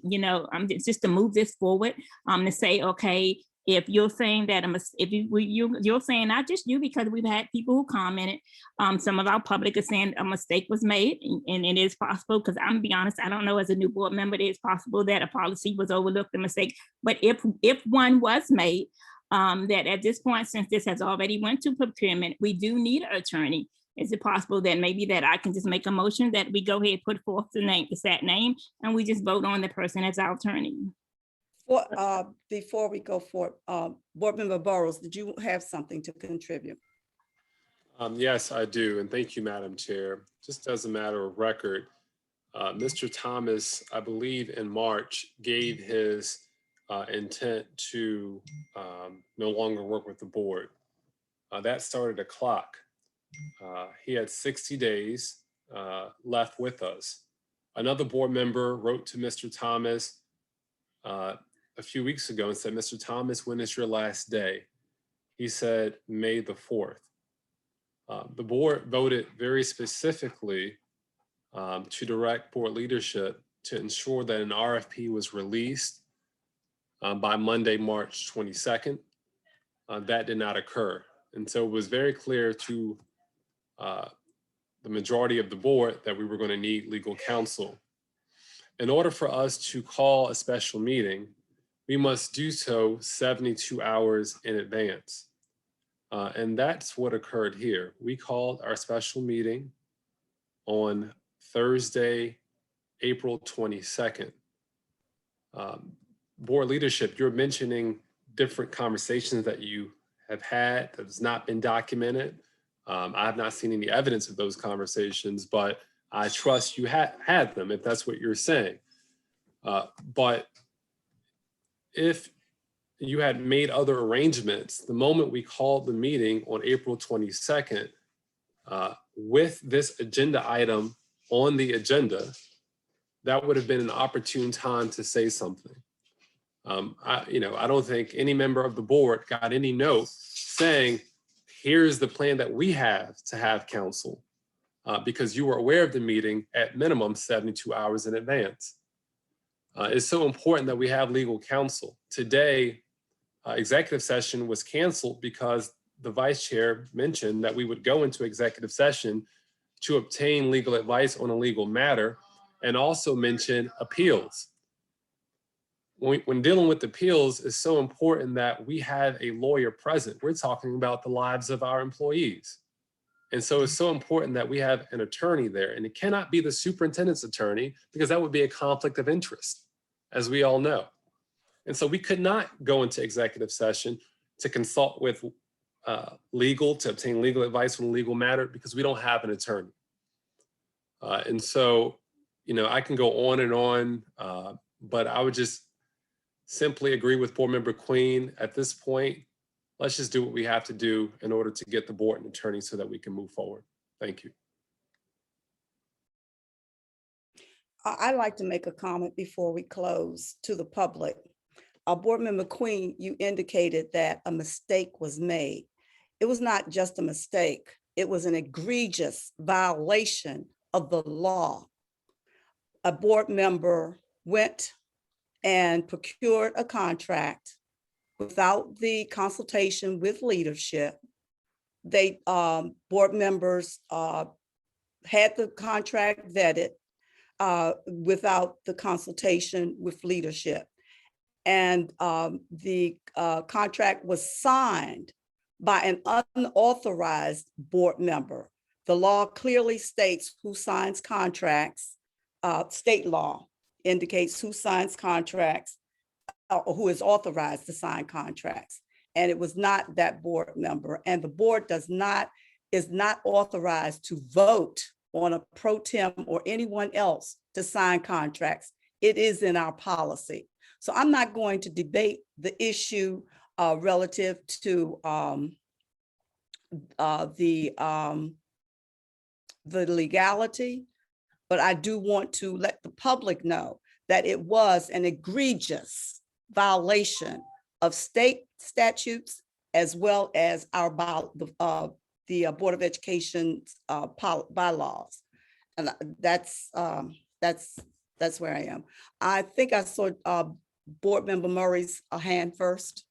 just to move this forward, to say, okay, if you're saying that, you're saying not just you, because we've had people who commented, some of our public are saying a mistake was made, and it is possible, because I'm gonna be honest, I don't know, as a new board member, it is possible that a policy was overlooked, a mistake, but if one was made, that at this point, since this has already went to procurement, we do need an attorney. Is it possible that maybe that I can just make a motion that we go ahead, put forth the name, and we just vote on the person as our attorney? Well, before we go forward, Board Member Burrows, did you have something to contribute? Yes, I do. And thank you, Madam Chair. Just as a matter of record, Mr. Thomas, I believe in March, gave his intent to no longer work with the board. That started a clock. He had 60 days left with us. Another board member wrote to Mr. Thomas a few weeks ago and said, Mr. Thomas, when is your last day? He said, May the 4th. The board voted very specifically to direct board leadership to ensure that an RFP was released by Monday, March 22nd. That did not occur. And so it was very clear to the majority of the board that we were going to need legal counsel. In order for us to call a special meeting, we must do so 72 hours in advance. And that's what occurred here. We called our special meeting on Thursday, April 22nd. Board leadership, you're mentioning different conversations that you have had that has not been documented. I have not seen any evidence of those conversations, but I trust you had them if that's what you're saying. But if you had made other arrangements, the moment we called the meeting on April 22nd, with this agenda item on the agenda, that would have been an opportune time to say something. I don't think any member of the board got any note saying, here's the plan that we have to have counsel, because you were aware of the meeting at minimum 72 hours in advance. It's so important that we have legal counsel. Today, executive session was canceled because the vice chair mentioned that we would go into executive session to obtain legal advice on a legal matter, and also mention appeals. When dealing with appeals, it's so important that we have a lawyer present. We're talking about the lives of our employees. And so it's so important that we have an attorney there, and it cannot be the superintendent's attorney, because that would be a conflict of interest, as we all know. And so we could not go into executive session to consult with legal, to obtain legal advice on a legal matter, because we don't have an attorney. And so, I can go on and on, but I would just simply agree with Board Member Queen at this point. Let's just do what we have to do in order to get the board an attorney so that we can move forward. Thank you. I'd like to make a comment before we close to the public. Board Member Queen, you indicated that a mistake was made. It was not just a mistake. It was an egregious violation of the law. A board member went and procured a contract without the consultation with leadership. Board members had the contract vetted. without the consultation with leadership. And the contract was signed by an unauthorized board member. The law clearly states who signs contracts. State law indicates who signs contracts or who is authorized to sign contracts. And it was not that board member. And the board is not authorized to vote on a pro tem or anyone else to sign contracts. It is in our policy. So I'm not going to debate the issue relative to the legality, but I do want to let the public know that it was an egregious violation of state statutes as well as our the Board of Education's bylaws, and that's where I am. I think I saw Board Member Murray's hand first.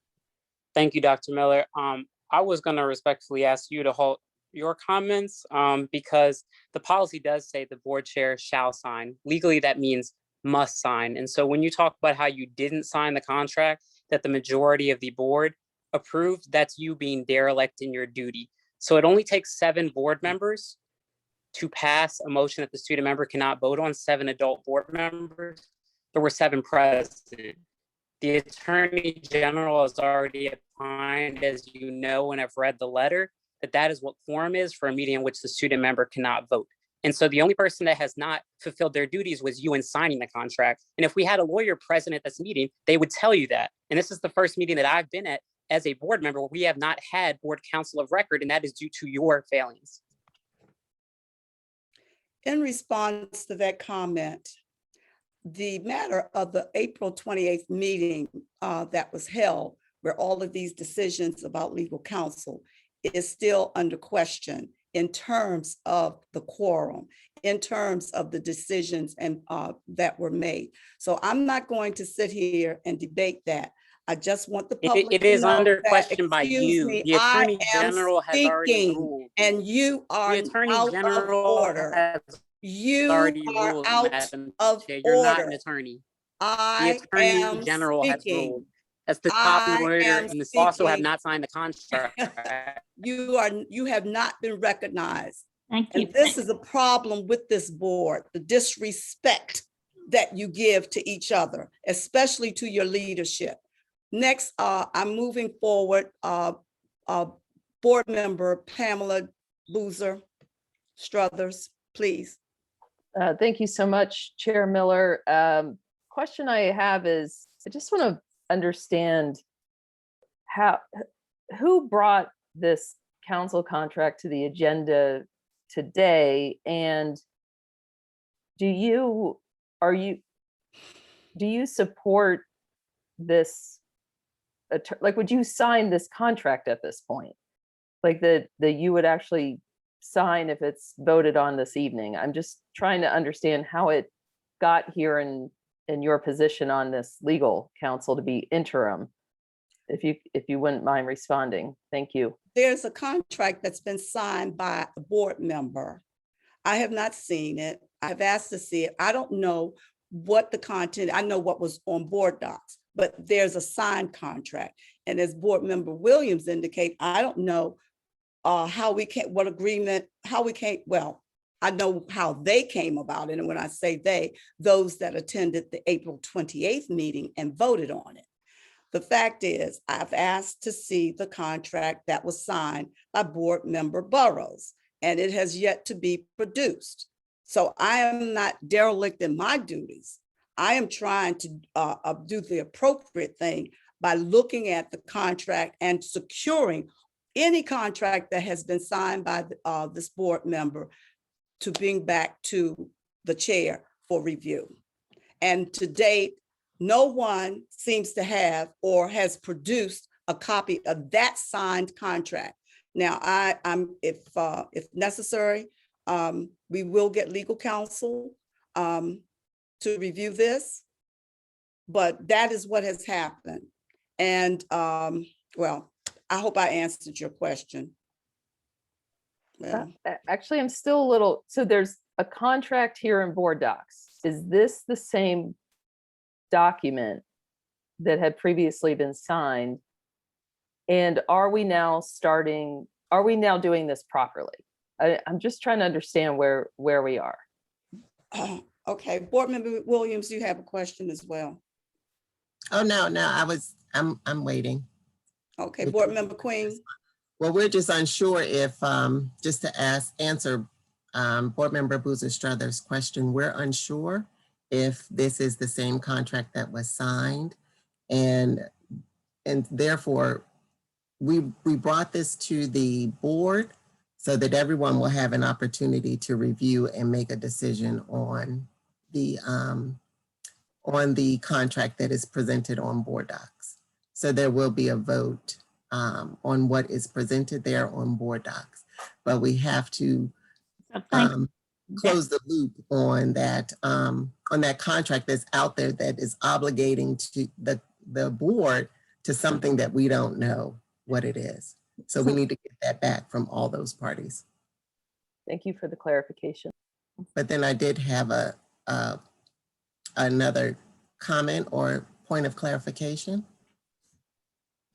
Thank you, Dr. Miller. I was going to respectfully ask you to hold your comments because the policy does say the board chair shall sign. Legally, that means must sign. And so when you talk about how you didn't sign the contract that the majority of the board approved, that's you being derelict in your duty. So it only takes 7 board members to pass a motion that the student member cannot vote on, 7 adult board members. There were 7 present. The Attorney General has already opined, as you know, and I've read the letter, that is what quorum is for a meeting in which the student member cannot vote. And so the only person that has not fulfilled their duties was you in signing the contract. And if we had a lawyer present at this meeting, they would tell you that. And this is the first meeting that I've been at as a board member where we have not had board counsel of record, and that is due to your failings. In response to that comment, the matter of the April 28th meeting that was held, where all of these decisions about legal counsel is still under question in terms of the quorum, in terms of the decisions and that were made. So I'm not going to sit here and debate that. I just want the public It to is know under that, question by excuse you. me, The Attorney I am General has already speaking, ruled. and you are The Attorney out of General order. has You already are ruled, out Madam of Chair. You're not an order. attorney. I The Attorney am General has speaking. ruled. That's the top I lawyer, am and this also have speaking. not signed the contract. You have not been recognized. Thank you. And this is a problem with this board, the disrespect that you give to each other, especially to your leadership. Next, I'm moving forward. Board Member Pamela Boozer Struthers, please. Thank you so much, Chair Miller. Question I have is, I just want to understand who brought this council contract to the agenda today, and do you support this? Like, would you sign this contract at this point? Like that you would actually sign if it's voted on this evening? I'm just trying to understand how it got here in your position on this legal counsel to be interim. If you wouldn't mind responding. Thank you. There's a contract that's been signed by a board member. I have not seen it. I've asked to see it. I don't know what the content, I know what was on board docs, but there's a signed contract. And as Board Member Williams indicate, I don't know how we came, what agreement, how we came, well, I know how they came about it. And when I say they, those that attended the April 28th meeting and voted on it. The fact is, I've asked to see the contract that was signed by Board Member Burrows, and it has yet to be produced. So I am not derelict in my duties. I am trying to do the appropriate thing by looking at the contract and securing any contract that has been signed by this board member to bring back to the chair for review. And to date, no one seems to have or has produced a copy of that signed contract. Now, if necessary, we will get legal counsel to review this, but that is what has happened. And well, I hope I answered your question. Well, actually, I'm still a little, so there's a contract here in board docs, is this the same document that had previously been signed? And are we now doing this properly? I'm just trying to understand where we are. Okay, Board Member Williams, you have a question as well. Oh, no, I'm waiting. Okay, Board Member Queen. Well, we're just unsure if, just to answer Board Member Boozer-Struthers' question, we're unsure if this is the same contract that was signed. And therefore, we brought this to the board so that everyone will have an opportunity to review and make a decision on the contract that is presented on board docs. So there will be a vote on what is presented there on board docs, but we have to close the loop on that contract that's out there that is obligating to the board to something that we don't know what it is. So we need to get that back from all those parties. Thank you for the clarification. But then I did have another comment or point of clarification.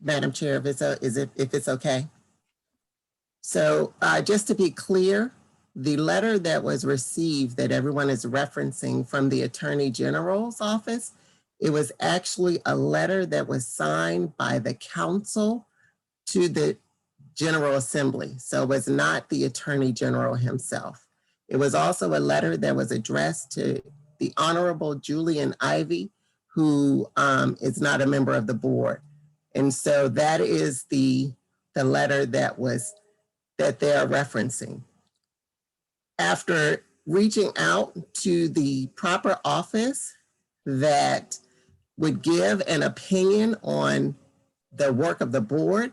Madam Chair, if it's okay. So just to be clear, the letter that was received that everyone is referencing from the Attorney General's office, it was actually a letter that was signed by the counsel to the General Assembly. So it was not the Attorney General himself. It was also a letter that was addressed to the Honorable Julian Ivey, who is not a member of the board. And so that is the letter that they're referencing. After reaching out to the proper office that would give an opinion on the work of the board,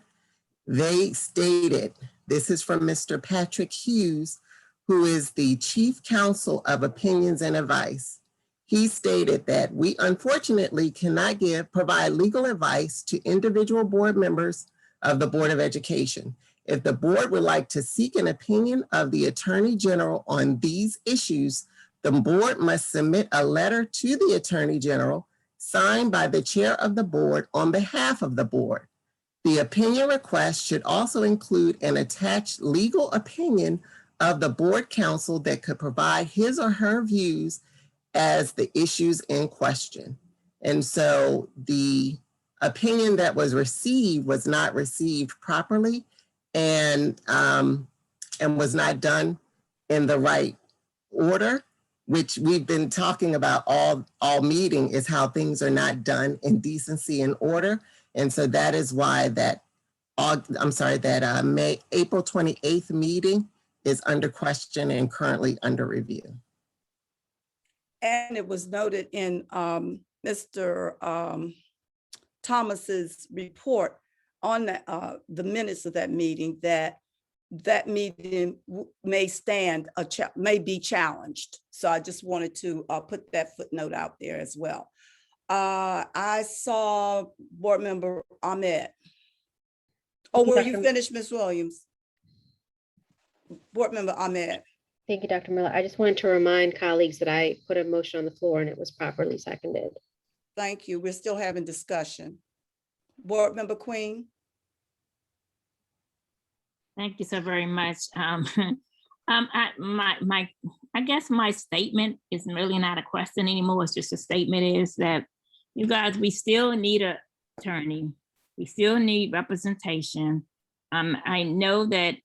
they stated, this is from Mr. Patrick Hughes, who is the Chief Counsel of Opinions and Advice. He stated that we unfortunately cannot provide legal advice to individual board members of the Board of Education. If the board would like to seek an opinion of the Attorney General on these issues, the board must submit a letter to the Attorney General signed by the chair of the board on behalf of the board. The opinion request should also include an attached legal opinion of the board counsel that could provide his or her views as the issues in question. And so the opinion that was received was not received properly and was not done in the right order, which we've been talking about all meeting, is how things are not done in decency and order. And so that is why that April 28th meeting is under question and currently under review. And it was noted in Mr. Thomas's report on the minutes of that meeting that meeting may be challenged. So I just wanted to put that footnote out there as well. I saw Board Member Ahmed. Oh, were you finished, Ms. Williams? Board Member Ahmed. Thank you, Dr. Miller. I just wanted to remind colleagues that I put a motion on the floor and it was properly seconded. Thank you. We're still having discussion. Board Member Queen. Thank you so very much. I guess my statement is really not a question anymore. It's just a statement is that you guys, we still need an attorney. We still need representation. I know that,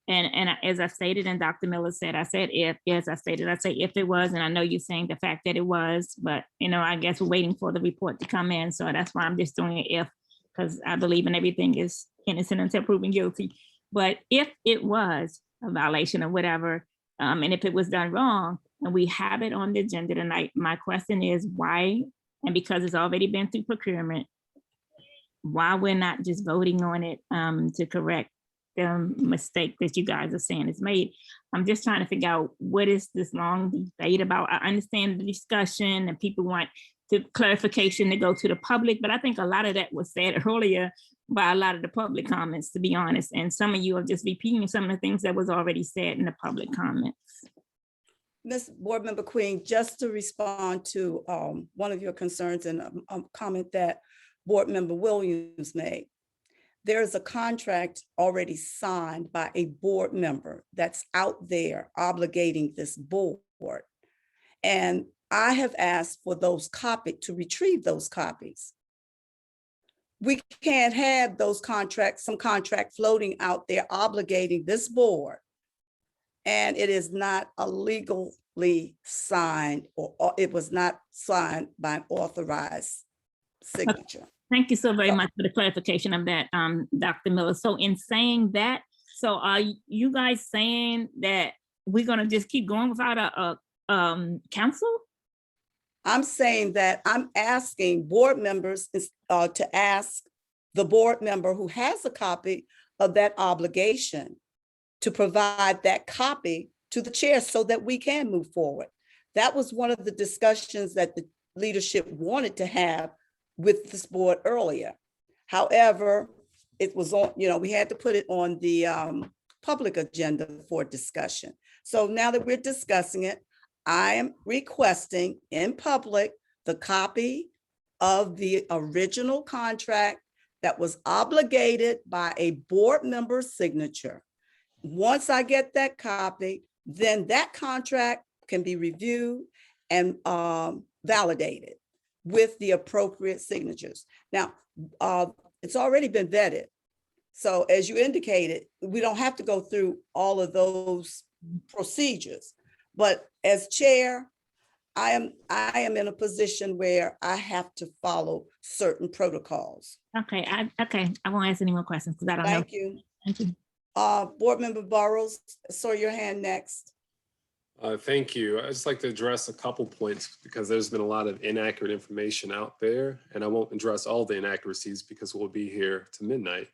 and as I stated and Dr. Miller said, I said if, yes, I say if it was, and I know you're saying the fact that it was, but I guess we're waiting for the report to come in. So that's why I'm just doing it if, because I believe in everything is innocent until proven guilty. But if it was a violation or whatever, and if it was done wrong, and we have it on the agenda tonight, my question is why, and because it's already been through procurement, why we're not just voting on it to correct the mistake that you guys are saying is made. I'm just trying to figure out what is this long debate about. I understand the discussion and people want the clarification to go to the public, but I think a lot of that was said earlier by a lot of the public comments, to be honest. And some of you are just repeating some of the things that was already said in the public comments. Ms. Board Member Queen, just to respond to one of your concerns and a comment that Board Member Williams made. There is a contract already signed by a board member that's out there obligating this board. And I have asked for those copies, to retrieve those copies. We can't have those contracts, some contract floating out there obligating this board. And it is not a legally signed, or it was not signed by an authorized signature. Thank you so very much for the clarification of that, Dr. Miller. So in saying that, so are you guys saying that we're gonna just keep going without a council? I'm saying that I'm asking board members to ask the board member who has a copy of that obligation to provide that copy to the chair so that we can move forward. That was one of the discussions that the leadership wanted to have with this board earlier. However, it was on, we had to put it on the public agenda for discussion. So now that we're discussing it, I am requesting in public the copy of the original contract that was obligated by a board member's signature. Once I get that copy, then that contract can be reviewed and validated with the appropriate signatures. Now, it's already been vetted. So as you indicated, we don't have to go through all of those procedures. But as chair, I am in a position where I have to follow certain protocols. Okay, I won't ask any more questions because I don't know. Thank you. Thank you. Board Member Burrows, saw your hand next. Thank you. I'd just like to address a couple points because there's been a lot of inaccurate information out there, and I won't address all the inaccuracies because we'll be here to midnight.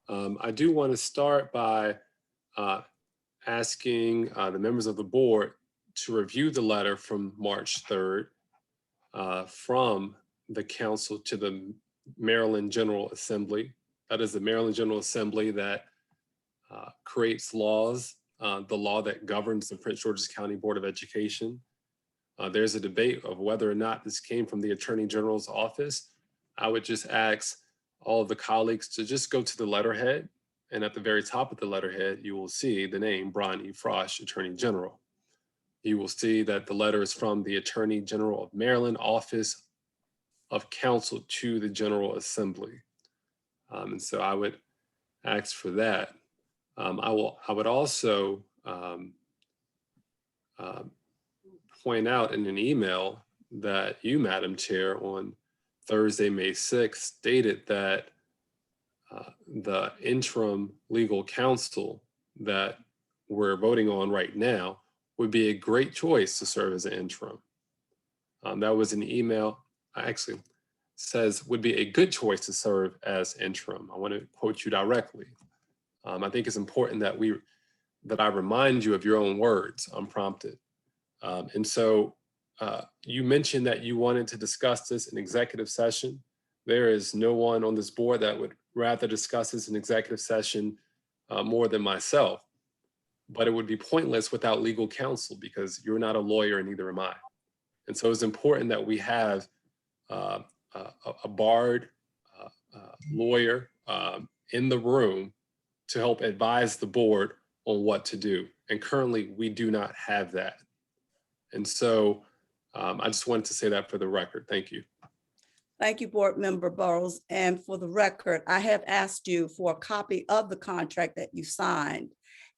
I do want to start by asking the members of the board to review the letter from March 3rd from the council to the Maryland General Assembly. That is the Maryland General Assembly that creates laws, the law that governs the Prince George's County Board of Education. There's a debate of whether or not this came from the Attorney General's office. I would just ask all of the colleagues to just go to the letterhead, and at the very top of the letterhead, you will see the name Brian E. Frosh, Attorney General. You will see that the letter is from the Attorney General of Maryland, Office of Counsel to the General Assembly. And so I would ask for that. I would also point out in an email that you, Madam Chair, on Thursday, May 6th, stated that the interim legal counsel that we're voting on right now would be a great choice to serve as an interim. That was an email, actually says would be a good choice to serve as interim. I want to quote you directly. I think it's important that I remind you of your own words unprompted. And so you mentioned that you wanted to discuss this in executive session. There is no one on this board that would rather discuss this in executive session more than myself. But it would be pointless without legal counsel because you're not a lawyer and neither am I. And so it's important that we have a barred lawyer in the room to help advise the board on what to do. And currently we do not have that. And so I just wanted to say that for the record. Thank you. Thank you, Board Member Burrows. And for the record, I have asked you for a copy of the contract that you signed,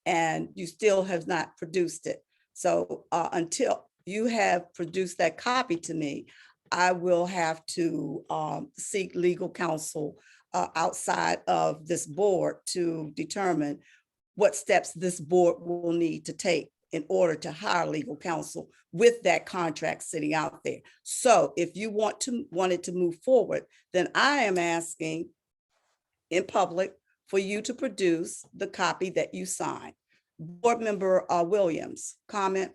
and you still have not produced it. So until you have produced that copy to me, I will have to seek legal counsel outside of this board to determine what steps this board will need to take in order to hire legal counsel with that contract sitting out there. So if you wanted to move forward, then I am asking in public for you to produce the copy that you signed. Board Member Williams, comment?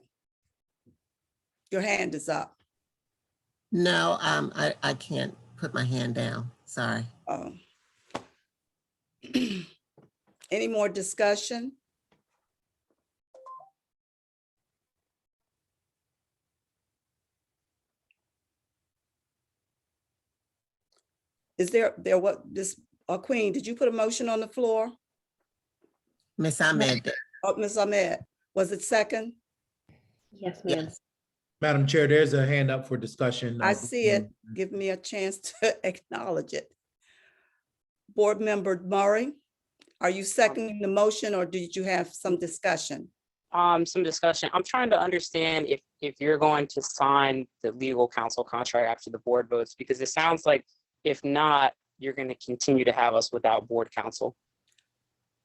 Your hand is up. No, I can't put my hand down. Sorry. Any more discussion? Is there what this, Queen, did you put a motion on the floor? Ms. Ahmed, Oh, Ms. Ahmed, was it second? Yes, ma'am. yes. Madam Chair, there's a hand up for discussion. I see it. Give me a chance to acknowledge it. Board Member Murray, are you seconding the motion or did you have some discussion? Some discussion. I'm trying to understand if you're going to sign the legal counsel contract after the board votes, because it sounds like if not, you're going to continue to have us without board counsel.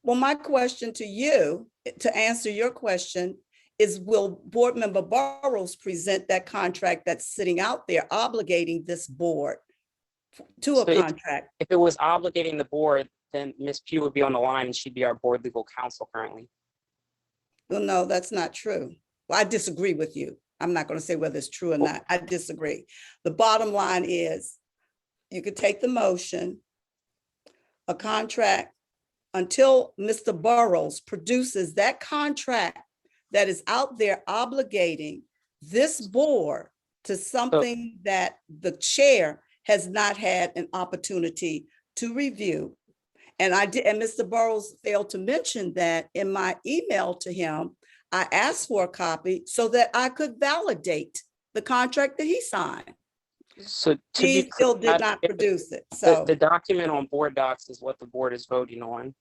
Well, my question to you, to answer your question, is will Board Member Burrows present that contract that's sitting out there obligating this board to a So contract? If it was obligating the board, then Ms. Pugh would be on the line and she'd be our board legal counsel currently. Well, no, that's not true. Well, I disagree with you. I'm not going to say whether it's true or not. I disagree. The bottom line is you could take the motion, a contract, until Mr. Burrows produces that contract that is out there obligating this board to something that the chair has not had an opportunity to review. And Mr. Burrows failed to mention that in my email to him, I asked for a copy so that I could validate the contract that he signed. So to He be still clear, did not produce it, so. the document on board docs is what the board is voting on.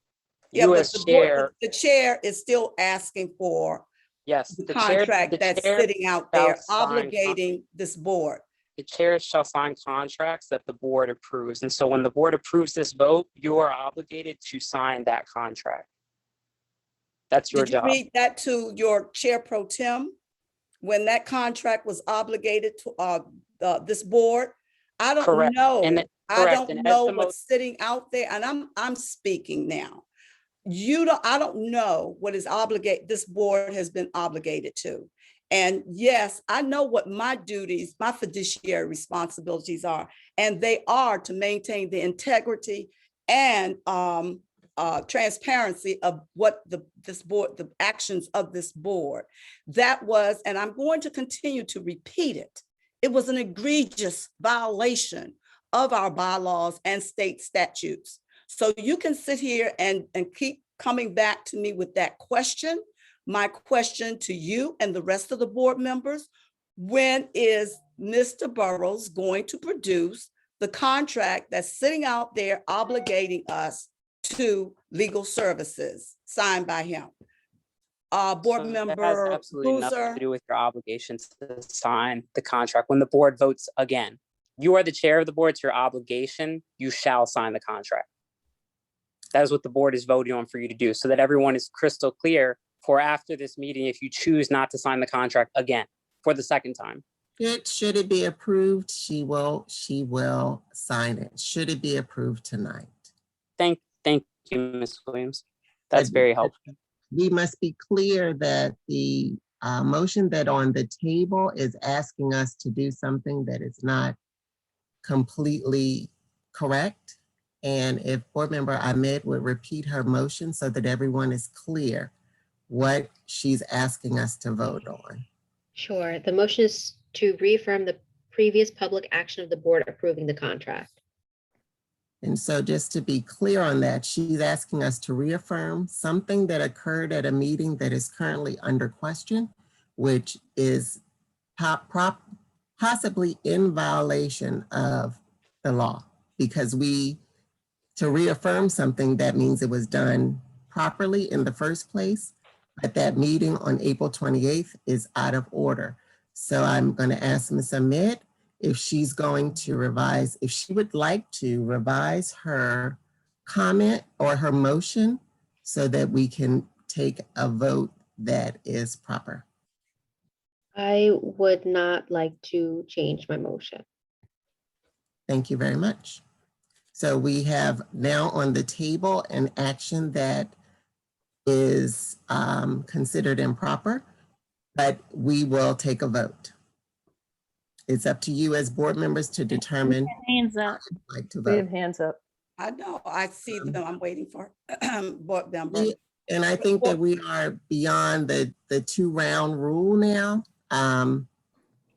Yeah, You but as the board, chair, the chair is still asking for yes, the the chair, contract the that's chair sitting out shall there sign obligating this board. the chair shall sign contracts that the board approves. And so when the board approves this vote, you are obligated to sign that contract. That's your Did you job. read that to your chair pro tem? When that contract was obligated to this board? I don't Correct. know. And I correct. don't And as know the what's sitting out there, and I'm speaking now. I don't know what is this board has been obligated to. And yes, I know what my duties, my fiduciary responsibilities are, and they are to maintain the integrity and transparency of what this board, the actions of this board. That was, and I'm going to continue to repeat it, it was an egregious violation of our bylaws and state statutes. So you can sit here and keep coming back to me with that question. My question to you and the rest of the board members, when is Mr. Burrows going to produce the contract that's sitting out there obligating us to legal services signed by him? Board So member that has absolutely nothing Boozer. to do with your obligation to sign the contract. When the board votes again, you are the chair of the board. It's your obligation. You shall sign the contract. That is what the board is voting on for you to do, so that everyone is crystal clear for after this meeting if you choose not to sign the contract again for the second time. Should it be approved, she will sign it. Should it be approved tonight? Thank you, Ms. Williams. That's very helpful. We must be clear that the motion that on the table is asking us to do something that is not completely correct. And if Board Member Ahmed would repeat her motion so that everyone is clear what she's asking us to vote on. Sure. The motion is to reaffirm the previous public action of the board approving the contract. And so just to be clear on that, she's asking us to reaffirm something that occurred at a meeting that is currently under question, which is possibly in violation of the law, because to reaffirm something, that means it was done properly in the first place, but that meeting on April 28th is out of order. So I'm going to ask Ms. Ahmed if she's going to revise, if she would like to revise her comment or her motion so that we can take a vote that is proper. I would not like to change my motion. Thank you very much. So we have now on the table an action that is considered improper, but we will take a vote. It's up to you as board members to determine. Hands up. Like to We have vote. hands up. I know, I see them. I'm waiting for board member. And I think that we are beyond the 2-round rule now.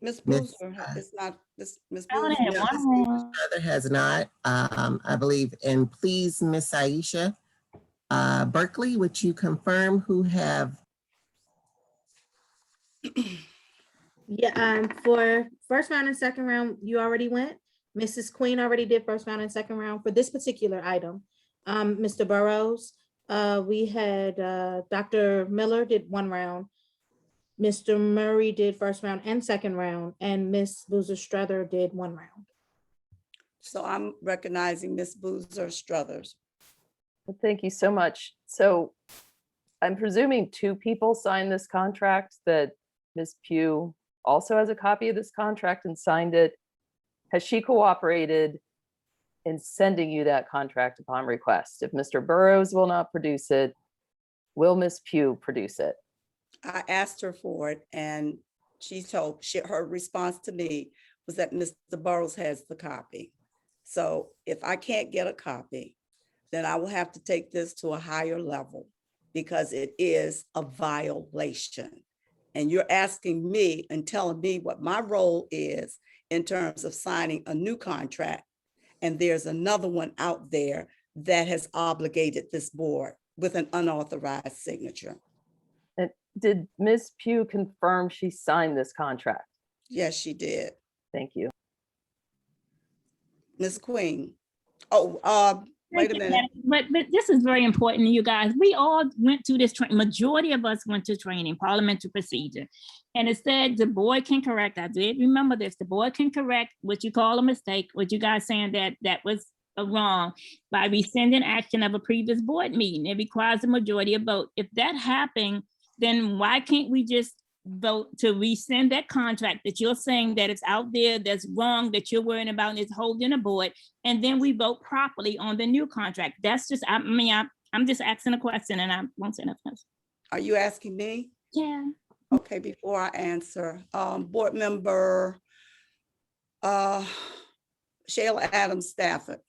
Ms. Miss, Boozer is not, Ms. I only Boozer. had no, one Ms. round. Brother has not, I believe, and please, Miss Aisha Berkeley, would you confirm who have? Yeah, for first round and second round, you already went. Mrs. Queen already did first round and second round for this particular item. Mr. Burrows, we had, Dr. Miller did one round. Mr. Murray did first round and second round, and Miss Boozer Struther did one round. So I'm recognizing Ms. Boozer Struthers. Well, thank you so much. So I'm presuming two people signed this contract, that Ms. Pugh also has a copy of this contract and signed it. Has she cooperated in sending you that contract upon request? If Mr. Burrows will not produce it, will Ms. Pugh produce it? I asked her for it and her response to me was that Mr. Burrows has the copy. So if I can't get a copy, then I will have to take this to a higher level because it is a violation. And you're asking me and telling me what my role is in terms of signing a new contract. And there's another one out there that has obligated this board with an unauthorized signature. And did Ms. Pugh confirm she signed this contract? Yes, she did. Thank you. Ms. Queen. Oh, wait a minute. But this is very important, you guys. We all went through this training. Majority of us went to training, parliamentary procedure. And it said the board can correct. I did remember this. The board can correct what you call a mistake, what you guys saying that was wrong by rescinding action of a previous board meeting. It requires a majority of vote. If that happened, then why can't we just vote to rescind that contract that you're saying that it's out there, that's wrong, that you're worrying about and it's holding a board, and then we vote properly on the new contract? That's just, I'm just asking a question and I won't say nothing else. Are you asking me? Yeah. Okay, before I answer, board member Shayla Adams Stafford.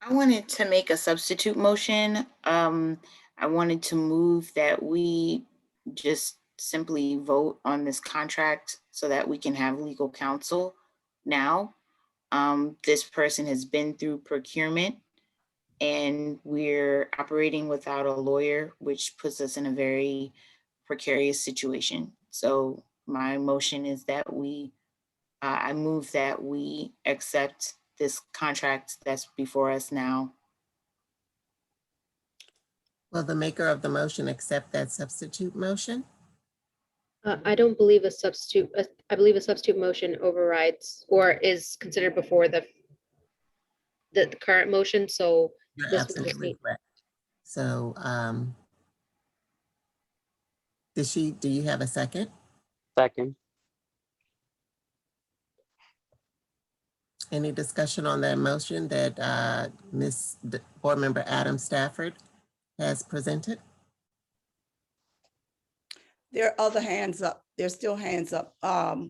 I wanted to make a substitute motion. I wanted to move that we just simply vote on this contract so that we can have legal counsel now. This person has been through procurement and we're operating without a lawyer, which puts us in a very precarious situation. So my motion is that I move that we accept this contract that's before us now. Will the maker of the motion accept that substitute motion? I don't believe I believe a substitute motion overrides or is considered before the current motion, so. You're this would just absolutely need- correct. So, do you have a second? Second. Any discussion on that motion that Board Member Adam Stafford has presented? There are other hands up. There's still hands up.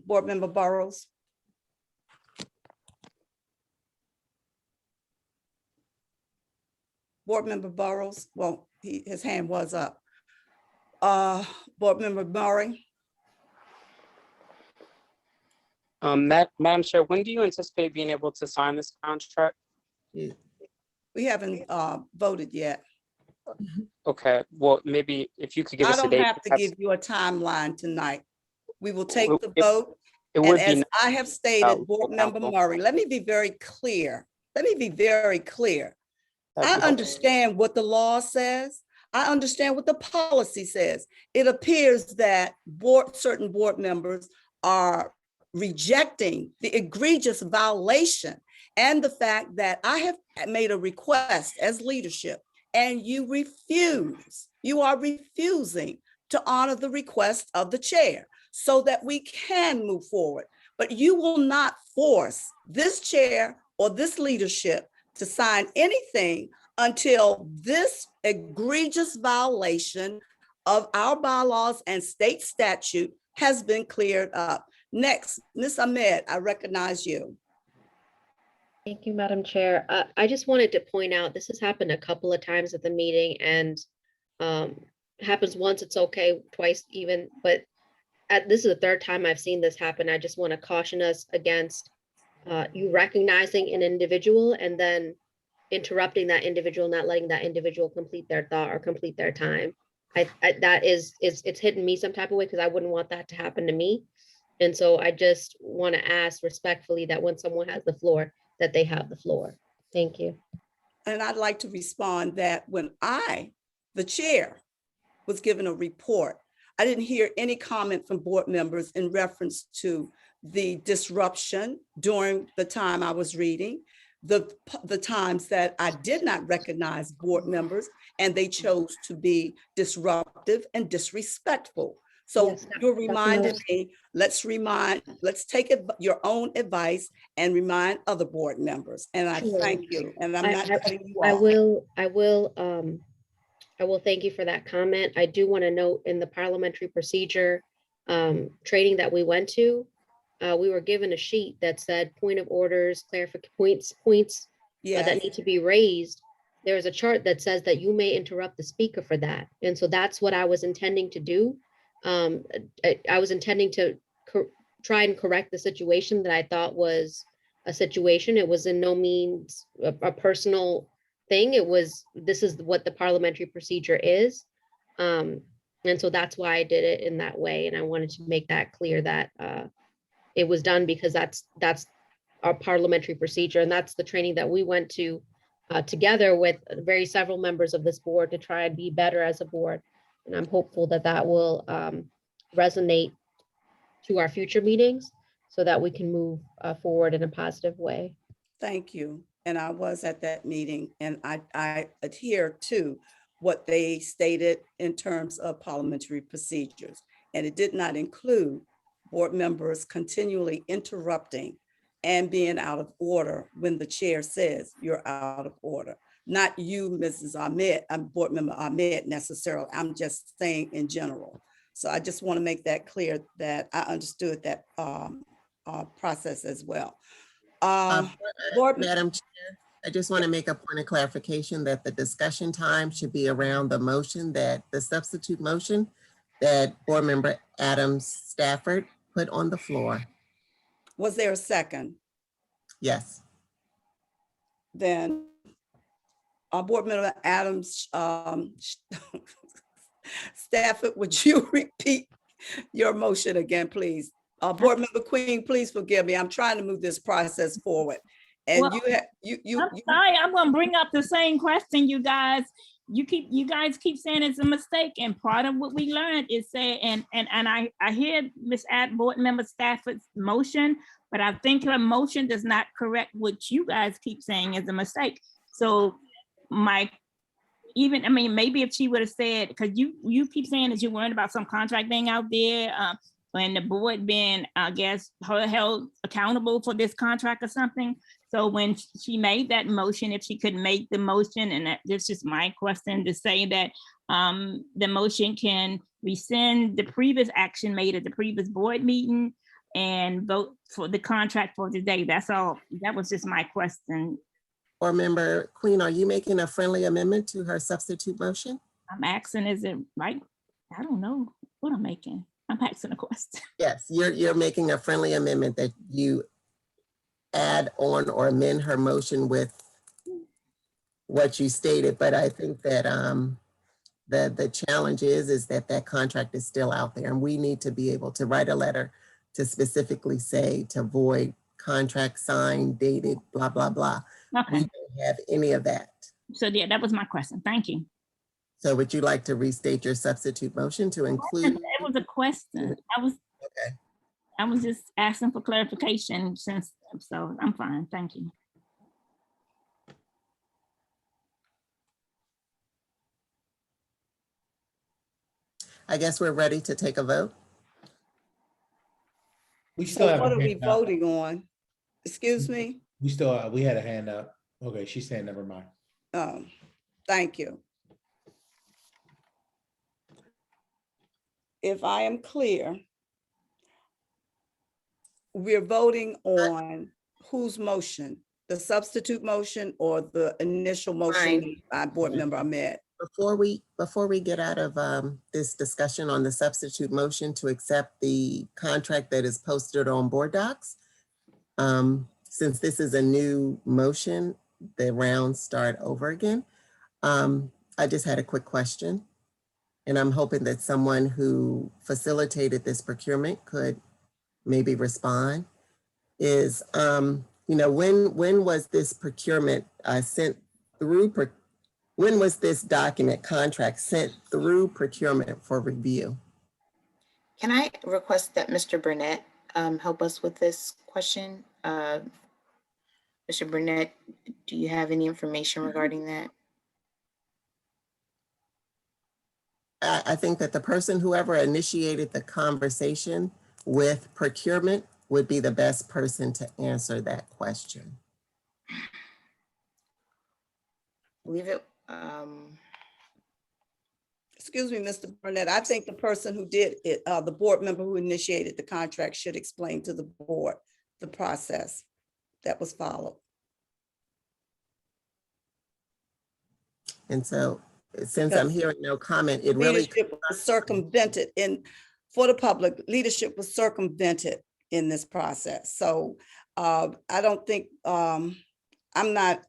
Board member Burrows. Board member Burrows, well, his hand was up. Board member Murray. Madam Chair, when do you anticipate being able to sign this contract? We haven't voted yet. Okay, well, maybe if you could give I us a don't date. have to give you a timeline tonight. We will take the It- vote. It And would be. as I have stated, Board Member Counsel. Murray, let me be very clear. That'd I be helpful. understand what the law says. I understand what the policy says. It appears that certain board members are rejecting the egregious violation and the fact that I have made a request as leadership and you are refusing to honor the request of the chair so that we can move forward. But you will not force this chair or this leadership to sign anything until this egregious violation of our bylaws and state statute has been cleared up. Next, Ms. Ahmed, I recognize you. Thank you, Madam Chair. I just wanted to point out, this has happened a couple of times at the meeting and happens once, it's okay, twice even, but this is the third time I've seen this happen. I just want to caution us against you recognizing an individual and then interrupting that individual, not letting that individual complete their thought or complete their time. That is it's hitting me some type of way because I wouldn't want that to happen to me. And so I just want to ask respectfully that when someone has the floor, that they have the floor. Thank you. And I'd like to respond that when I, the chair, was given a report, I didn't hear any comment from board members in reference to the disruption during the time I was reading, the times that I did not recognize board members and they chose to be disruptive and disrespectful. So Yes, you're Dr. reminding Miller. me, let's take your own advice and remind other board members. And I Sure. thank you. And I'm not cutting you I off. will thank you for that comment. I do want to note in the parliamentary procedure training that we went to, we were given a sheet that said point of orders, points Yes. that need to be raised. There is a chart that says that you may interrupt the speaker for that. And so that's what I was intending to do. I was intending to try and correct the situation that I thought was a situation. It was in no means a personal thing. This is what the parliamentary procedure is. And so that's why I did it in that way. And I wanted to make that clear that it was done because that's our parliamentary procedure. And that's the training that we went to together with several members of this board to try and be better as a board. And I'm hopeful that that will resonate to our future meetings so that we can move forward in a positive way. Thank you. And I was at that meeting and I adhere to what they stated in terms of parliamentary procedures. And it did not include board members continually interrupting and being out of order when the chair says you're out of order. Not you, Mrs. Ahmed, I'm board member Ahmed necessarily. I'm just saying in general. So I just want to make that clear that I understood that process as well. Madam Chair, I just want to make a point of clarification that the discussion time should be around the motion the substitute motion that board member Adams Stafford put on the floor. Was there a second? Yes. Then board member Adams Stafford, would you repeat your motion again, please? Board member Queen, please forgive me. I'm trying to move this process forward. And Well, I'm sorry, I'm gonna bring up the same question, you guys. You guys keep saying it's a mistake, and part of what we learned is say, and I hear board member Stafford's motion, but I think her motion does not correct what you guys keep saying is a mistake. So maybe if she would have said, because you keep saying that you're worried about some contract thing out there, and the board being, I guess, held accountable for this contract or something. So when she made that motion, if she could make the motion, and this is my question, to say that the motion can rescind the previous action made at the previous board meeting and vote for the contract for today. That's all. That was just my question. Board member Queen, are you making a friendly amendment to her substitute motion? I'm asking, is it right? I don't know what I'm making. I'm asking a question. Yes, you're making a friendly amendment that you add on or amend her motion with what you stated, but I think that the challenge is that contract is still out there, and we need to be able to write a letter to specifically say to void contract signed, dated, blah, blah, blah. Okay. We don't have any of that. So yeah, that was my question. Thank you. So would you like to restate your substitute motion to include? It was a question. I was just asking for clarification so I'm fine. Thank you. I guess we're ready to take a vote. We still So have. what a are we hand up. voting on? Excuse me? We had a hand up. Okay, she's saying never mind. Thank you. If I am clear, we're voting on whose motion? The substitute motion or the initial motion by board member Ahmed? Before we get out of this discussion on the substitute motion to accept the contract that is posted on board docs, since this is a new motion, the rounds start over again. I just had a quick question, and I'm hoping that someone who facilitated this procurement could maybe respond. Is, when was this procurement sent through? When was this document contract sent through procurement for review? Can I request that Mr. Burnett help us with this question? Mr. Burnett, do you have any information regarding that? I think that the person, whoever initiated the conversation with procurement, would be the best person to answer that question. Leave it. Excuse me, Mr. Burnett, I think the person who did it, the board member who initiated the contract should explain to the board the process that was followed. And so, since I'm hearing no comment, it really— Leadership was circumvented for the public, leadership was circumvented in this process. So I don't think, I'm not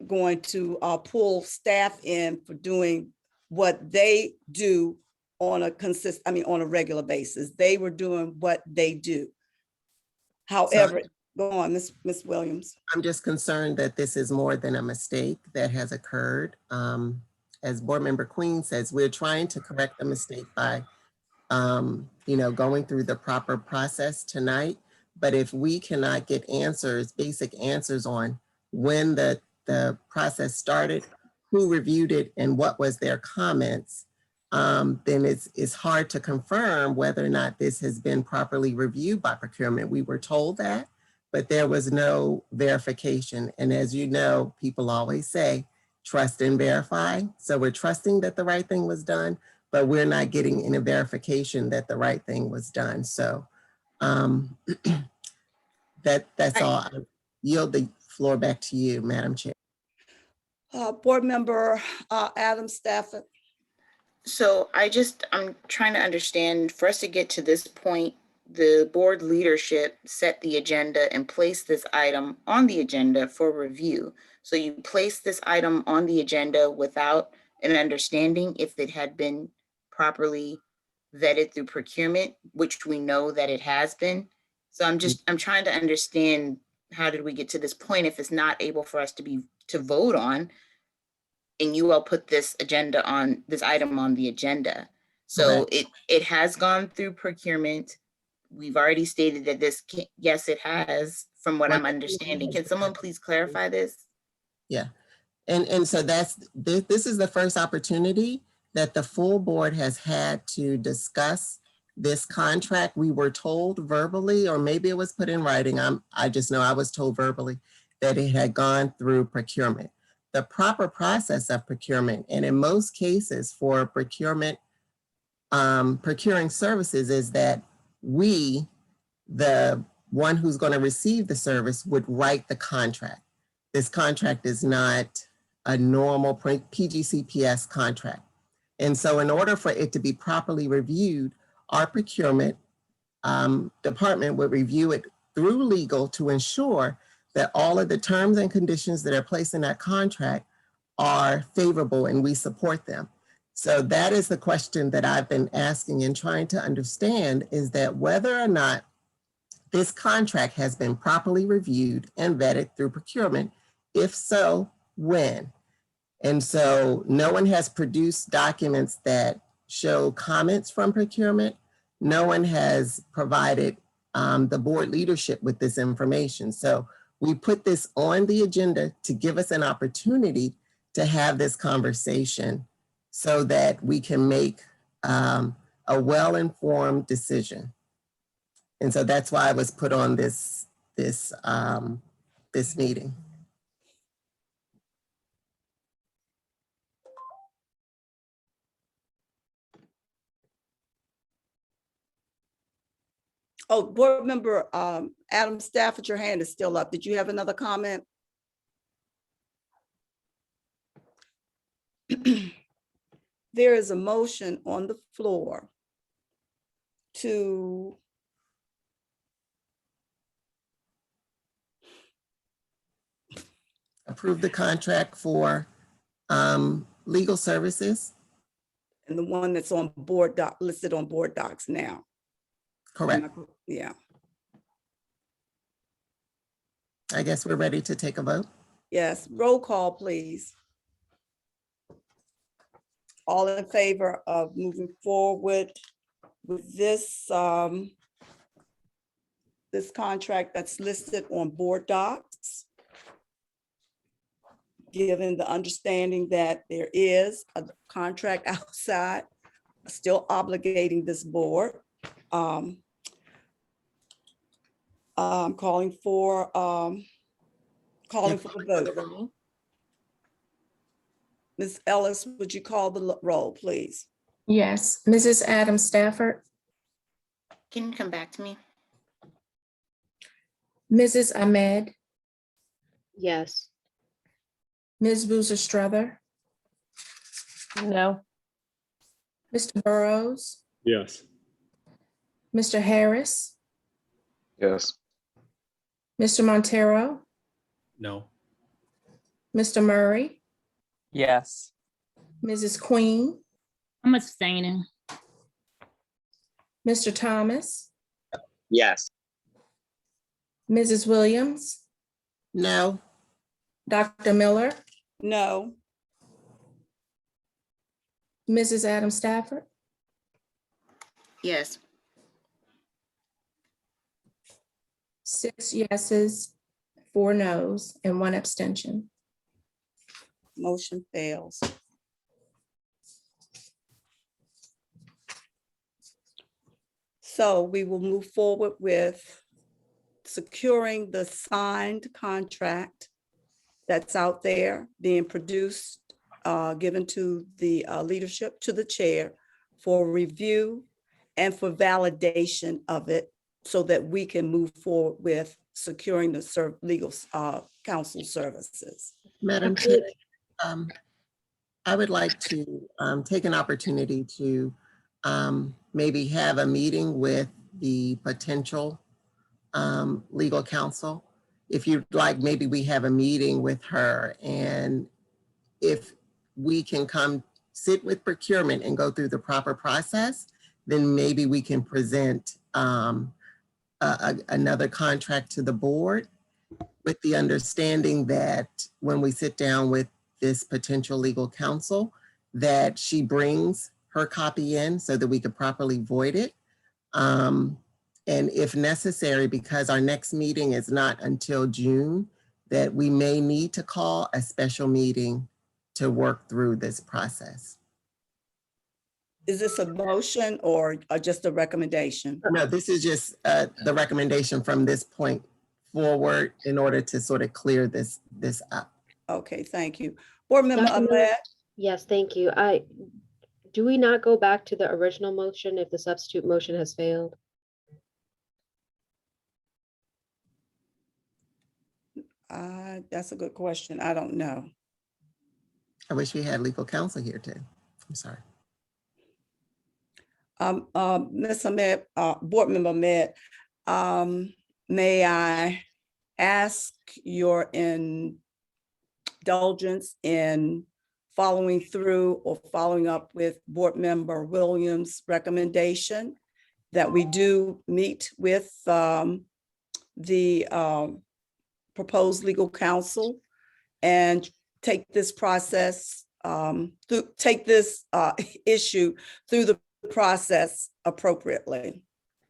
going to pull staff in for doing what they do on a regular basis. They were doing what they do. However, go on, Ms. Williams. I'm just concerned that this is more than a mistake that has occurred. As Board Member Queen says, we're trying to correct the mistake by, going through the proper process tonight. But if we cannot get answers, basic answers on when the process started, who reviewed it, and what was their comments, then it's hard to confirm whether or not this has been properly reviewed by procurement. We were told that, but there was no verification. And as you know, people always say, trust and verify. So we're trusting that the right thing was done, but we're not getting any verification that the right thing was done. So that's all. I yield the floor back to you, Madam Chair. Board Member Adam Stafford. So I'm trying to understand, for us to get to this point, the board leadership set the agenda and placed this item on the agenda for review. So you placed this item on the agenda without an understanding if it had been properly vetted through procurement, which we know that it has been. So I'm trying to understand, how did we get to this point if it's not able for us to vote on, and you all put this item on the agenda. So it has gone through procurement. We've already stated that yes, it has, from what I'm understanding. Can someone please clarify this? Yeah, and so this is the first opportunity that the full board has had to discuss this contract. We were told verbally, or maybe it was put in writing. I just know I was told verbally that it had gone through procurement. The proper process of procurement, and in most cases for procurement, procuring services, is that we, the one who's going to receive the service, would write the contract. This contract is not a normal PGCPS contract. And so in order for it to be properly reviewed, our procurement department would review it through legal to ensure that all of the terms and conditions that are placed in that contract are favorable and we support them. So that is the question that I've been asking and trying to understand, is that whether or not this contract has been properly reviewed and vetted through procurement. If so, when? And so no one has produced documents that show comments from procurement. No one has provided the board leadership with this information. So we put this on the agenda to give us an opportunity to have this conversation so that we can make a well-informed decision. And so that's why I was put on this meeting. Oh, Board Member Adam Stafford, your hand is still up. Did you have another comment? there is a motion on the floor to Approve the contract for legal services. and the one that's on board doc, listed on board docs now. Correct. Yeah, I guess we're ready to take a vote. yes, roll call, please. All in favor of moving forward with this, this contract that's listed on board docs, given the understanding that there is a contract outside still obligating this board. I'm calling for the vote. Ms. Ellis, would you call the roll, please? Yes, Mrs. Adam Stafford, Can you come back to me? Mrs. Ahmed, Yes. Ms. Boozer Strother, No. Mr. Burrows, Yes. Mr. Harris, Yes. Mr. Montero, No. Mr. Murray, Yes. Mrs. Queen, I'm abstaining. Mr. Thomas, Yes. Mrs. Williams, No. Dr. Miller, No. Mrs. Adam Stafford, Yes. 6 yeses, 4 nos, and 1 abstention. Motion fails. So we will move forward with securing the signed contract that's out there being produced, given to the leadership, to the chair for review and for validation of it so that we can move forward with securing the legal counsel services. Madam Chair, I would like to take an opportunity to maybe have a meeting with the potential legal counsel. If you'd like, maybe we have a meeting with her, and if we can come sit with procurement and go through the proper process, then maybe we can present another contract to the board with the understanding that when we sit down with this potential legal counsel, that she brings her copy in so that we could properly void it. And if necessary, because our next meeting is not until June, that we may need to call a special meeting to work through this process. Is this a motion or just a recommendation? No, this is just the recommendation from this point forward in order to sort of clear this up. Okay, thank you. Board Member Dr. Miller? Ahmed? Yes, thank you. Do we not go back to the original motion if the substitute motion has failed? That's a good question. I don't know. I wish we had legal counsel here too. I'm sorry. Ms. Ahmed, Board Member Ahmed, may I ask your indulgence in following through or following up with Board Member Williams' recommendation that we do meet with the proposed legal counsel and take this process, take this issue through the process appropriately.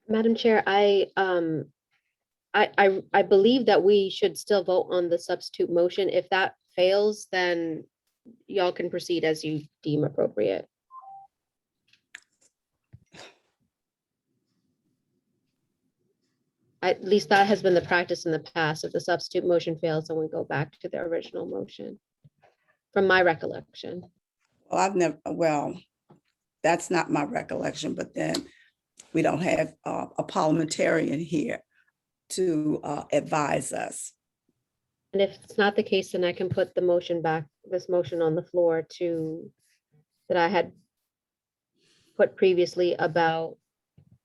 Madam Chair, I believe that we should still vote on the substitute motion. If that fails, then y'all can proceed as you deem appropriate. At least that has been the practice in the past. If the substitute motion fails, then we go back to the original motion, from my recollection. Well, that's not my recollection, but then we don't have a parliamentarian here to advise us. And if it's not the case, then I can put the motion back, this motion on the floor that I had put previously about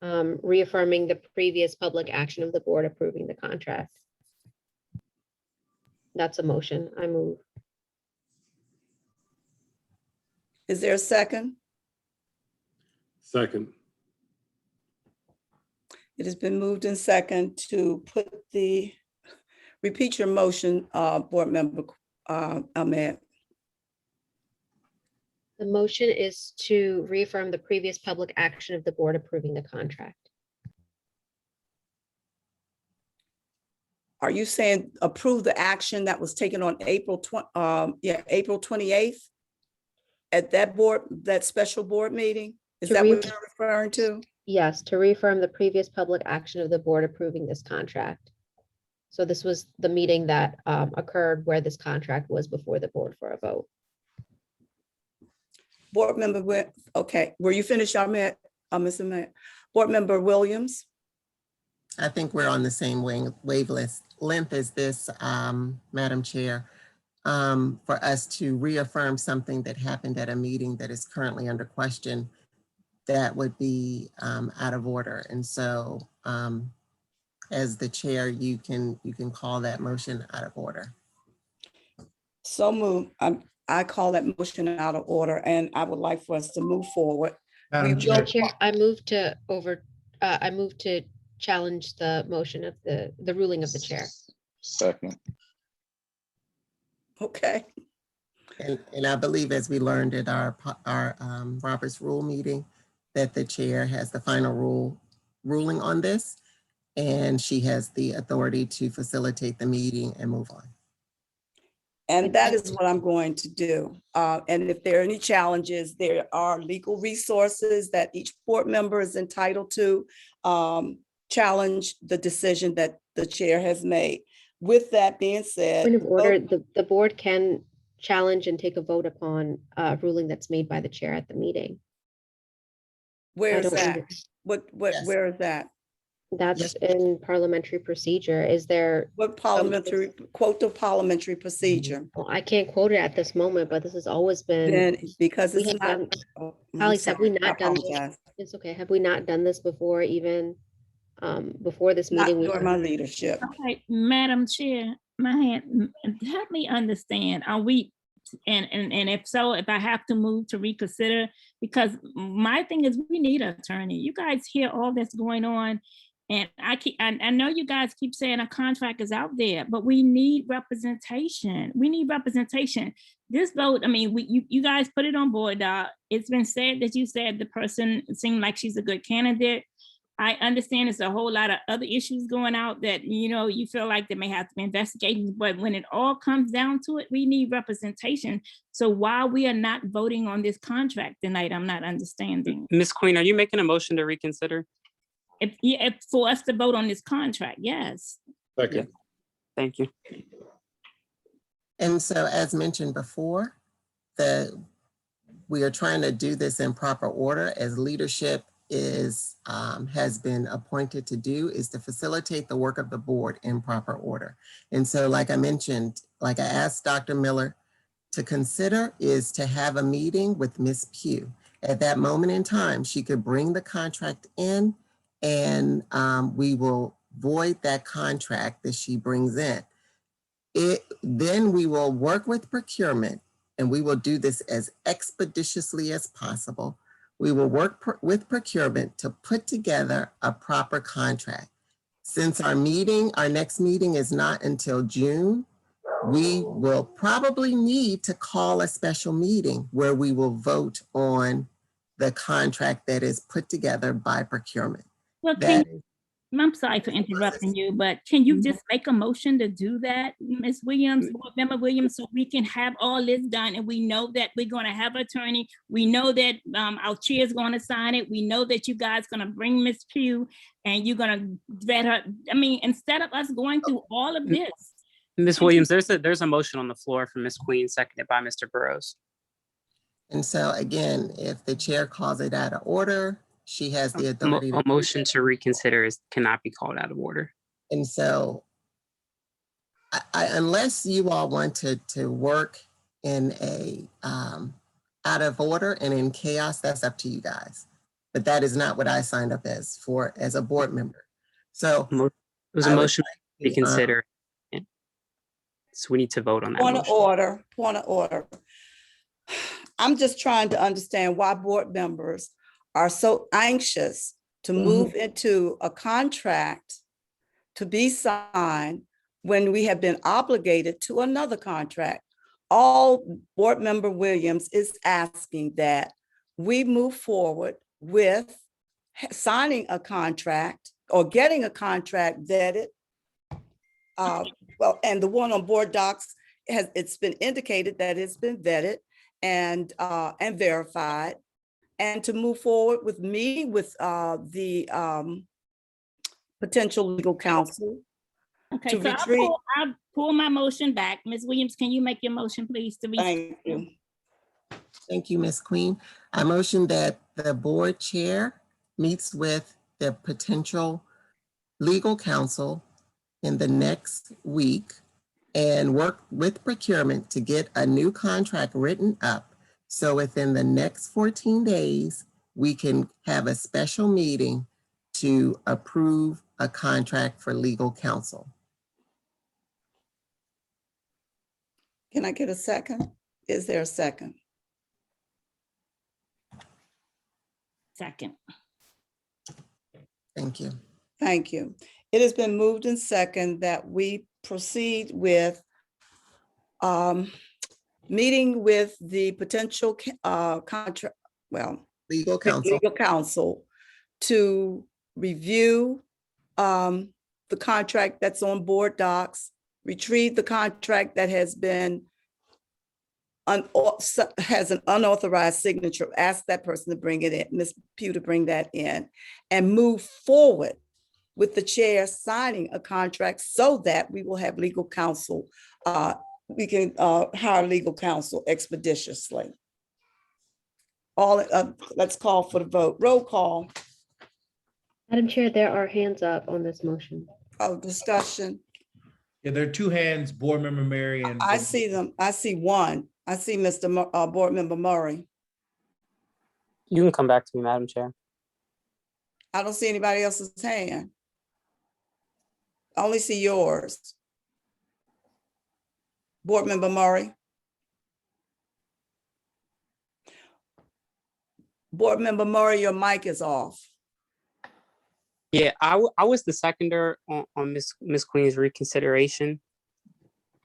reaffirming the previous public action of the board approving the contract. That's a motion. I move. Is there a second? Second. It has been moved in second to repeat your motion, Board Member Ahmed. The motion is to reaffirm the previous public action of the board approving the contract. Are you saying approve the action that was taken on April 28th? At that special board meeting? Is To that what you're referring to? Yes, to reaffirm the previous public action of the board approving this contract. So this was the meeting that occurred where this contract was before the board for a vote. Board Member, okay, were you finished, Ahmed? Mr. Mayor? Board Member Williams? I think we're on the same wavelength as this, Madam Chair, for us to reaffirm something that happened at a meeting that is currently under question, that would be out of order. And so as the chair, you can call that motion out of order. So moved. I call that motion out of order, and I would like for us to move forward. Madam We Chair. will- Chair, I move to challenge the motion of the ruling of the chair. Second. Okay. And I believe, as we learned at our Robert's Rule meeting, that the chair has the final ruling on this, and she has the authority to facilitate the meeting and move on. And that is what I'm going to do. And if there are any challenges, there are legal resources that each board member is entitled to challenge the decision that the chair has made. With that being said. Point of order, the board can challenge and take a vote upon a ruling that's made by the chair at the meeting. Where I is don't that? under- Where is that? That's in parliamentary procedure. Is there? What parliamentary, quote the parliamentary procedure? Well, I can't quote it at this moment, but this has always been. Then, because we it's have not. done- Oh, Alex, have we I'm sorry. I not done this? apologize. It's okay. Have we not done this before, even before this Not meeting? during my leadership. Okay, Madam Chair, help me understand, are we, and if so, if I have to move to reconsider, because my thing is we need an attorney. You guys hear all that's going on, and I know you guys keep saying a contract is out there, but we need representation. We need representation. This vote, I mean, you guys put it on board. It's been said that you said the person seemed like she's a good candidate. I understand it's a whole lot of other issues going out that, you feel like they may have to be investigated, but when it all comes down to it, we need representation. So why we are not voting on this contract tonight, I'm not understanding. Ms. Queen, are you making a motion to reconsider? If for us to vote on this contract, yes. Second. Thank you. And so, as mentioned before, we are trying to do this in proper order, as leadership has been appointed to do, is to facilitate the work of the board in proper order. And so, like I mentioned, like I asked Dr. Miller to consider, is to have a meeting with Ms. Pugh. At that moment in time, she could bring the contract in, and we will void that contract that she brings in. Then we will work with procurement, and we will do this as expeditiously as possible. We will work with procurement to put together a proper contract. Since our next meeting is not until June, we will probably need to call a special meeting where we will vote on the contract that is put together by procurement. Well, I'm sorry for interrupting you, but can you just make a motion to do that, Ms. Williams, Board Member Williams, so we can have all this done, and we know that we're going to have an attorney. We know that our chair is going to sign it. We know that you guys going to bring Ms. Pugh and you're going to vet her. I mean, instead of us going through all of this. Ms. Williams, there's a motion on the floor from Ms. Queen, seconded by Mr. Burrows. And so again, if the chair calls it out of order, she has the authority. A motion to reconsider cannot be called out of order. And so unless you all want to work in a out of order and in chaos, that's up to you guys. but that is not what I signed up as a board member. So It was a I would motion to like to, reconsider. So we need to vote on that Point of motion. order, point of order. I'm just trying to understand why board members are so anxious to move into a contract to be signed when we have been obligated to another contract. All Board Member Williams is asking that we move forward with signing a contract or getting a contract vetted. Well, and the one on board docs it's been indicated that it's been vetted and verified, and to move forward with me with the potential legal counsel. Okay, to so retreat. I'll pull my motion back. Ms. Williams, can you make your motion, please? Thank you. Thank you, Ms. Queen. I motion that the board chair meets with the potential legal counsel in the next week and work with procurement to get a new contract written up. So within the next 14 days, we can have a special meeting to approve a contract for legal counsel. Can I get a second? Is there a second? Second. Thank you. Thank you. It has been moved and second that we proceed with meeting with the potential contract, well, legal counsel to review the contract that's on board docs, retrieve the contract that has been has an unauthorized signature, ask that person to bring it in, Ms. Pugh to bring that in, and move forward with the chair signing a contract so that we will have legal counsel. We can hire legal counsel expeditiously. Let's call for the vote. Roll call. Madam Chair, there are hands up on this motion. Oh, discussion. Yeah, there are two hands, Board Member Mary and. I see them. I see one. I see Mr. Board Member Murray. You can come back to me, Madam Chair. I don't see anybody else's hand. I only see yours. Board Member Murray. Board Member Murray, your mic is off. Yeah, I was the seconder on Miss Queen's reconsideration.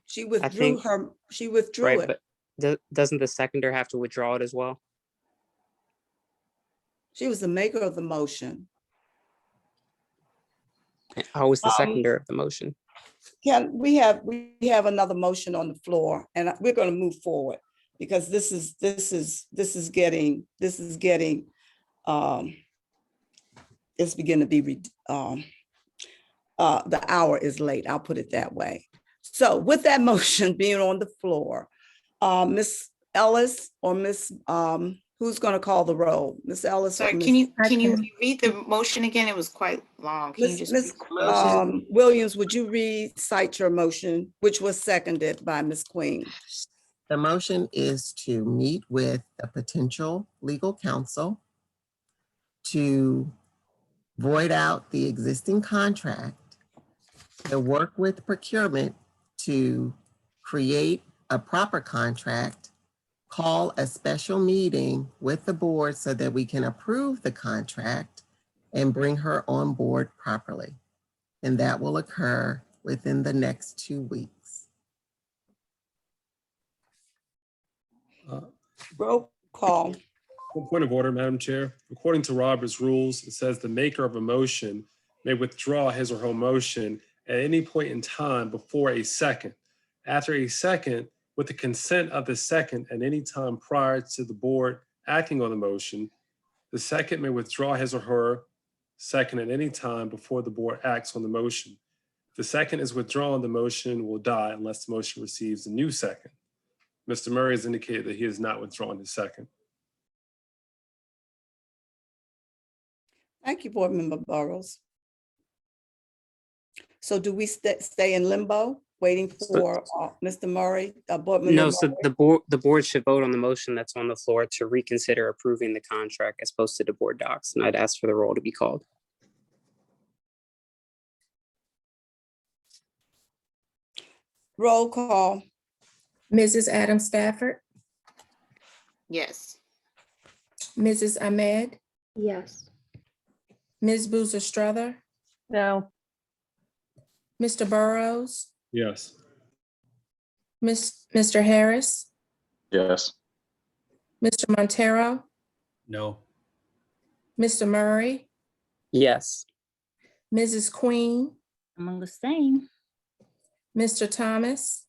She withdrew Right, it. but doesn't the seconder have to withdraw it as well? She was the maker of the motion. I was the seconder of the motion. We have another motion on the floor, and we're going to move forward because this is getting it's beginning to be the hour is late. I'll put it that way. So with that motion being on the floor, Ms. Ellis or Ms. Who's going to call the roll? Ms. Ellis? Sorry, can you read the motion again? It was quite long. Can you just Ms. Williams, would you recite your motion, which was seconded by Ms. Queen? The motion is to meet with a potential legal counsel to void out the existing contract, to work with procurement to create a proper contract, call a special meeting with the board so that we can approve the contract and bring her on board properly. And that will occur within the next 2 weeks. Roll call. Point of order, Madam Chair. According to Robert's rules, it says the maker of a motion may withdraw his or her motion at any point in time before a second. After a second, with the consent of the second at any time prior to the board acting on the motion, the second may withdraw his or her second at any time before the board acts on the motion. If the second is withdrawn, the motion will die unless the motion receives a new second. Mr. Murray has indicated that he has not withdrawn his second. Thank you, Board Member Burrows. So do we stay in limbo? waiting So- for Mr. Murray, Board Member No, so Murray. the board should vote on the motion that's on the floor to reconsider approving the contract as posted to board docs, and I'd ask for the roll to be called. Roll call. Mrs. Adam Stafford, Yes. Mrs. Ahmed, Yes. Ms. Boozer Strother, No. Mr. Burrows, Yes. Mr. Harris, Yes. Mr. Montero, No. Mr. Murray, Yes. Mrs. Queen, Among the same. Mr. Thomas,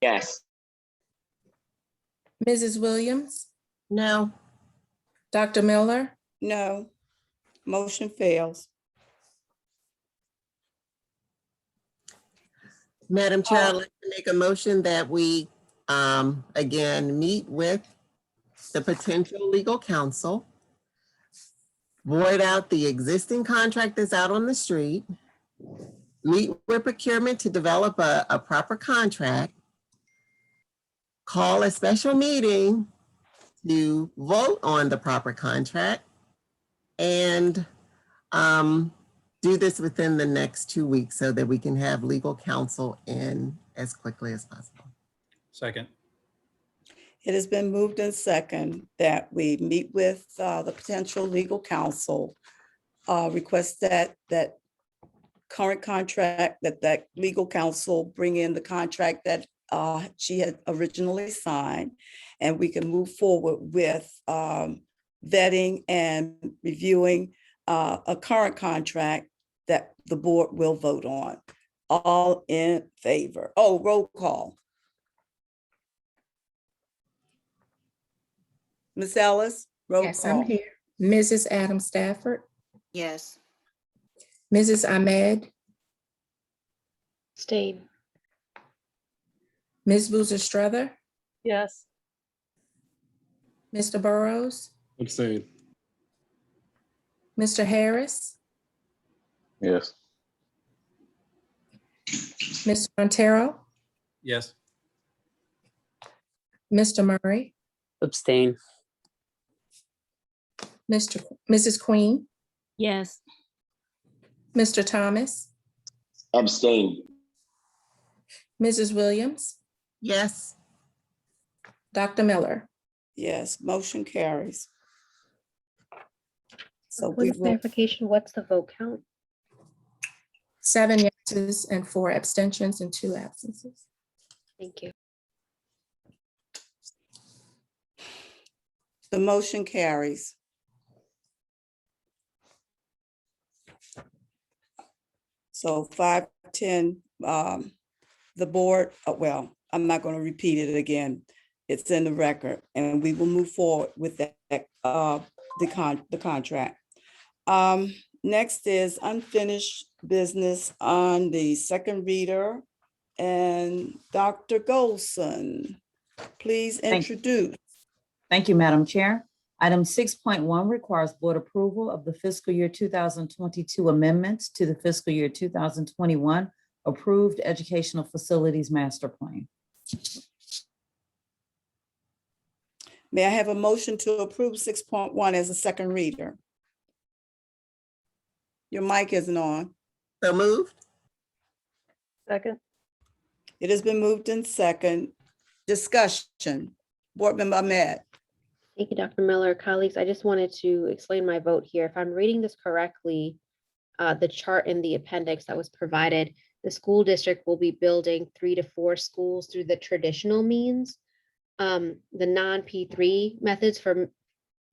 Yes. Mrs. Williams, No. Dr. Miller, No. Motion fails. Madam Chair, I'd like to make a motion that we, again, meet with the potential legal counsel, void out the existing contract that's out on the street, meet with procurement to develop a proper contract, call a special meeting to vote on the proper contract, and do this within the next 2 weeks so that we can have legal counsel in as quickly as possible. Second. It has been moved in second that we meet with the potential legal counsel, request that current contract, that legal counsel bring in the contract that she had originally signed, and we can move forward with vetting and reviewing a current contract that the board will vote on. All in favor? Oh, roll call. Ms. Ellis, roll yes, call. I'm here. Mrs. Adam Stafford, Yes. Mrs. Ahmed, Abstain. Ms. Boozer Strother, Yes. Mr. Burrows, Abstain. Mr. Harris, Yes. Mr. Montero, Yes. Mr. Murray, Abstain. Mrs. Queen, Yes. Mr. Thomas, Abstain. Mrs. Williams, Yes. Dr. Miller. Yes, motion carries. So Point we of will, clarification, what's the vote count? 7 yeses and 4 abstentions and 2 absences. Thank you. the motion carries. So 510, the board, well, I'm not going to repeat it again. It's in the record, and we will move forward with that, the contract. Next is unfinished business on the second reader. And Dr. Golson, please introduce. Thank you, Madam Chair. Item 6.1 requires board approval of the fiscal year 2022 amendments to the fiscal year 2021 approved educational facilities master plan. May I have a motion to approve 6.1 as a second reader? Your mic isn't on. So moved. Second. It has been moved in second. Discussion. Board Member Ahmed. Thank you, Dr. Miller. Colleagues, I just wanted to explain my vote here. If I'm reading this correctly, the chart in the appendix that was provided, the school district will be building 3 to 4 schools through the traditional means, the non-P3 methods for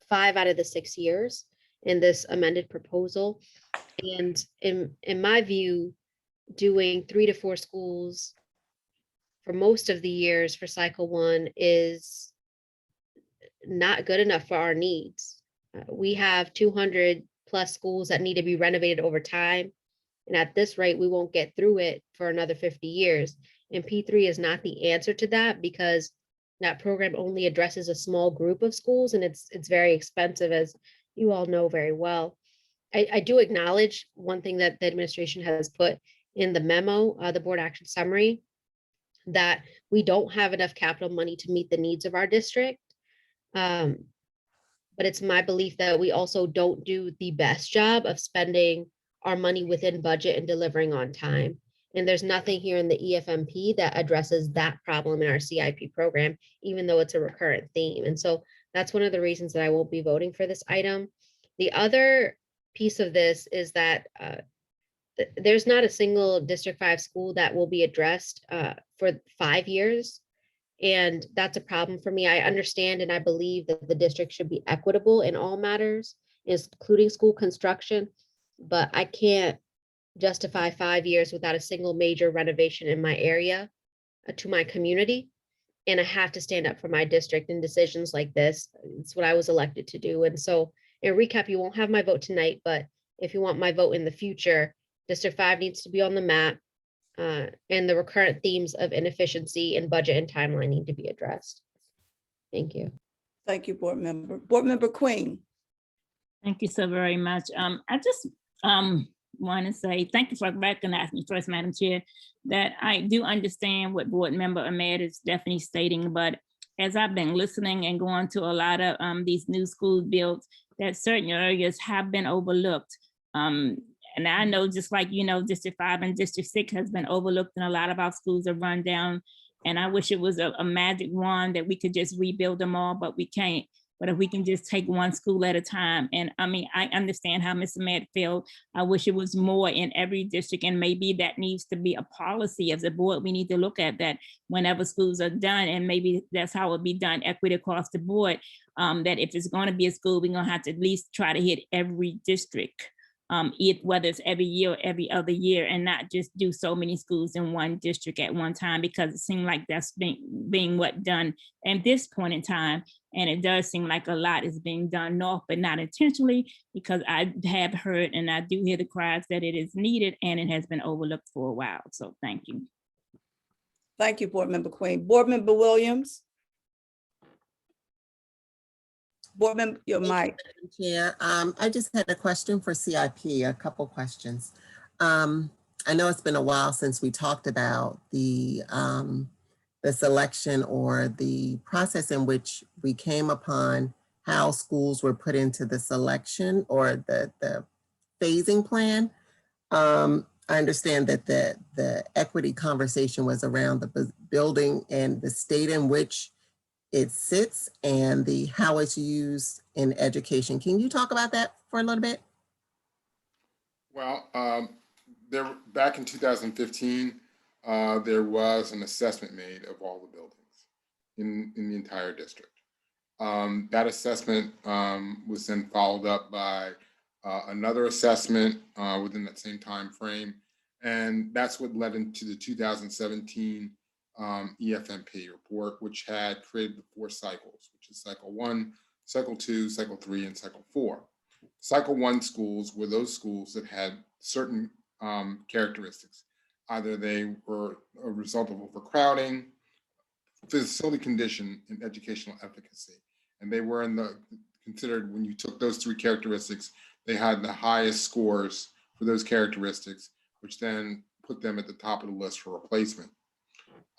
5 out of the 6 years in this amended proposal. And in my view, doing 3 to 4 schools for most of the years for cycle 1 is not good enough for our needs. We have 200 plus schools that need to be renovated over time. And at this rate, we won't get through it for another 50 years. And P3 is not the answer to that, because that program only addresses a small group of schools, and it's very expensive, as you all know very well. I do acknowledge one thing that the administration has put in the memo, the board action summary, that we don't have enough capital money to meet the needs of our district. But it's my belief that we also don't do the best job of spending our money within budget and delivering on time. And there's nothing here in the EFMP that addresses that problem in our CIP program, even though it's a recurrent theme. And so that's one of the reasons that I won't be voting for this item. The other piece of this is that there's not a single District 5 school that will be addressed for 5 years. And that's a problem for me. I understand and I believe that the district should be equitable in all matters, including school construction, but I can't justify 5 years without a single major renovation in my area to my community. And I have to stand up for my district in decisions like this. It's what I was elected to do. And so in recap, you won't have my vote tonight, but if you want my vote in the future, District 5 needs to be on the map. And the recurrent themes of inefficiency and budget and timeline need to be addressed. Thank you. Thank you, board member. Board member Queen. Thank you so very much. I just want to say thank you for recognizing me first, Madam Chair, that I do understand what Board Member Ahmed is definitely stating, but as I've been listening and going to a lot of these new schools built, that certain areas have been overlooked. And I know, just like, you know, District 5 and District 6 has been overlooked and a lot of our schools are run down. And I wish it was a magic wand that we could just rebuild them all, but we can't. But if we can just take one school at a time. And I mean, I understand how Ms. Ahmed felt. I wish it was more in every district, and maybe that needs to be a policy as a board. We need to look at that whenever schools are done, and maybe that's how it be done, equity across the board. That if it's gonna be a school, we're gonna have to at least try to hit every district. Whether it's every year or every other year, and not just do so many schools in one district at one time, because it seemed like that's being what done at this point in time. And it does seem like a lot is being done north, but not intentionally, because I have heard and I do hear the cries that it is needed and it has been overlooked for a while. So thank you. Thank you, Board Member Queen. Board Member Williams. Board Member, your mic. Chair, I just had a question for CIP, a couple questions. I know it's been a while since we talked about the selection or the process in which we came upon how schools were put into the selection or the phasing plan. I understand that the equity conversation was around the building and the state in which it sits and how it's used in education. Can you talk about that for a little bit? Well, back in 2015, there was an assessment made of all the buildings in the entire district. That assessment was then followed up by another assessment within that same time frame. And that's what led into the 2017 EFMP report, which had created the 4 cycles, which is cycle 1, cycle 2, cycle 3, and cycle 4. Cycle 1 schools were those schools that had certain characteristics. Either they were a result of overcrowding, facility condition, and educational efficacy. And they were considered, when you took those 3 characteristics, they had the highest scores for those characteristics, which then put them at the top of the list for replacement.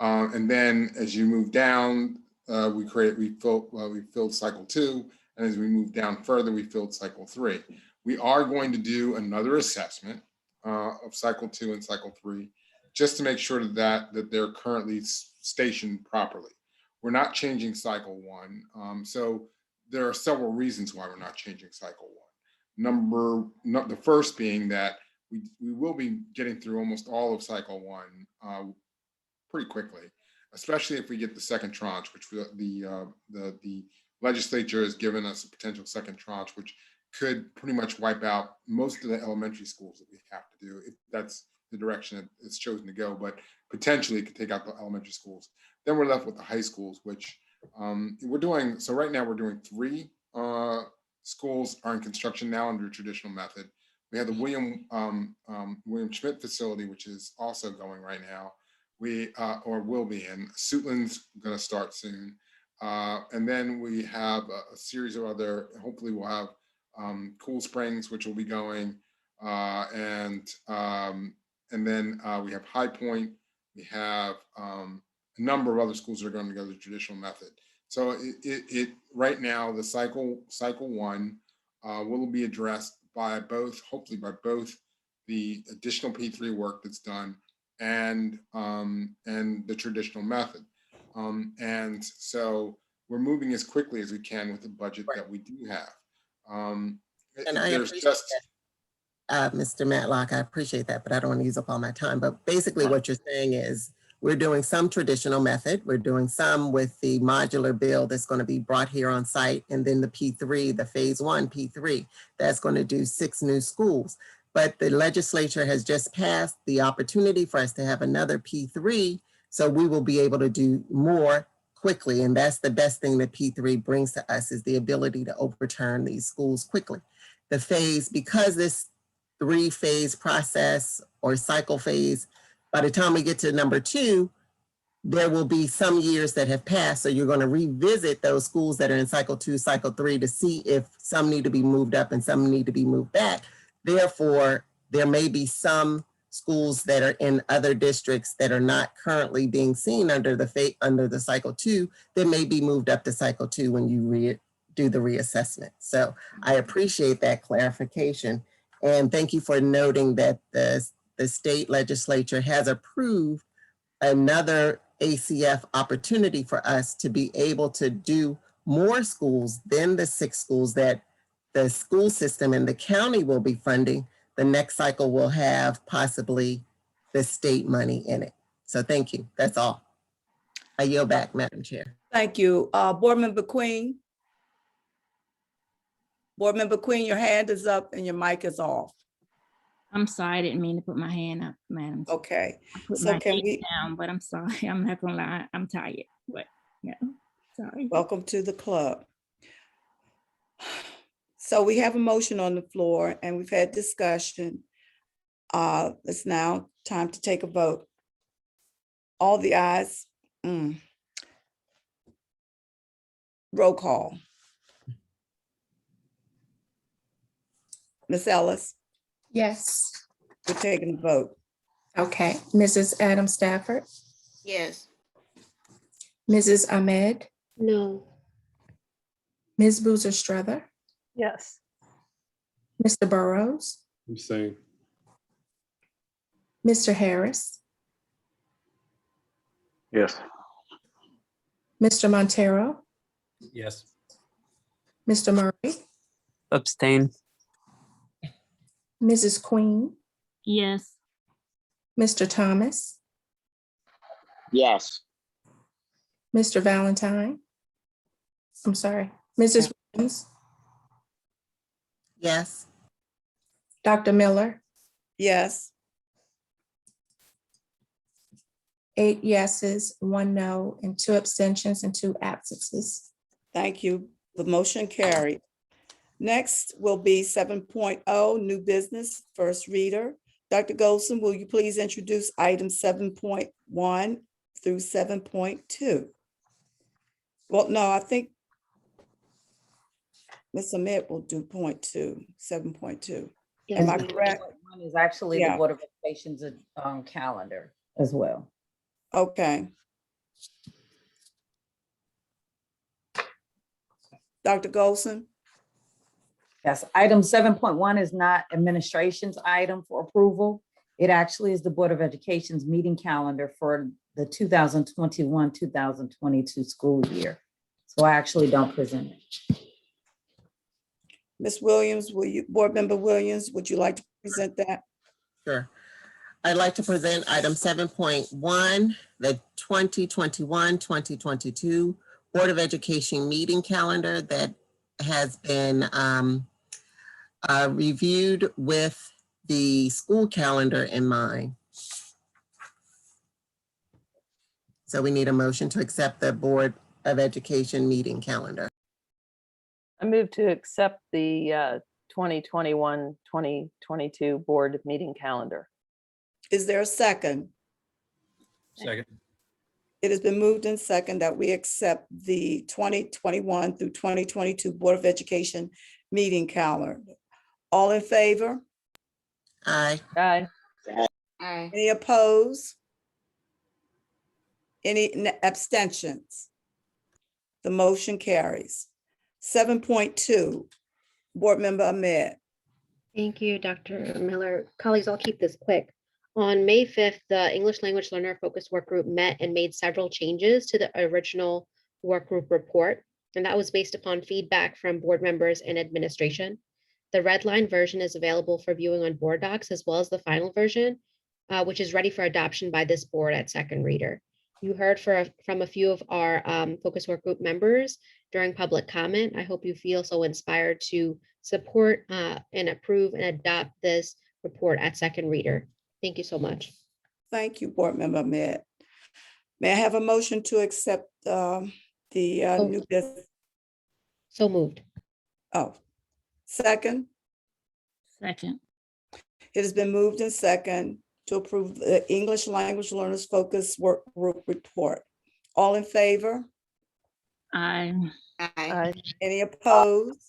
And then as you move down, we filled cycle 2. And as we move down further, we filled cycle 3. We are going to do another assessment of cycle 2 and cycle 3, just to make sure that they're currently stationed properly. We're not changing cycle 1. So there are several reasons why we're not changing cycle 1. The first being that we will be getting through almost all of cycle 1 pretty quickly, especially if we get the second tranche, which the legislature has given us a potential second tranche, which could pretty much wipe out most of the elementary schools that we have to do, if that's the direction that it's chosen to go, but potentially it could take out the elementary schools. Then we're left with the high schools, which we're doing. So right now we're doing 3 schools are in construction now under a traditional method. We have the William Schmidt facility, which is also going right now. We or will be in. Suitland's going to start soon. And then we have a series of other, hopefully we'll have Cool Springs, which will be going, and then we have High Point. We have a number of other schools that are going to go the traditional method. So it right now the cycle one will be addressed by both, hopefully by both the additional P3 work that's done and the traditional method. And so we're moving as quickly as we can with the budget that we do have. And I appreciate that, Mr. Matlock, I appreciate that, but I don't want to use up all my time. But basically what you're saying is we're doing some traditional method. We're doing some with the modular build that's going to be brought here on site. And then the P3, the phase 1 P3, that's going to do 6 new schools. But the legislature has just passed the opportunity for us to have another P3. So we will be able to do more quickly. And that's the best thing that P3 brings to us, is the ability to overturn these schools quickly. The phase, because this 3-phase process or cycle phase, by the time we get to number 2, there will be some years that have passed. So you're going to revisit those schools that are in cycle 2, cycle 3 to see if some need to be moved up and some need to be moved back. Therefore, there may be some schools that are in other districts that are not currently being seen under the cycle 2 that may be moved up to cycle 2 when you do the reassessment. So I appreciate that clarification. And thank you for noting that the state legislature has approved another ACF opportunity for us to be able to do more schools than the 6 schools that the school system and the county will be funding. The next cycle will have possibly the state money in it. So thank you. That's all. I yield back, Madam Chair. Thank you. Board Member Queen. Board Member Queen, your hand is up and your mic is off. I'm sorry, I didn't mean to put my hand up, madam. Okay. I put So my can head we, down, but I'm sorry. I'm not gonna lie. I'm tired, but yeah, sorry. welcome to the club. So we have a motion on the floor and we've had discussion. It's now time to take a vote. All the ayes. Roll call. Ms. Ellis, Yes. we're taking a vote. Okay. Mrs. Adam Stafford, Yes. Mrs. Ahmed, No. Ms. Boozer Strother, Yes. Mr. Burrows, I'm saying, Mr. Harris, yes. Mr. Montero, Yes. Mr. Murray, Abstain. Mrs. Queen, Yes. Mr. Thomas, Yes. Mr. Valentine. I'm sorry, Mrs. Williams, Yes. Dr. Miller, Yes. 8 yeses, 1 no, and 2 abstentions and 2 absences. Thank you. The motion carried. Next will be 7.0, new business, first reader. Dr. Golson, will you please introduce items 7.1 through 7.2? Well, no, I think Ms. Ahmed will do 7.2. Yes, Am I ma'am. correct? 1 is actually the Yeah. Board of Education's calendar as well. Okay. Dr. Golson? Yes, item 7.1 is not administration's item for approval. It actually is the Board of Education's meeting calendar for the 2021-2022 school year. So I actually don't present it. Ms. Williams, Board Member Williams, would you like to present that? Sure. I'd like to present item 7.1, the 2021-2022 Board of Education meeting calendar that has been reviewed with the school calendar in mind. So we need a motion to accept the Board of Education meeting calendar. I move to accept the 2021-2022 board meeting calendar. Is there a second? Second. It has been moved and second that we accept the 2021 through 2022 Board of Education meeting calendar. All in favor? Aye. Aye. Aye. Any opposed? Any abstentions? The motion carries. 7.2, Board Member Ahmed. Thank you, Dr. Miller. Colleagues, I'll keep this quick. On May 5th, the English Language Learner Focus Work Group met and made several changes to the original work group report, and that was based upon feedback from board members and administration. The red line version is available for viewing on board docs, as well as the final version, which is ready for adoption by this board at second reader. You heard from a few of our focus work group members during public comment. I hope you feel so inspired to support and approve and adopt this report at second reader. Thank you so much. Thank you, Board Member Ahmed. May I have a motion to accept the new business? So moved. Oh, second? Second. It has been moved and second to approve the English Language Learners Focus Work Group Report. All in favor? Aye. Aye. Any opposed?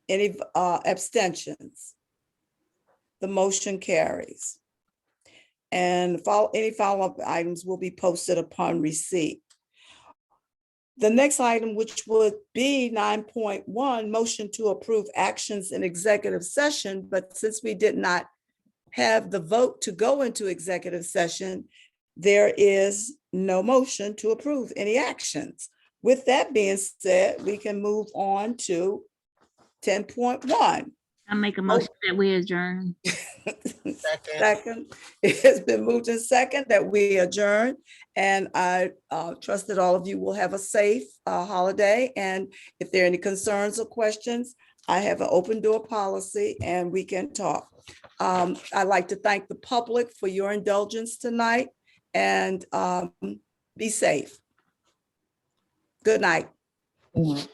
Any abstentions? The motion carries. And any follow-up items will be posted upon receipt. The next item, which would be 9.1, motion to approve actions in executive session, but since we did not have the vote to go into executive session, there is no motion to approve any actions. With that being said, we can move on to 10.1. I make a motion that we adjourn. Second, it has been moved and second that we adjourn. And I trust that all of you will have a safe holiday. And if there are any concerns or questions, I have an open door policy and we can talk. I'd like to thank the public for your indulgence tonight and be safe. Good night. Good night.